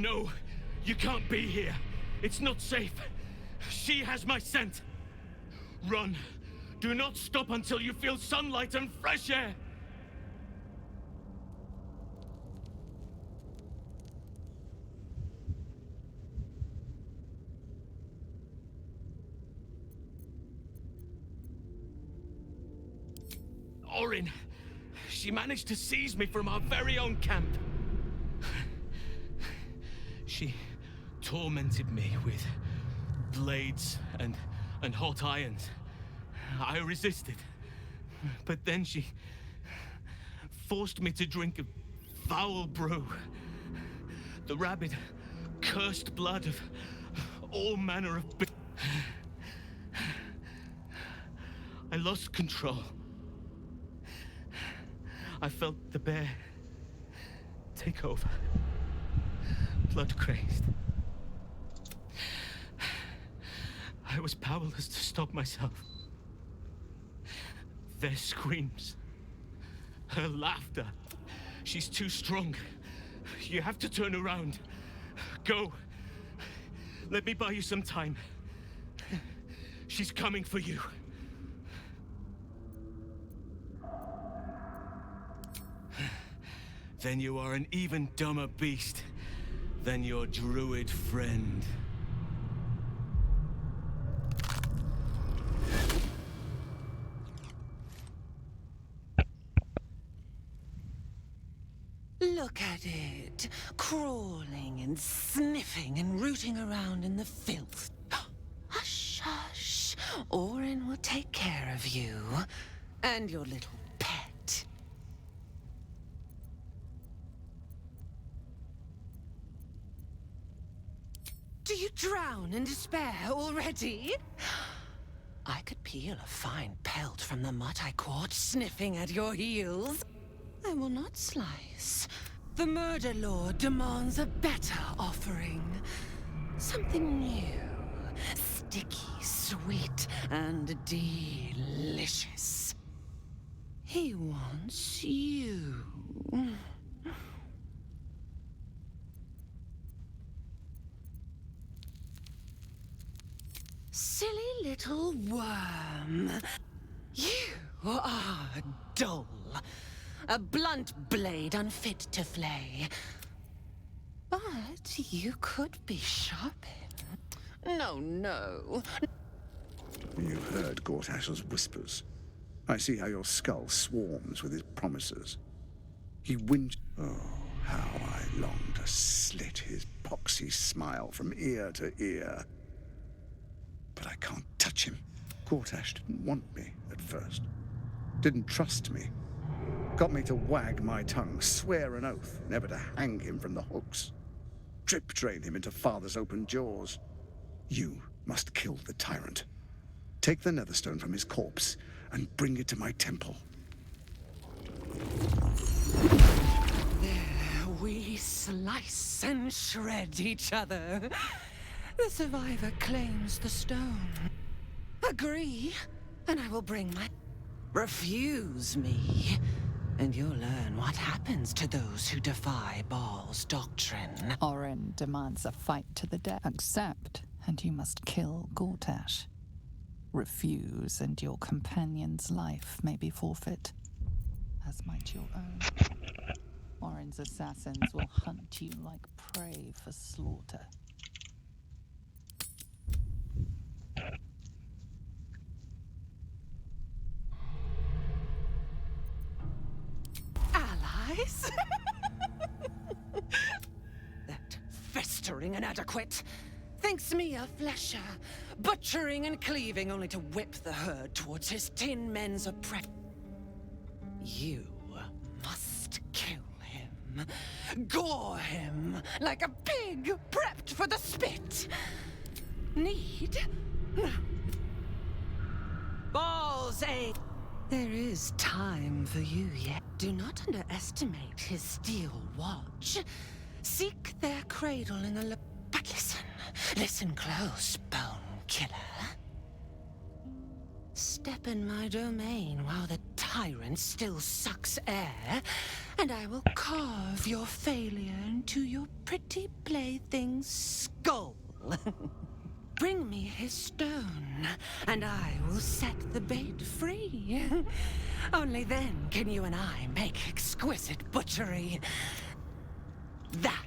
No, you can't be here. It's not safe. She has my scent. Run. Do not stop until you feel sunlight and fresh air. Orin, she managed to seize me from our very own camp. She tormented me with blades and hot irons. I resisted, but then she forced me to drink a foul brew. The rabid, cursed blood of all manner of... I lost control. I felt the bear take over, blood-crazed. I was powerless to stop myself. Their screams, her laughter. She's too strong. You have to turn around. Go. Let me buy you some time. She's coming for you. Then you are an even dumber beast than your druid friend. Look at it, crawling and sniffing and rooting around in the filth. Hush, hush. Orin will take care of you and your little pet. Do you drown in despair already? I could peel a fine pelt from the mutt I caught sniffing at your heels. I will not slice. The Murder Lord demands a better offering. Something new, sticky, sweet, and delicious. He wants you. Silly little worm. You are dull. A blunt blade unfit to flay. But you could be sharpened. No, no. You heard Gortash's whispers. I see how your skull swarms with his promises. He Oh, how I long to slit his poxy smile from ear to ear. But I can't touch him. Gortash didn't want me at first. Didn't trust me. Got me to wag my tongue, swear an oath never to hang him from the hooks. Drip drain him into father's open jaws. You must kill the tyrant. Take the netherstone from his corpse and bring it to my temple. There we slice and shred each other. The survivor claims the stone. Agree, and I will bring my... Refuse me, and you'll learn what happens to those who defy Baal's doctrine. Orin demands a fight to the death. Accept, and you must kill Gortash. Refuse, and your companion's life may be forfeit, as might your own. Orin's assassins will hunt you like prey for slaughter. Allies? That festering inadequate thinks me a flesher, butchering and cleaving only to whip the herd towards his tin men's oppression. You must kill him, gore him like a pig prepped for the spit. Need? No. Baal's aid. There is time for you yet. Do not underestimate his steel watch. Seek their cradle in the... But listen close, bone killer. Step in my domain while the tyrant still sucks air, and I will carve your failure into your pretty plaything's skull. Bring me his stone, and I will set the bait free. Only then can you and I make exquisite butchery. That.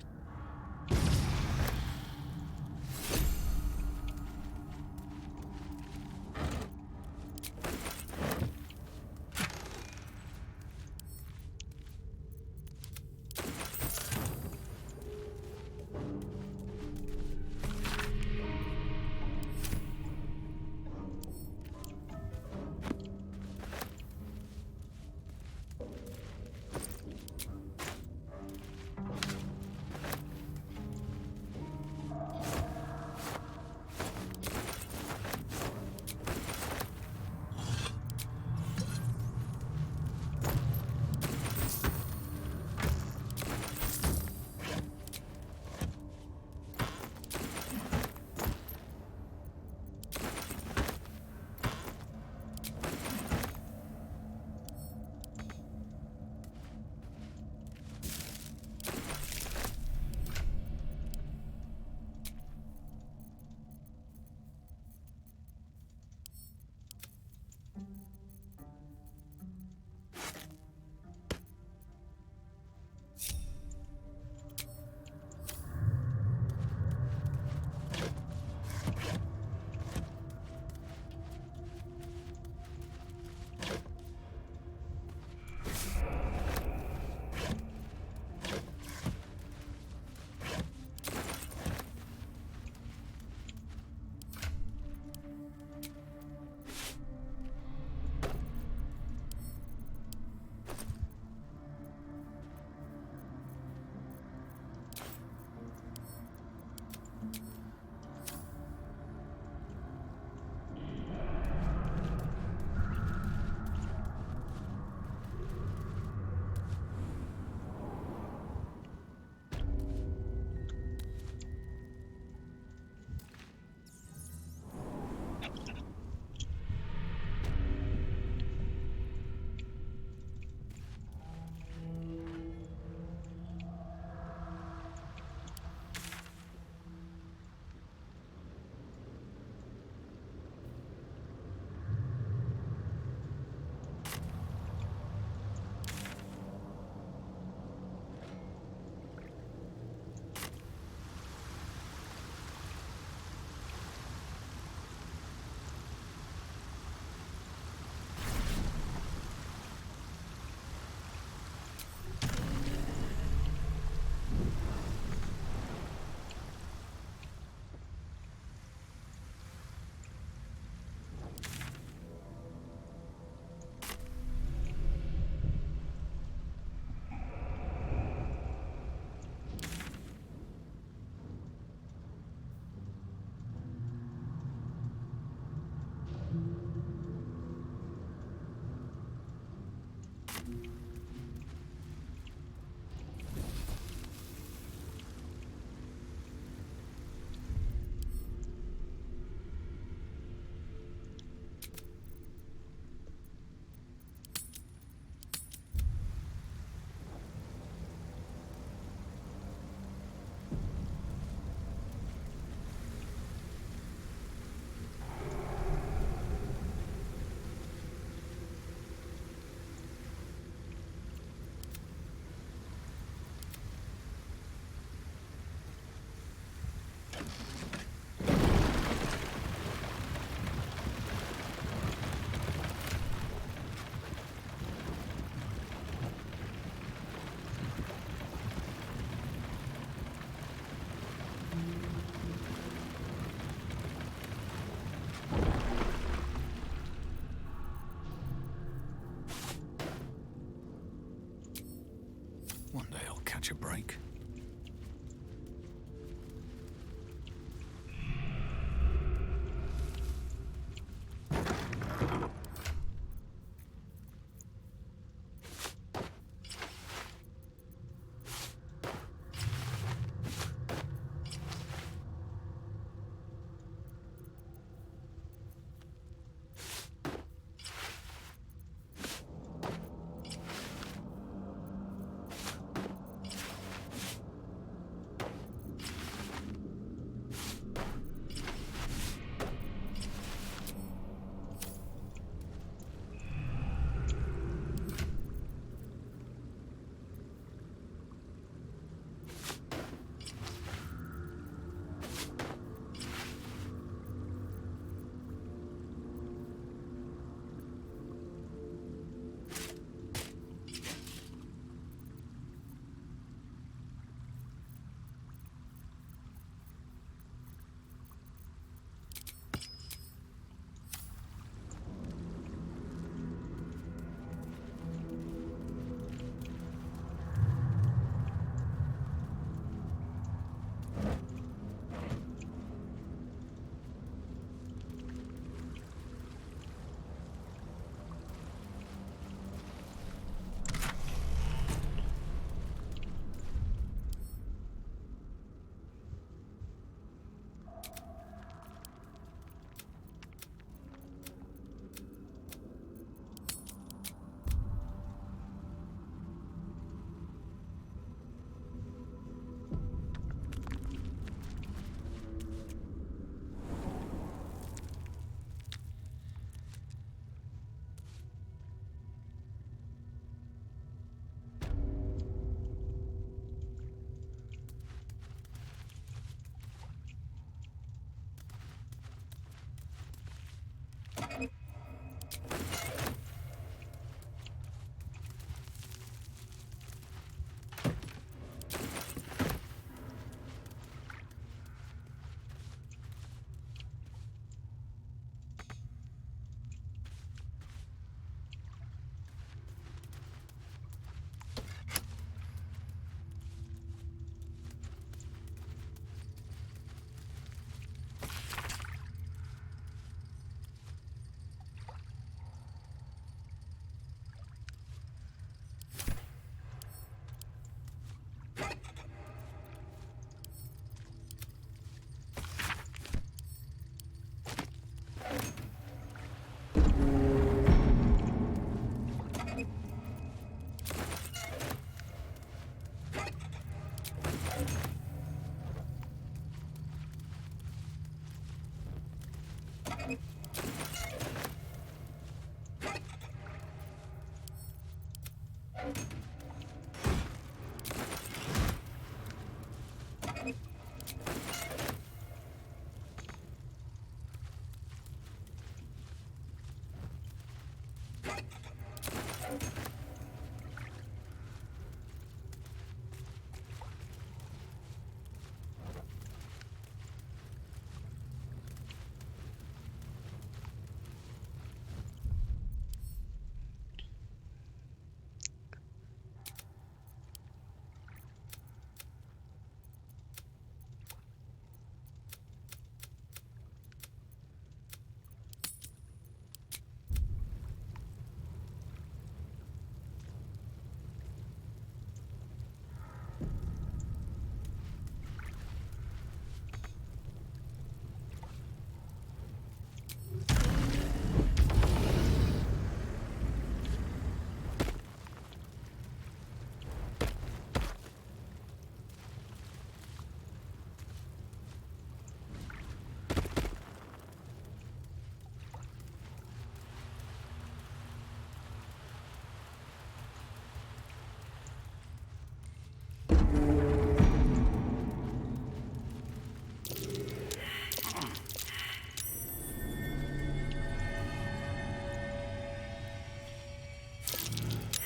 One day I'll catch a break.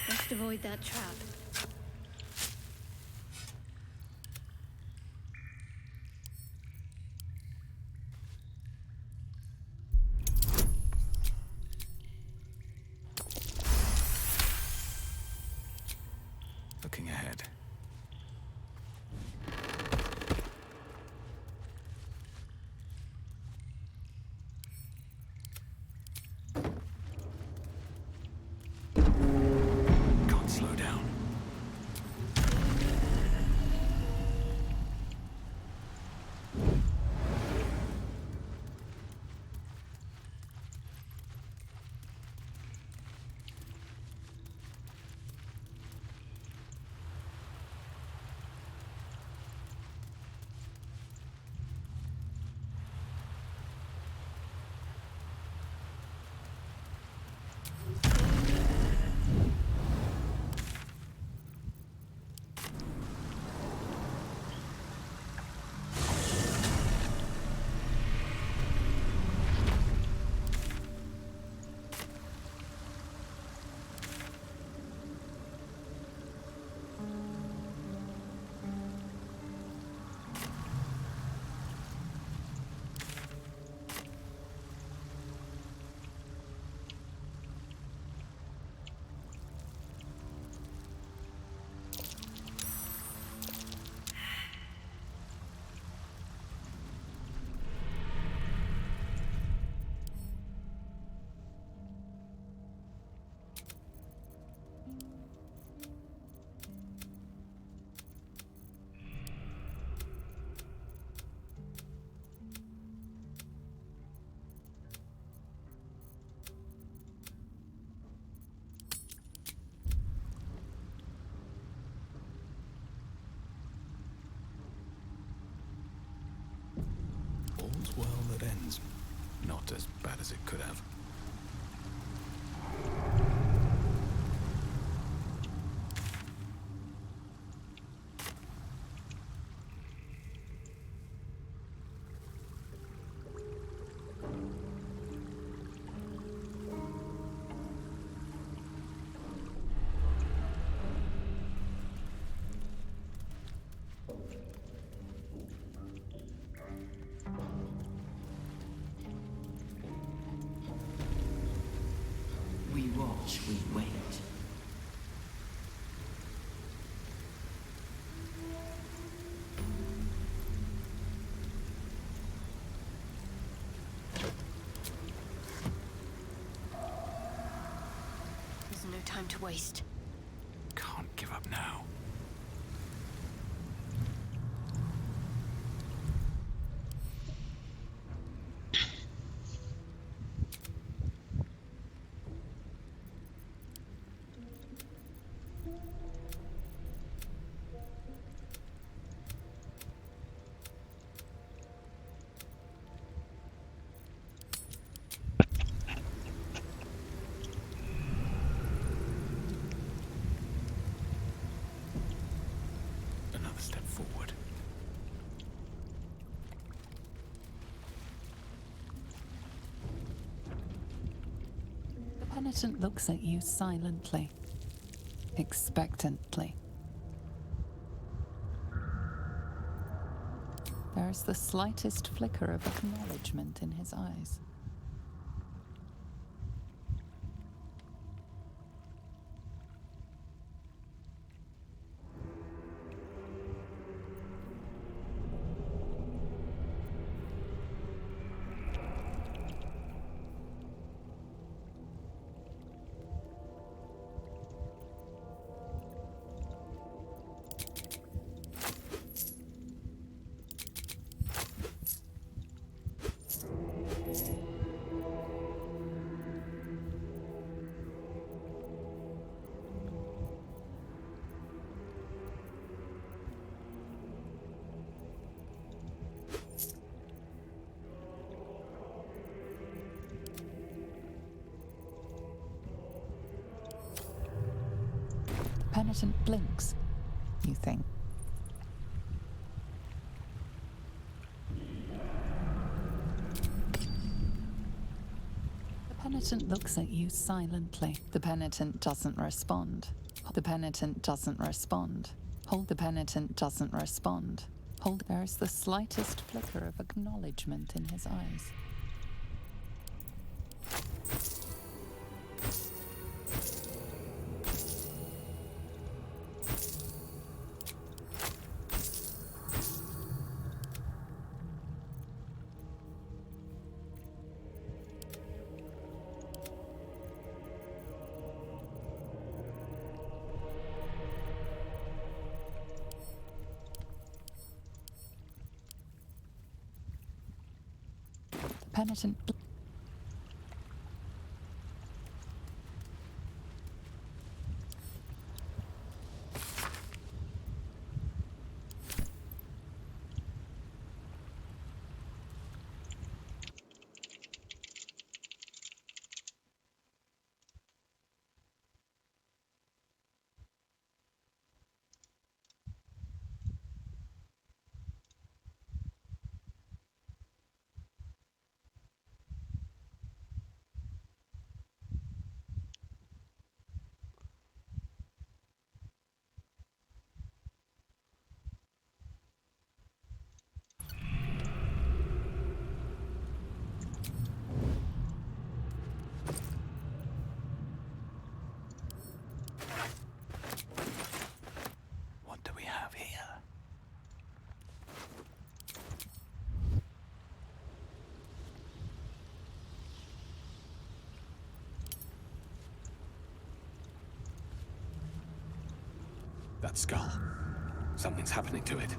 Best avoid that trap. Looking ahead. Can't slow down. All's well that ends. Not as bad as it could have. time to waste. Can't give up now. Another step forward. The penitent looks at you silently, expectantly. There is the slightest flicker of acknowledgement in his eyes. The penitent blinks, you think. The penitent looks at you silently. The penitent doesn't respond. The penitent doesn't respond. Hold. The penitent doesn't respond. Hold. There is the slightest flicker of acknowledgement in his eyes. Penitent. What do we have here? That skull. Something's happening to it.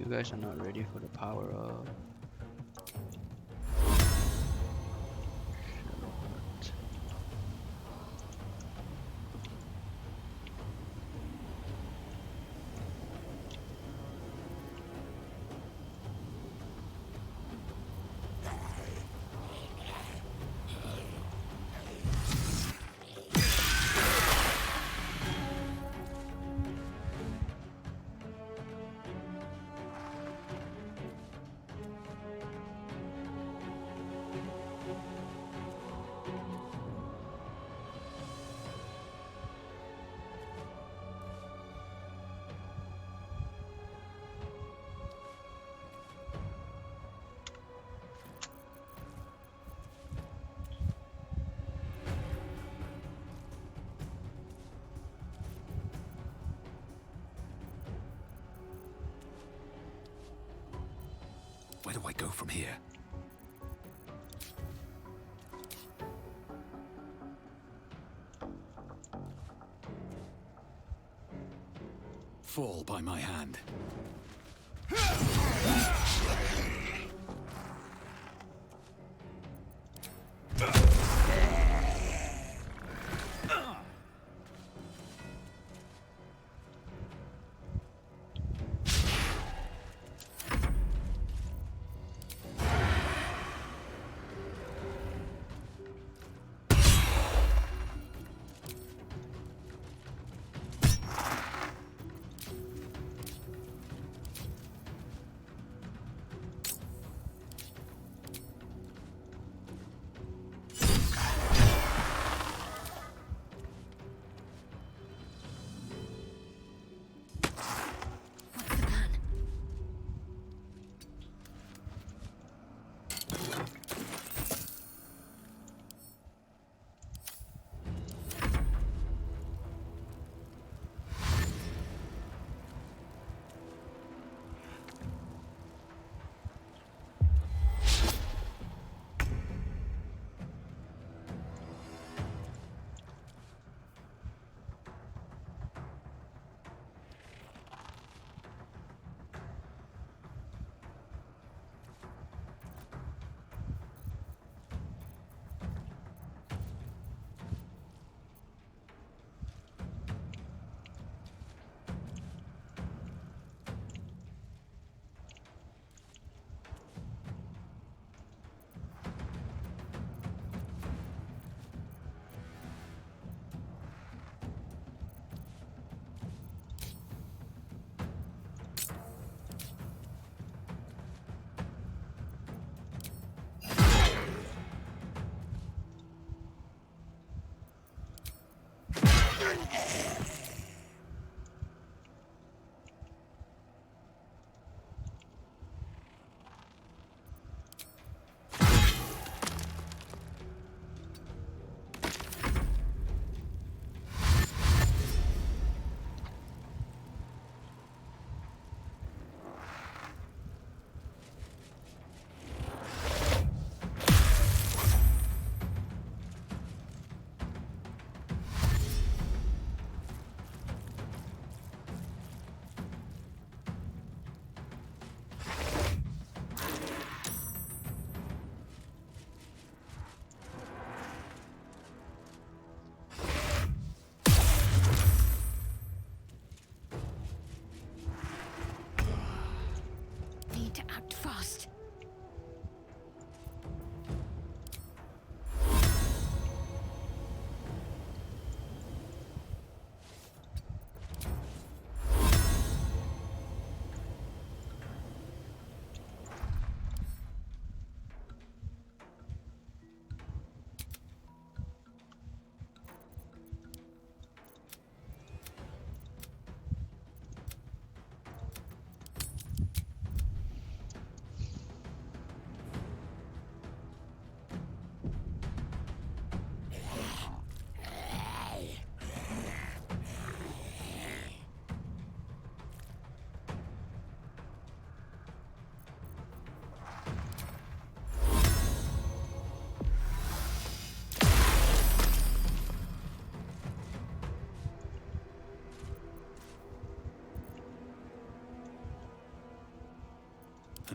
You guys are not ready for the power of Shadowheart. Where do I go from here? Fall by my hand.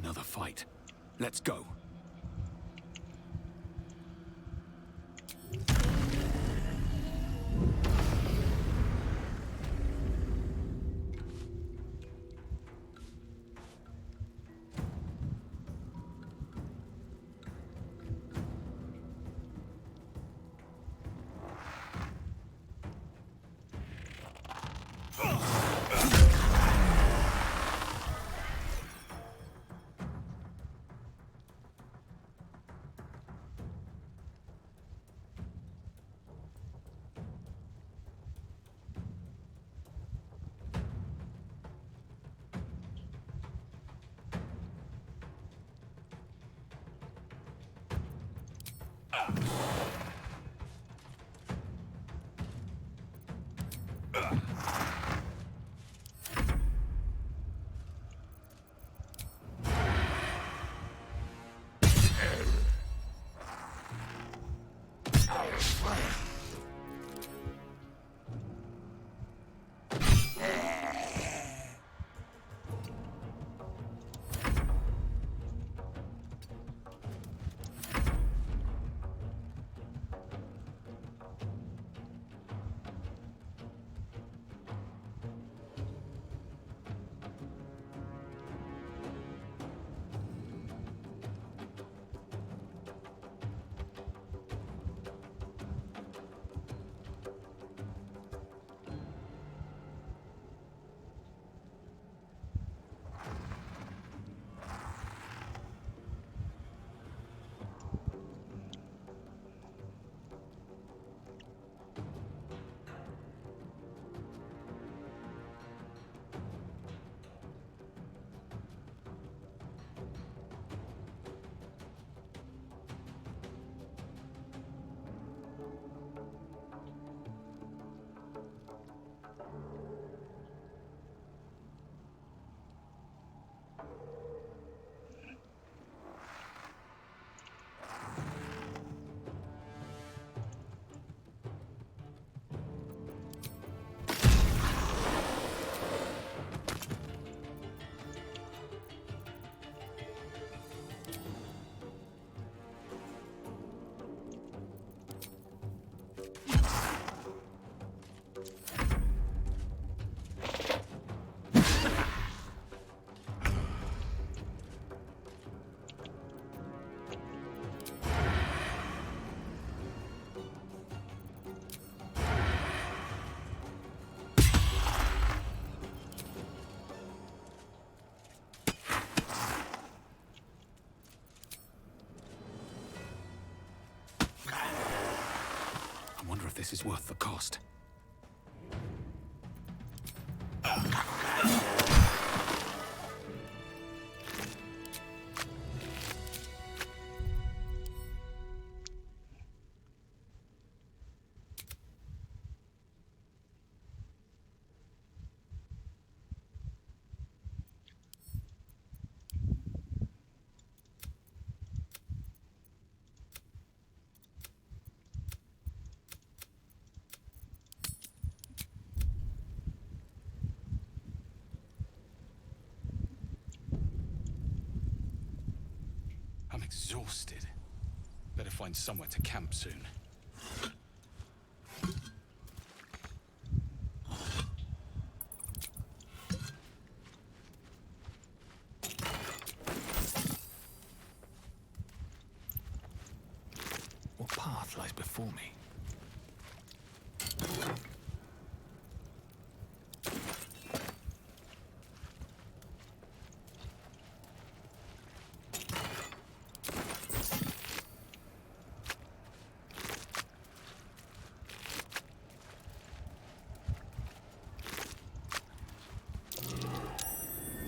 another fight. Let's go. This is worth the cost. I'm exhausted. Better find somewhere to camp soon. What path lies before me?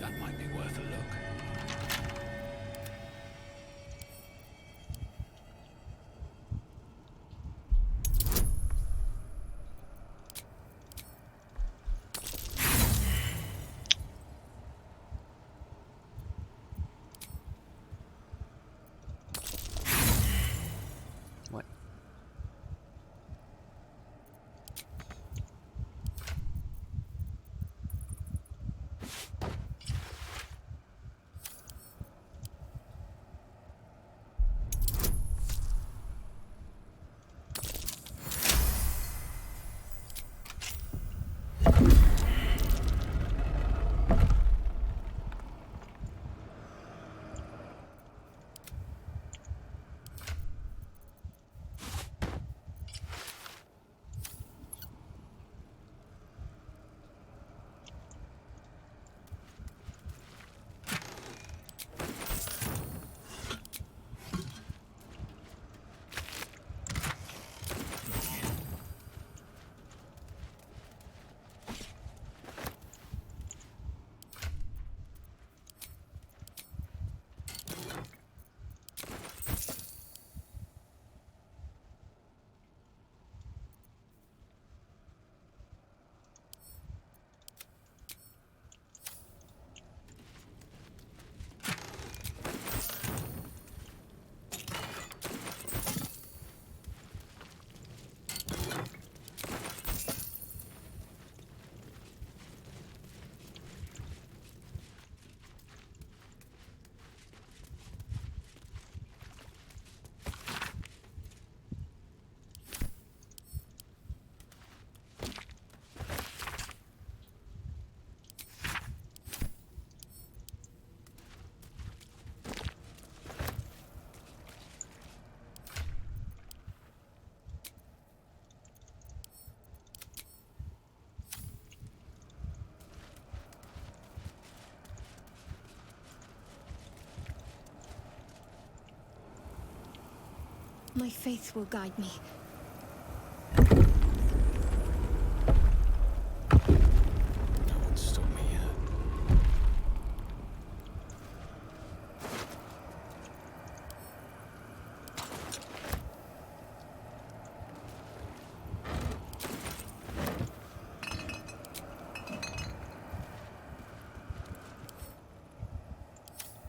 That might be worth a look. My faith will guide me. No one stopped me yet.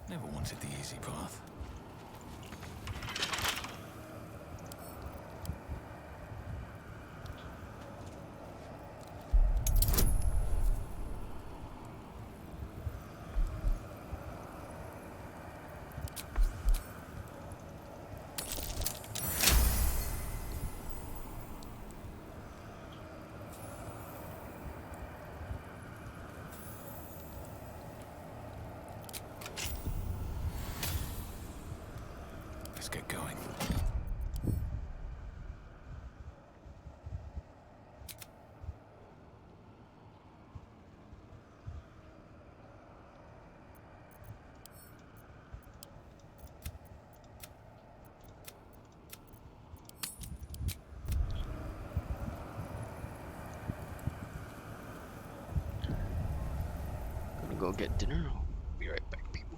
Never wanted the easy path. Let's get going. Gonna go get dinner. I'll be right back, people.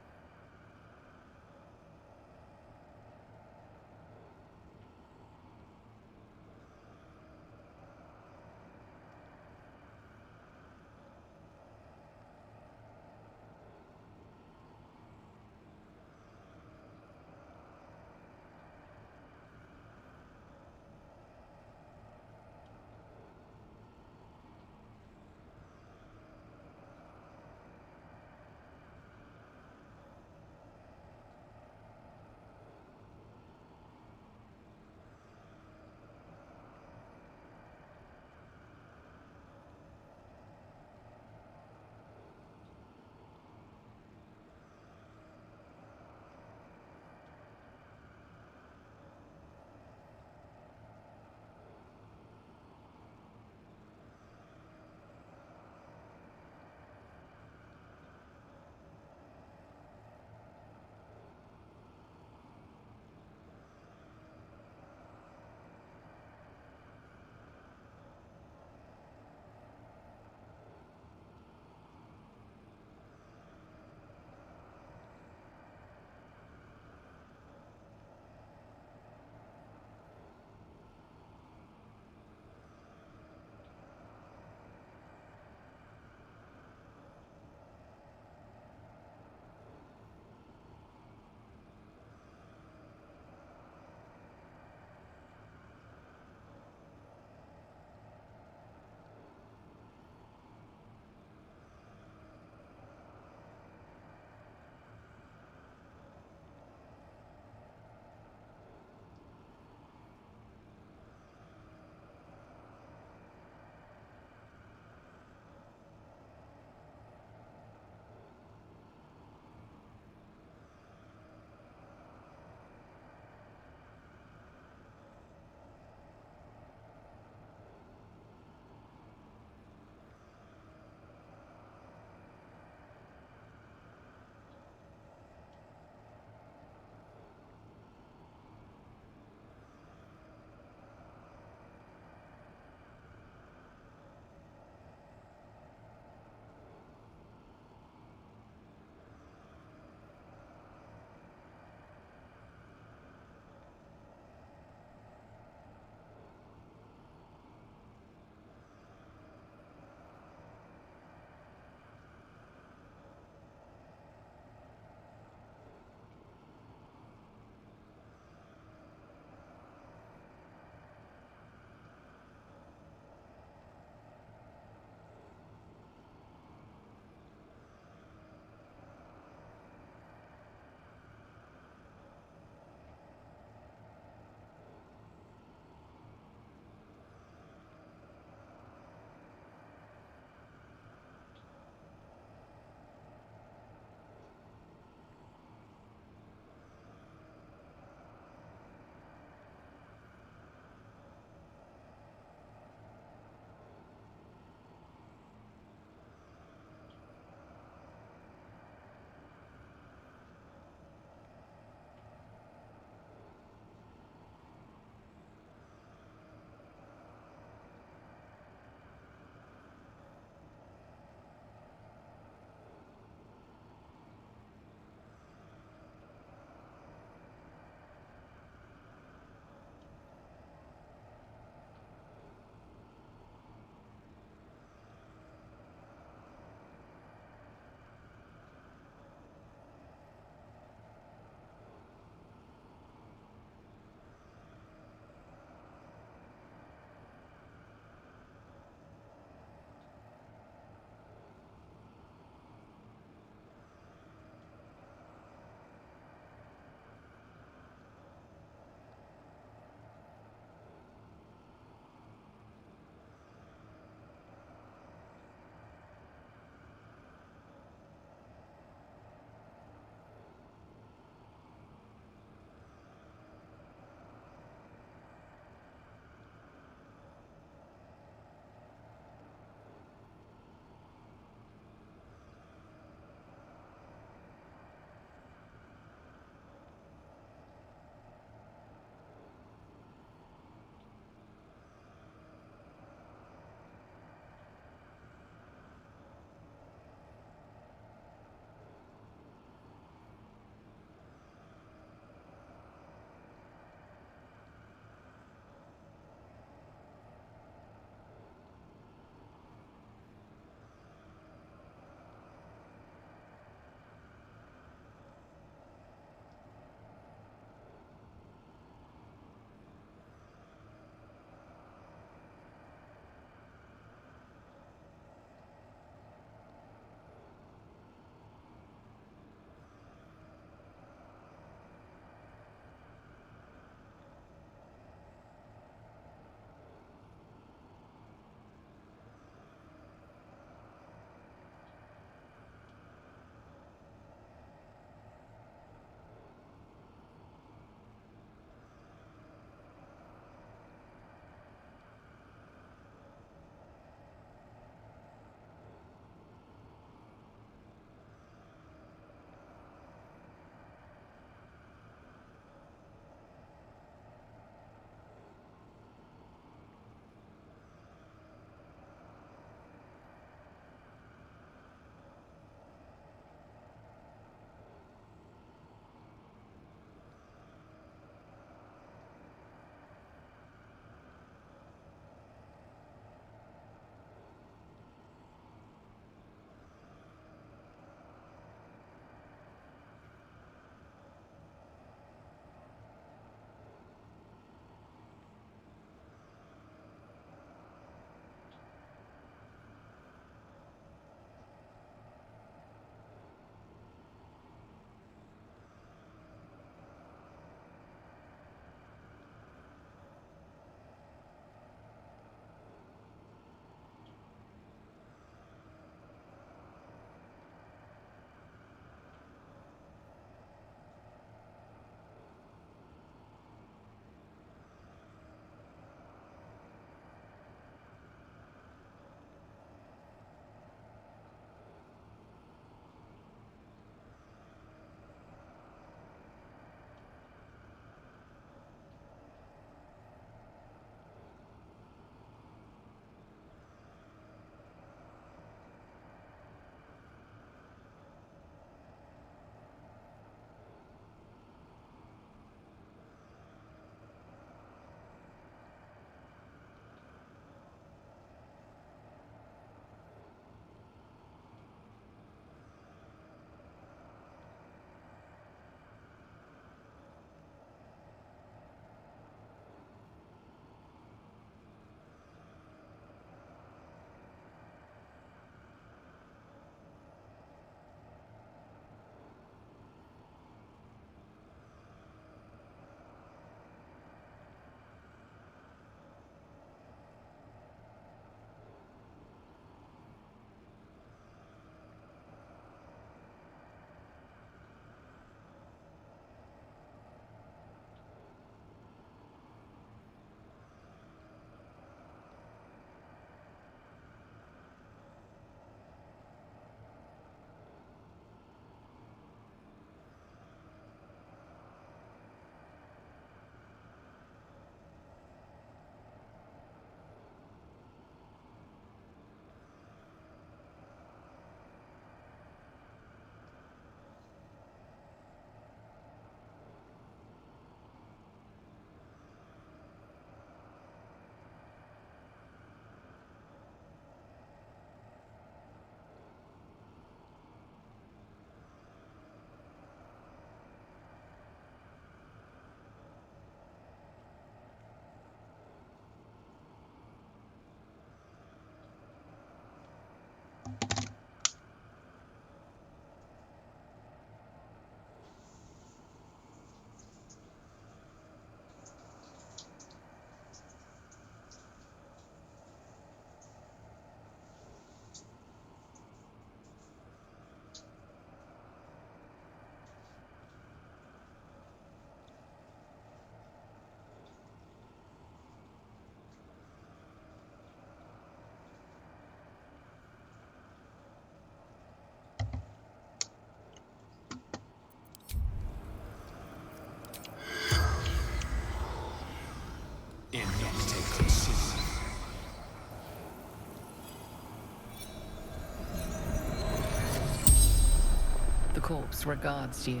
corpse regards you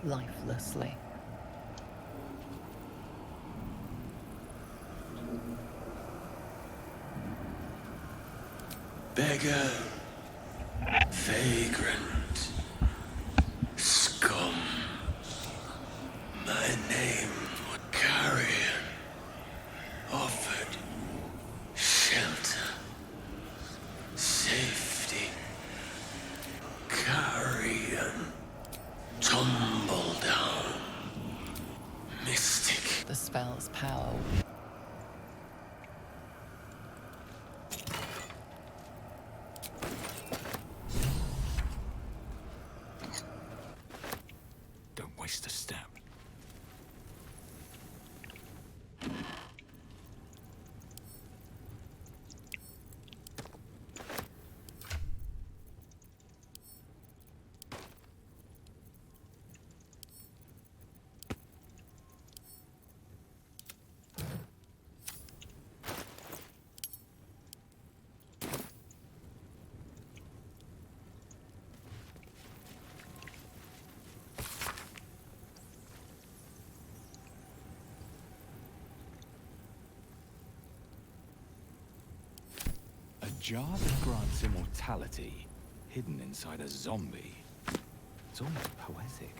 lifelessly. Beggar, vagrant, scum. My name was Carrion, offered shelter, safety. Carrion, tumble down, mystic. The spell's power. Don't waste a step. A jar that grants immortality, hidden inside a zombie. It's almost poetic.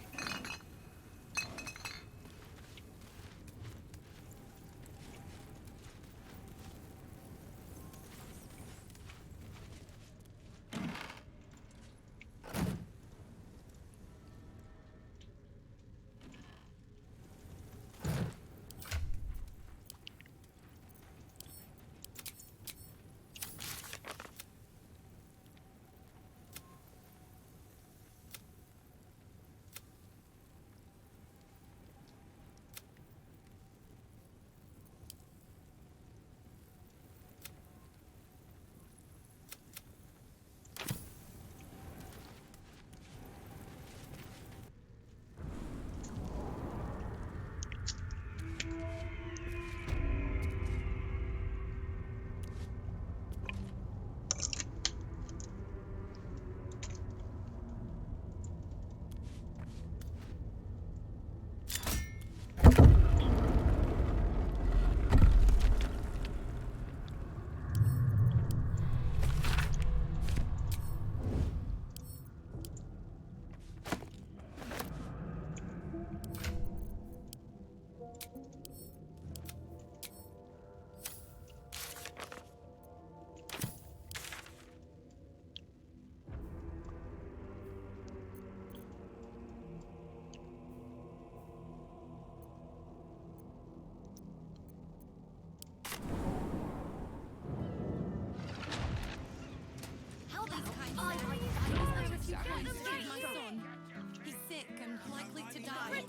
He's sick and likely to die.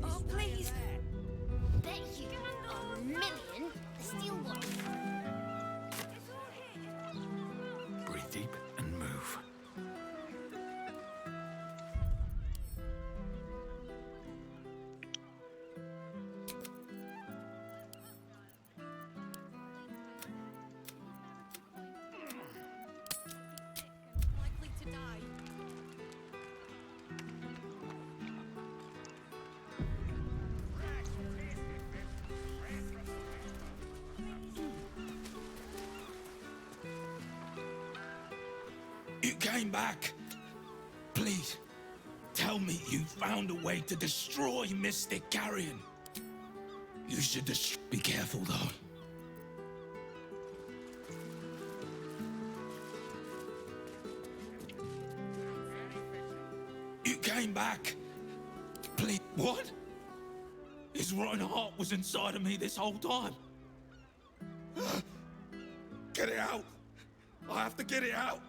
Oh, please. Bet you a million the steel one. Breathe deep and move. Likely to die. You came back. Please, tell me you found a way to destroy Mystic Carrion. You should be careful, though. You came back. Please, what? His rotten heart was inside of me this whole time. Get it out. I have to get it out.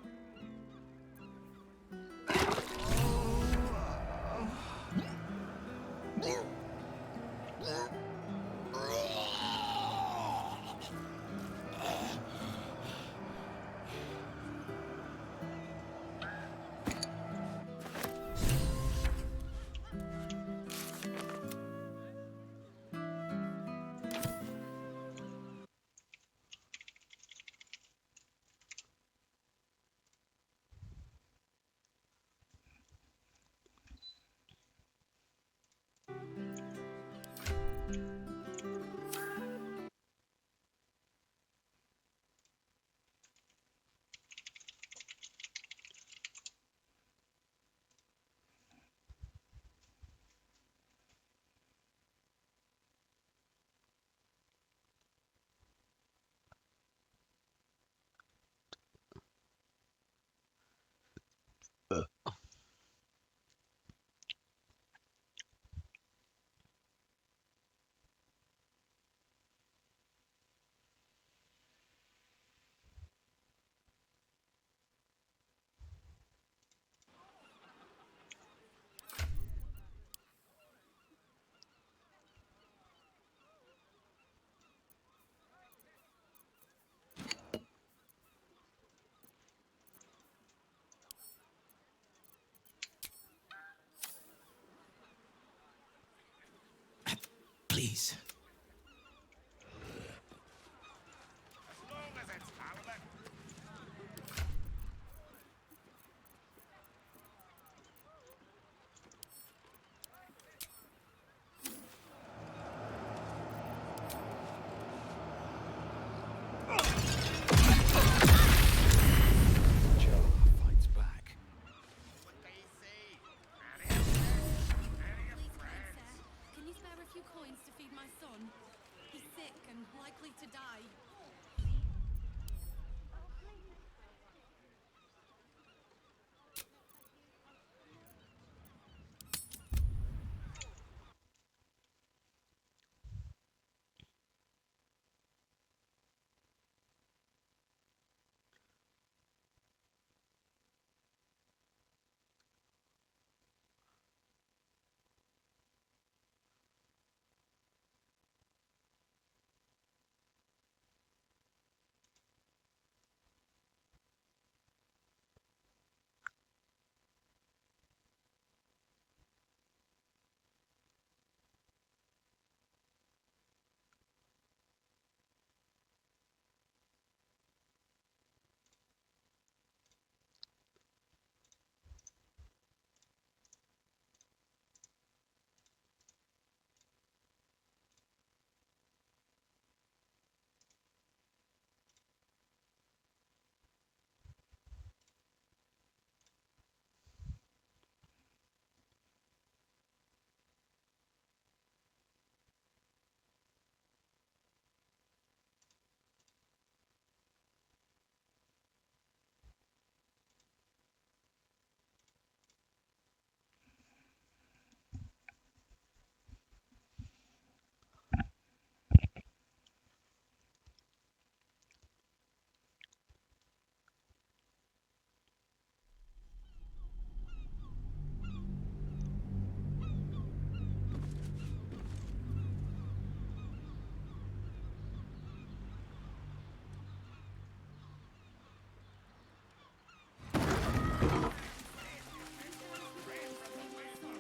Please. Can you spare a few coins to feed my son? He's sick and likely to die.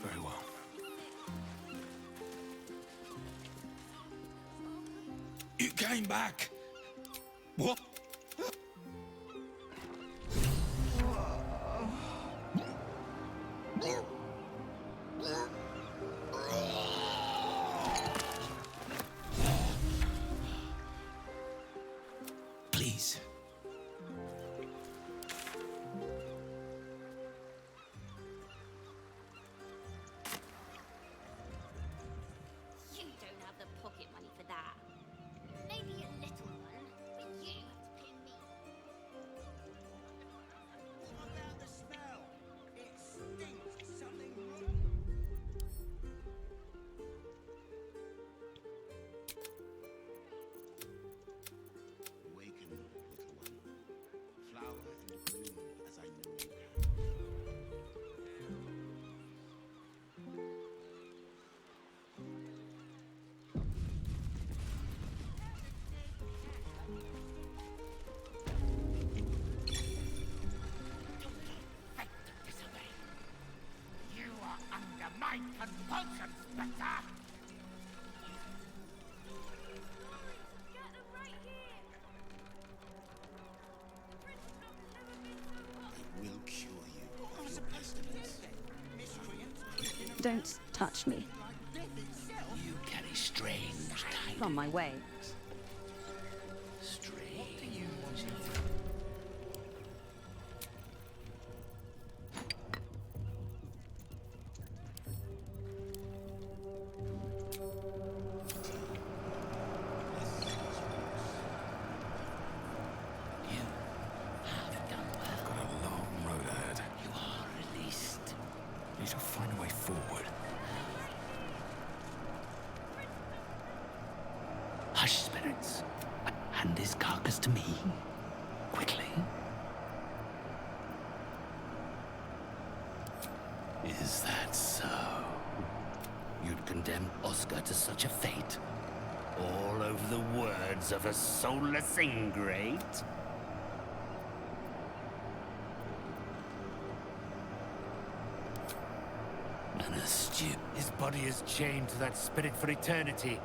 Very well. You came back. What? Please. You don't have the pocket money for that. Maybe a little one, but you have to pay me. What about the smell? It stinks. Is something wrong? Awaken, little one. Flower and bloom as I know you can. You are under my compulsion, Spectre! I will cure you of your pestilence. Don't touch me. You carry strange tidings. On my way. I've got a long road ahead. You are released. Need to find a way forward. Hush, spirits. Hand his carcass to me. Quickly. Is that so? You'd condemn Oscar to such a fate? All over the words of a soulless ingrate? An astute. His body is chained to that spirit for eternity.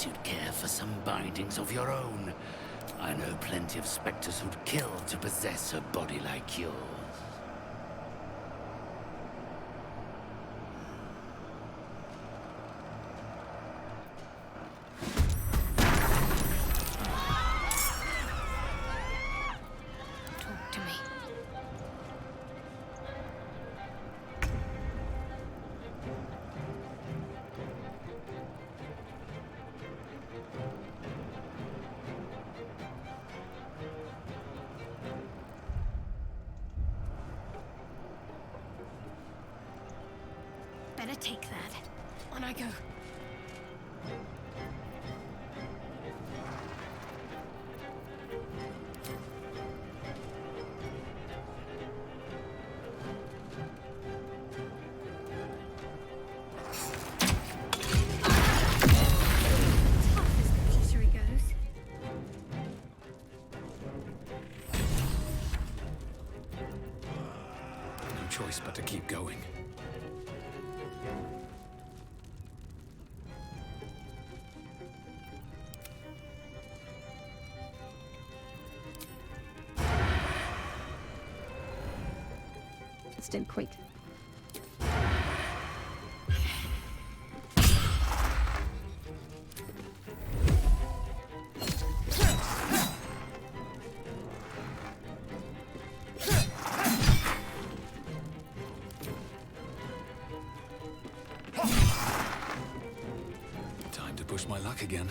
Perhaps you'd care for some bindings of your own. I know plenty of spectres who'd kill to possess a body like yours. Talk to me. Better take that. On I go. Tough as the pottery goes. No choice but to keep going. Still quick. Time to push my luck again.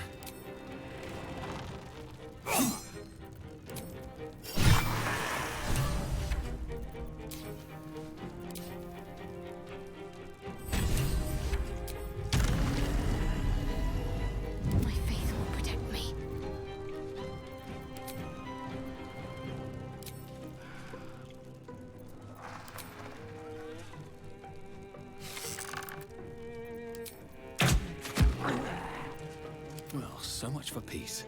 My faith will protect me. Well, so much for peace.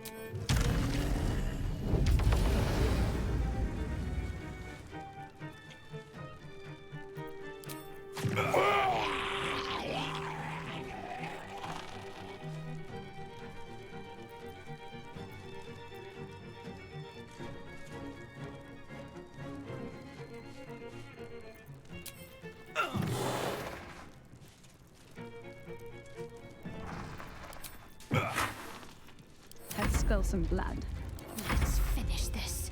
Let's spill some blood. Let's finish this.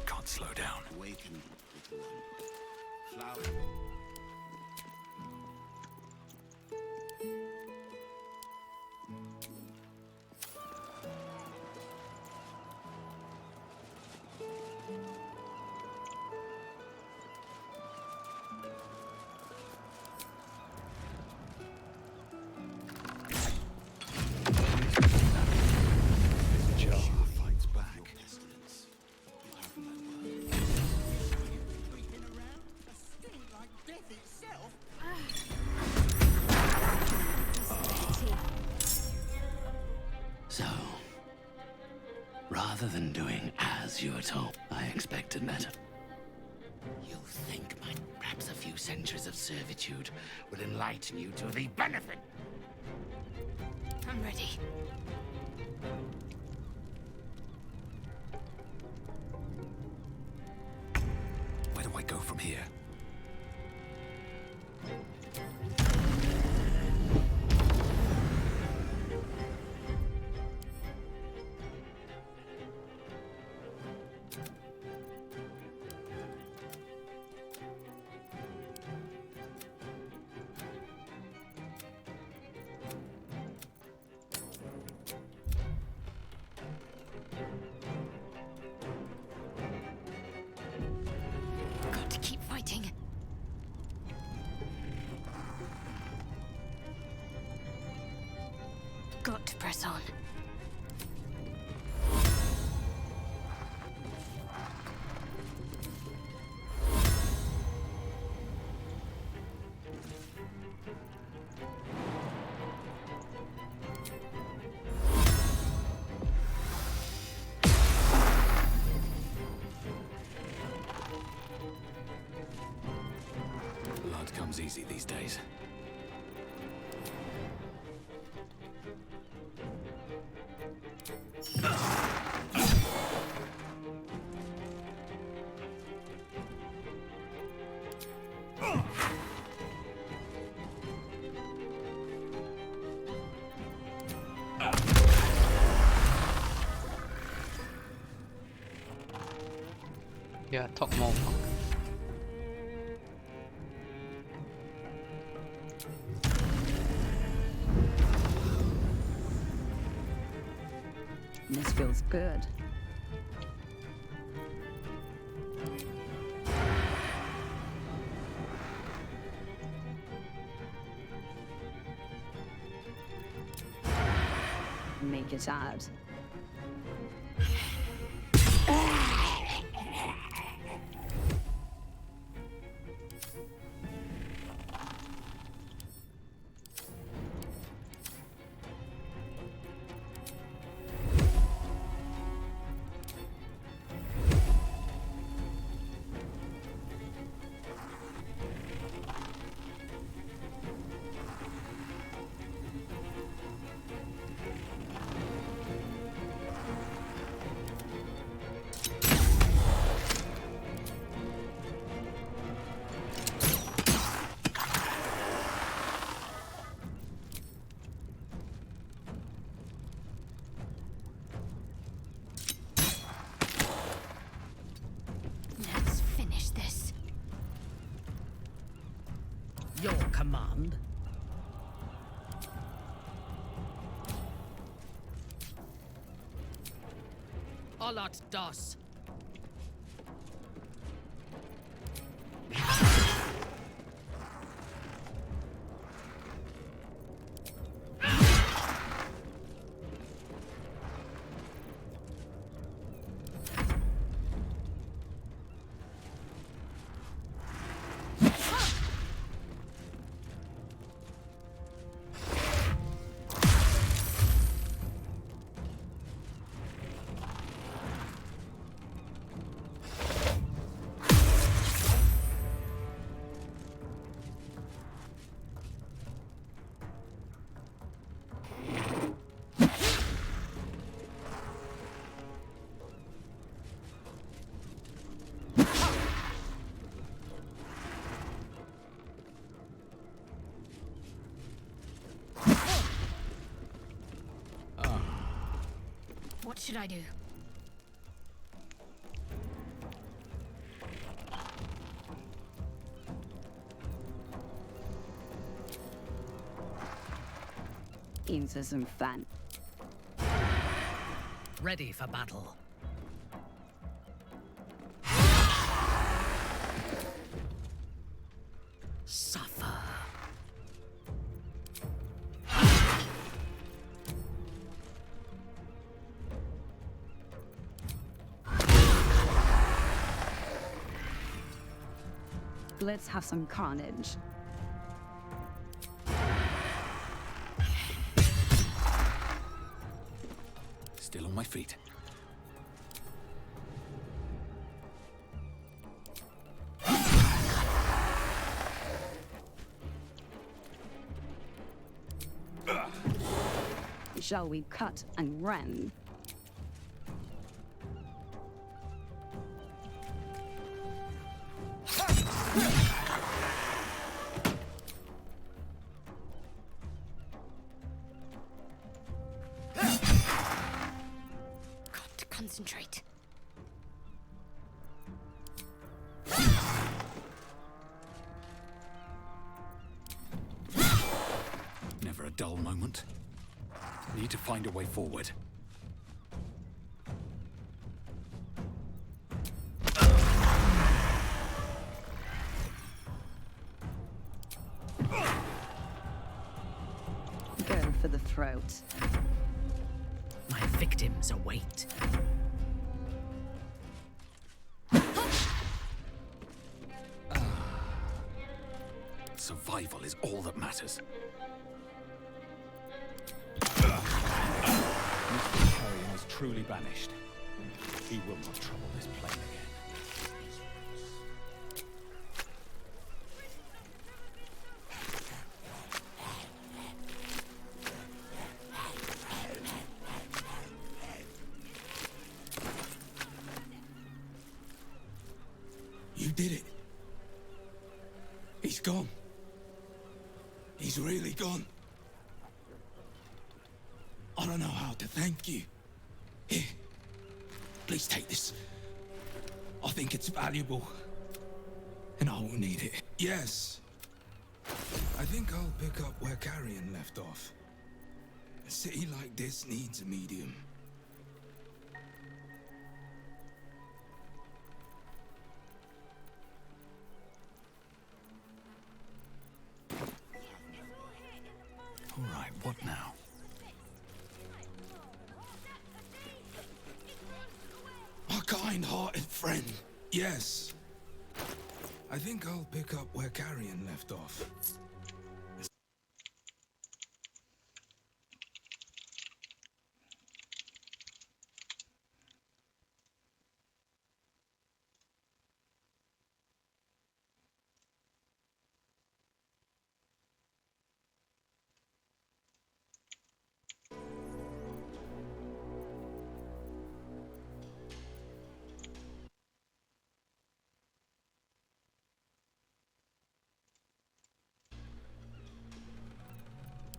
Can't slow down. Awaken, little one. Flower. Creeping around a stink like this. Rather than doing as you were told, I expected better. You'll think perhaps a few centuries of servitude will enlighten you to the benefit. I'm ready. Where do I go from here? Got to keep fighting. Got to press on. Blood comes easy these days. Yeah, talk more, punk. This feels good. Make it out. Let's finish this. Your command. Alat das. What should I do? Into some fun. Ready for battle. Suffer. Let's have some carnage. Still on my feet. shall we cut and rend? Got to concentrate. Never a dull moment. Need to find a way forward. Go for the throat. My victims await. Survival is all that matters. Mr. Carrion is truly banished. He will not trouble this plane again. You did it. He's gone. He's really gone. I don't know how to thank you. Here, please take this. I think it's valuable. And I will need it. Yes. I think I'll pick up where Carrion left off. A city like this needs a medium. All right, what now? My kind-hearted friend. Yes. I think I'll pick up where Carrion left off.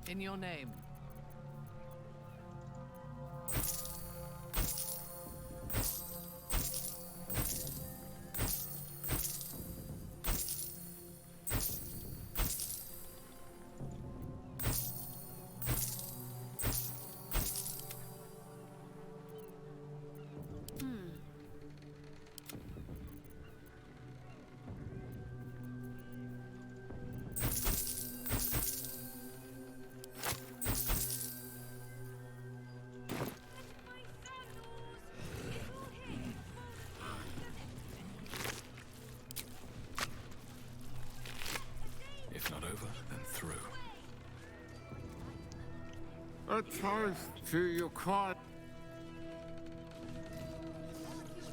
In your name. If not over, then through. A toast to your cry.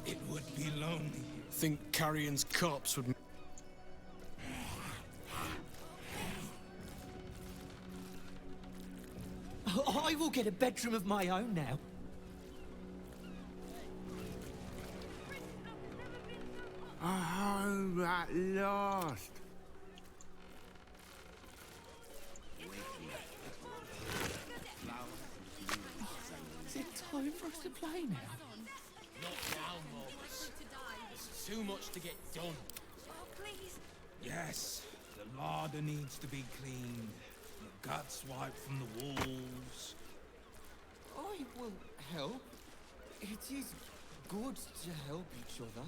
It would be lonely. Think Carrion's corpse would... I will get a bedroom of my own now. A home at last. Is it time for us to play now? Not now, Morris. There's too much to get done. Yes, the larder needs to be cleaned. The guts wiped from the walls. I will help. It is good to help each other.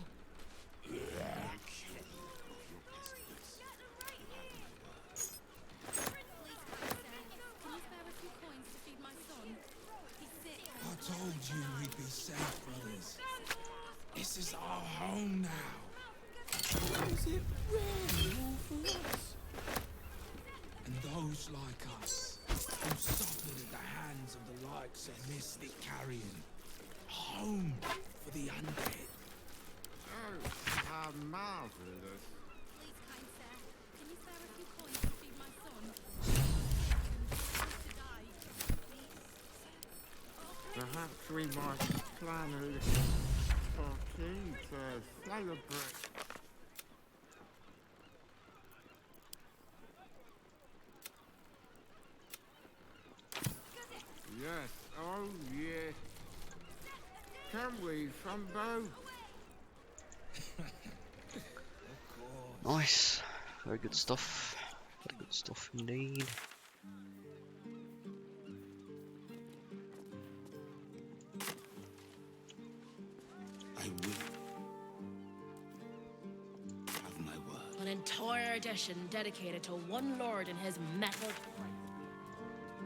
I told you we'd be safe, brothers. This is our home now. Is it really all for us? And those like us, who suffered at the hands of the likes of Mystic Carrion. Home for the undead. Oh, how marvelous. perhaps we might plan a little party to celebrate. Yes, oh yes. Can we from both? Nice. Very good stuff. Very good stuff indeed. I will have my word. An entire edition dedicated to one lord and his metal.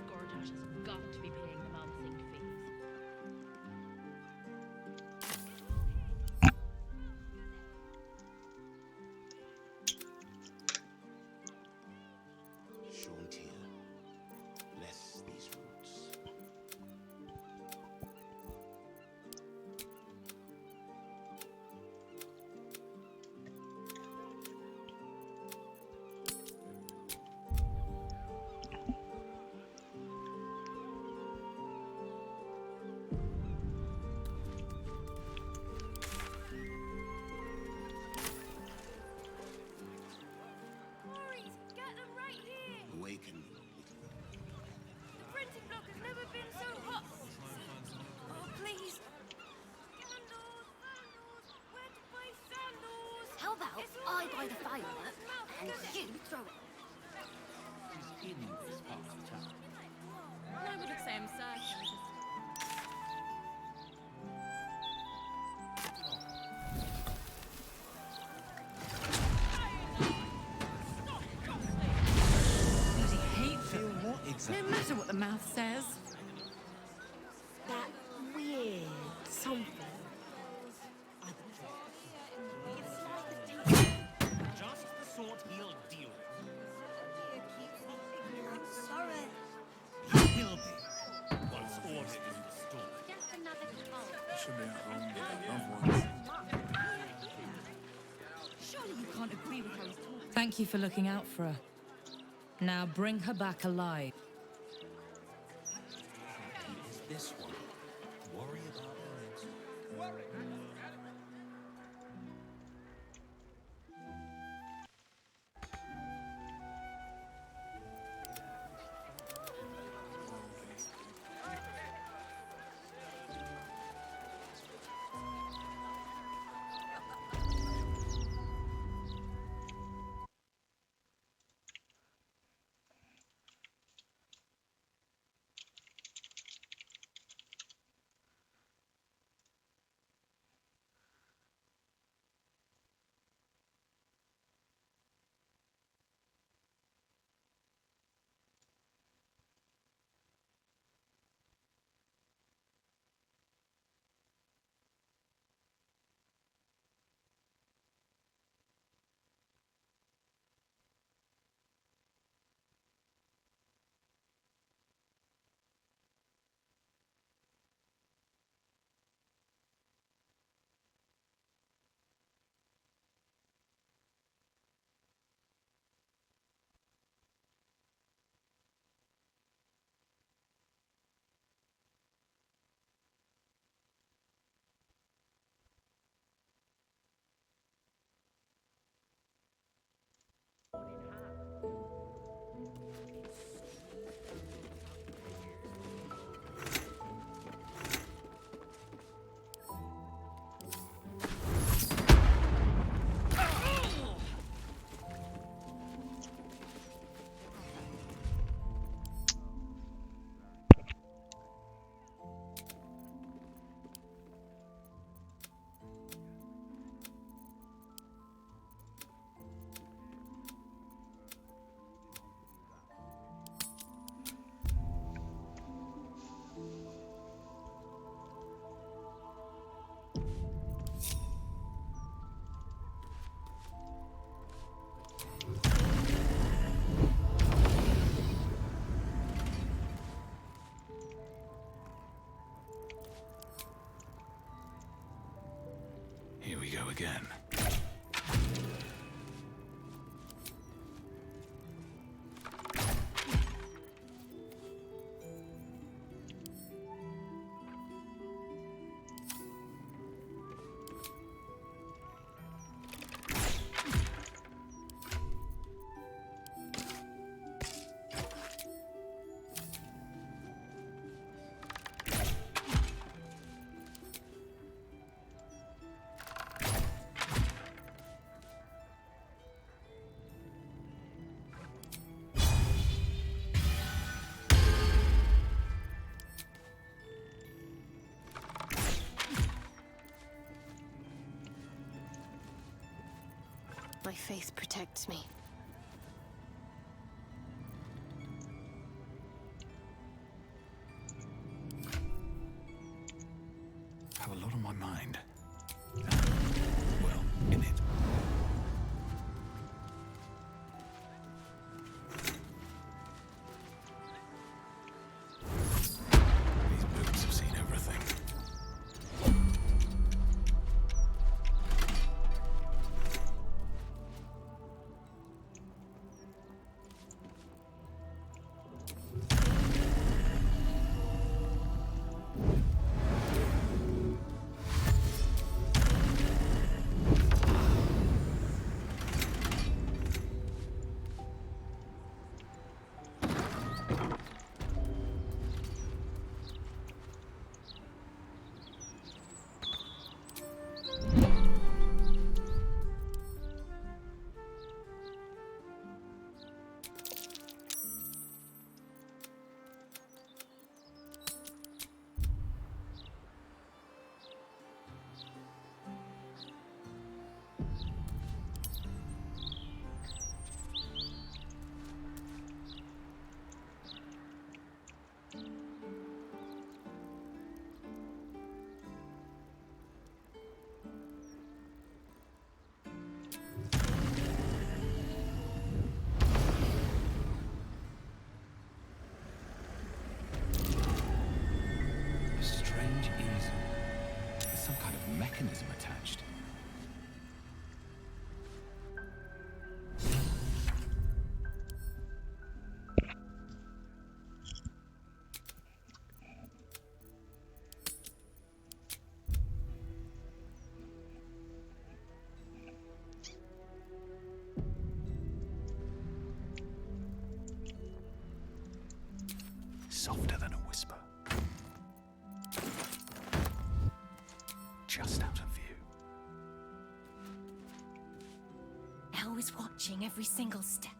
Gortash has got to be paying the mounting fees. Shauntir, bless these roots. Get them right here! Awaken. The printing block has never been so hot! Oh, please! Sandals! Sandals! Where to buy sandals? How about I buy the firework and you throw it? She's in this part of town. I would the same circle. Bloody hateful. What exactly? No matter what the mouth says. That weird something. Just the sort he'll deal I'm sorry. with. He will be. Once order is restored. Just another hole. Should be at home with the loved ones. Surely you can't agree with how he's talking. Thank you for looking out for her. Now bring her back alive. Is this one? Worry about the next one. Worry. Here we go again. My faith protects me. I have a lot on my mind. Well, in it. These boots have seen everything. Mechanism attached. Softer than a whisper. Just out of view. Elle is watching every single step.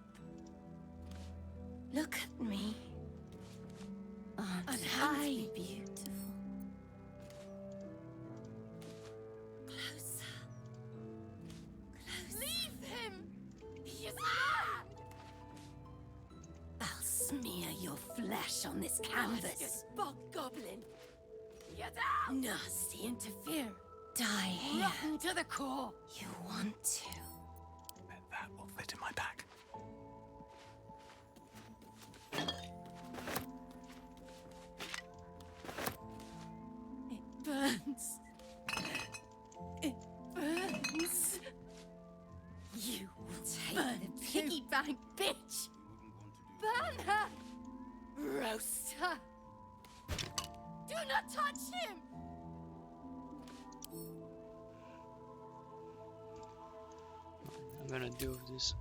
Look at me. Aren't I beautiful? Closer. Closer. Leave him! He's I'll smear your flesh on this canvas. bog goblin! Get out! Nasty interfere. Die here. Rotten to the core! You want to. That will fit in my pack. It burns. It burns. You will take the piggy bank, bitch. Burn her! Roast her! Do not touch him! I'm gonna do this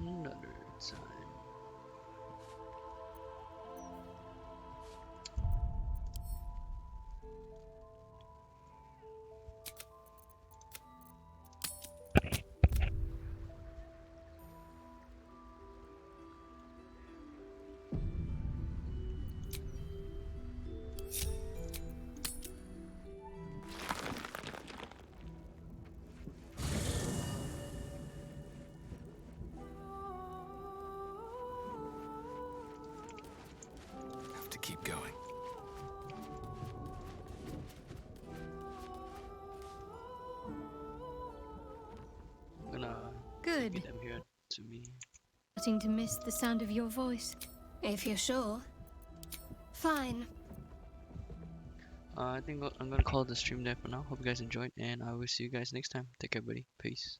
another time. To keep going. I'm gonna Good. get them here to me. Starting to miss the sound of your voice. If you're sure. Fine. I think I'm gonna call the stream there for now. Hope you guys enjoyed, and I will see you guys next time. Take care, buddy. Peace.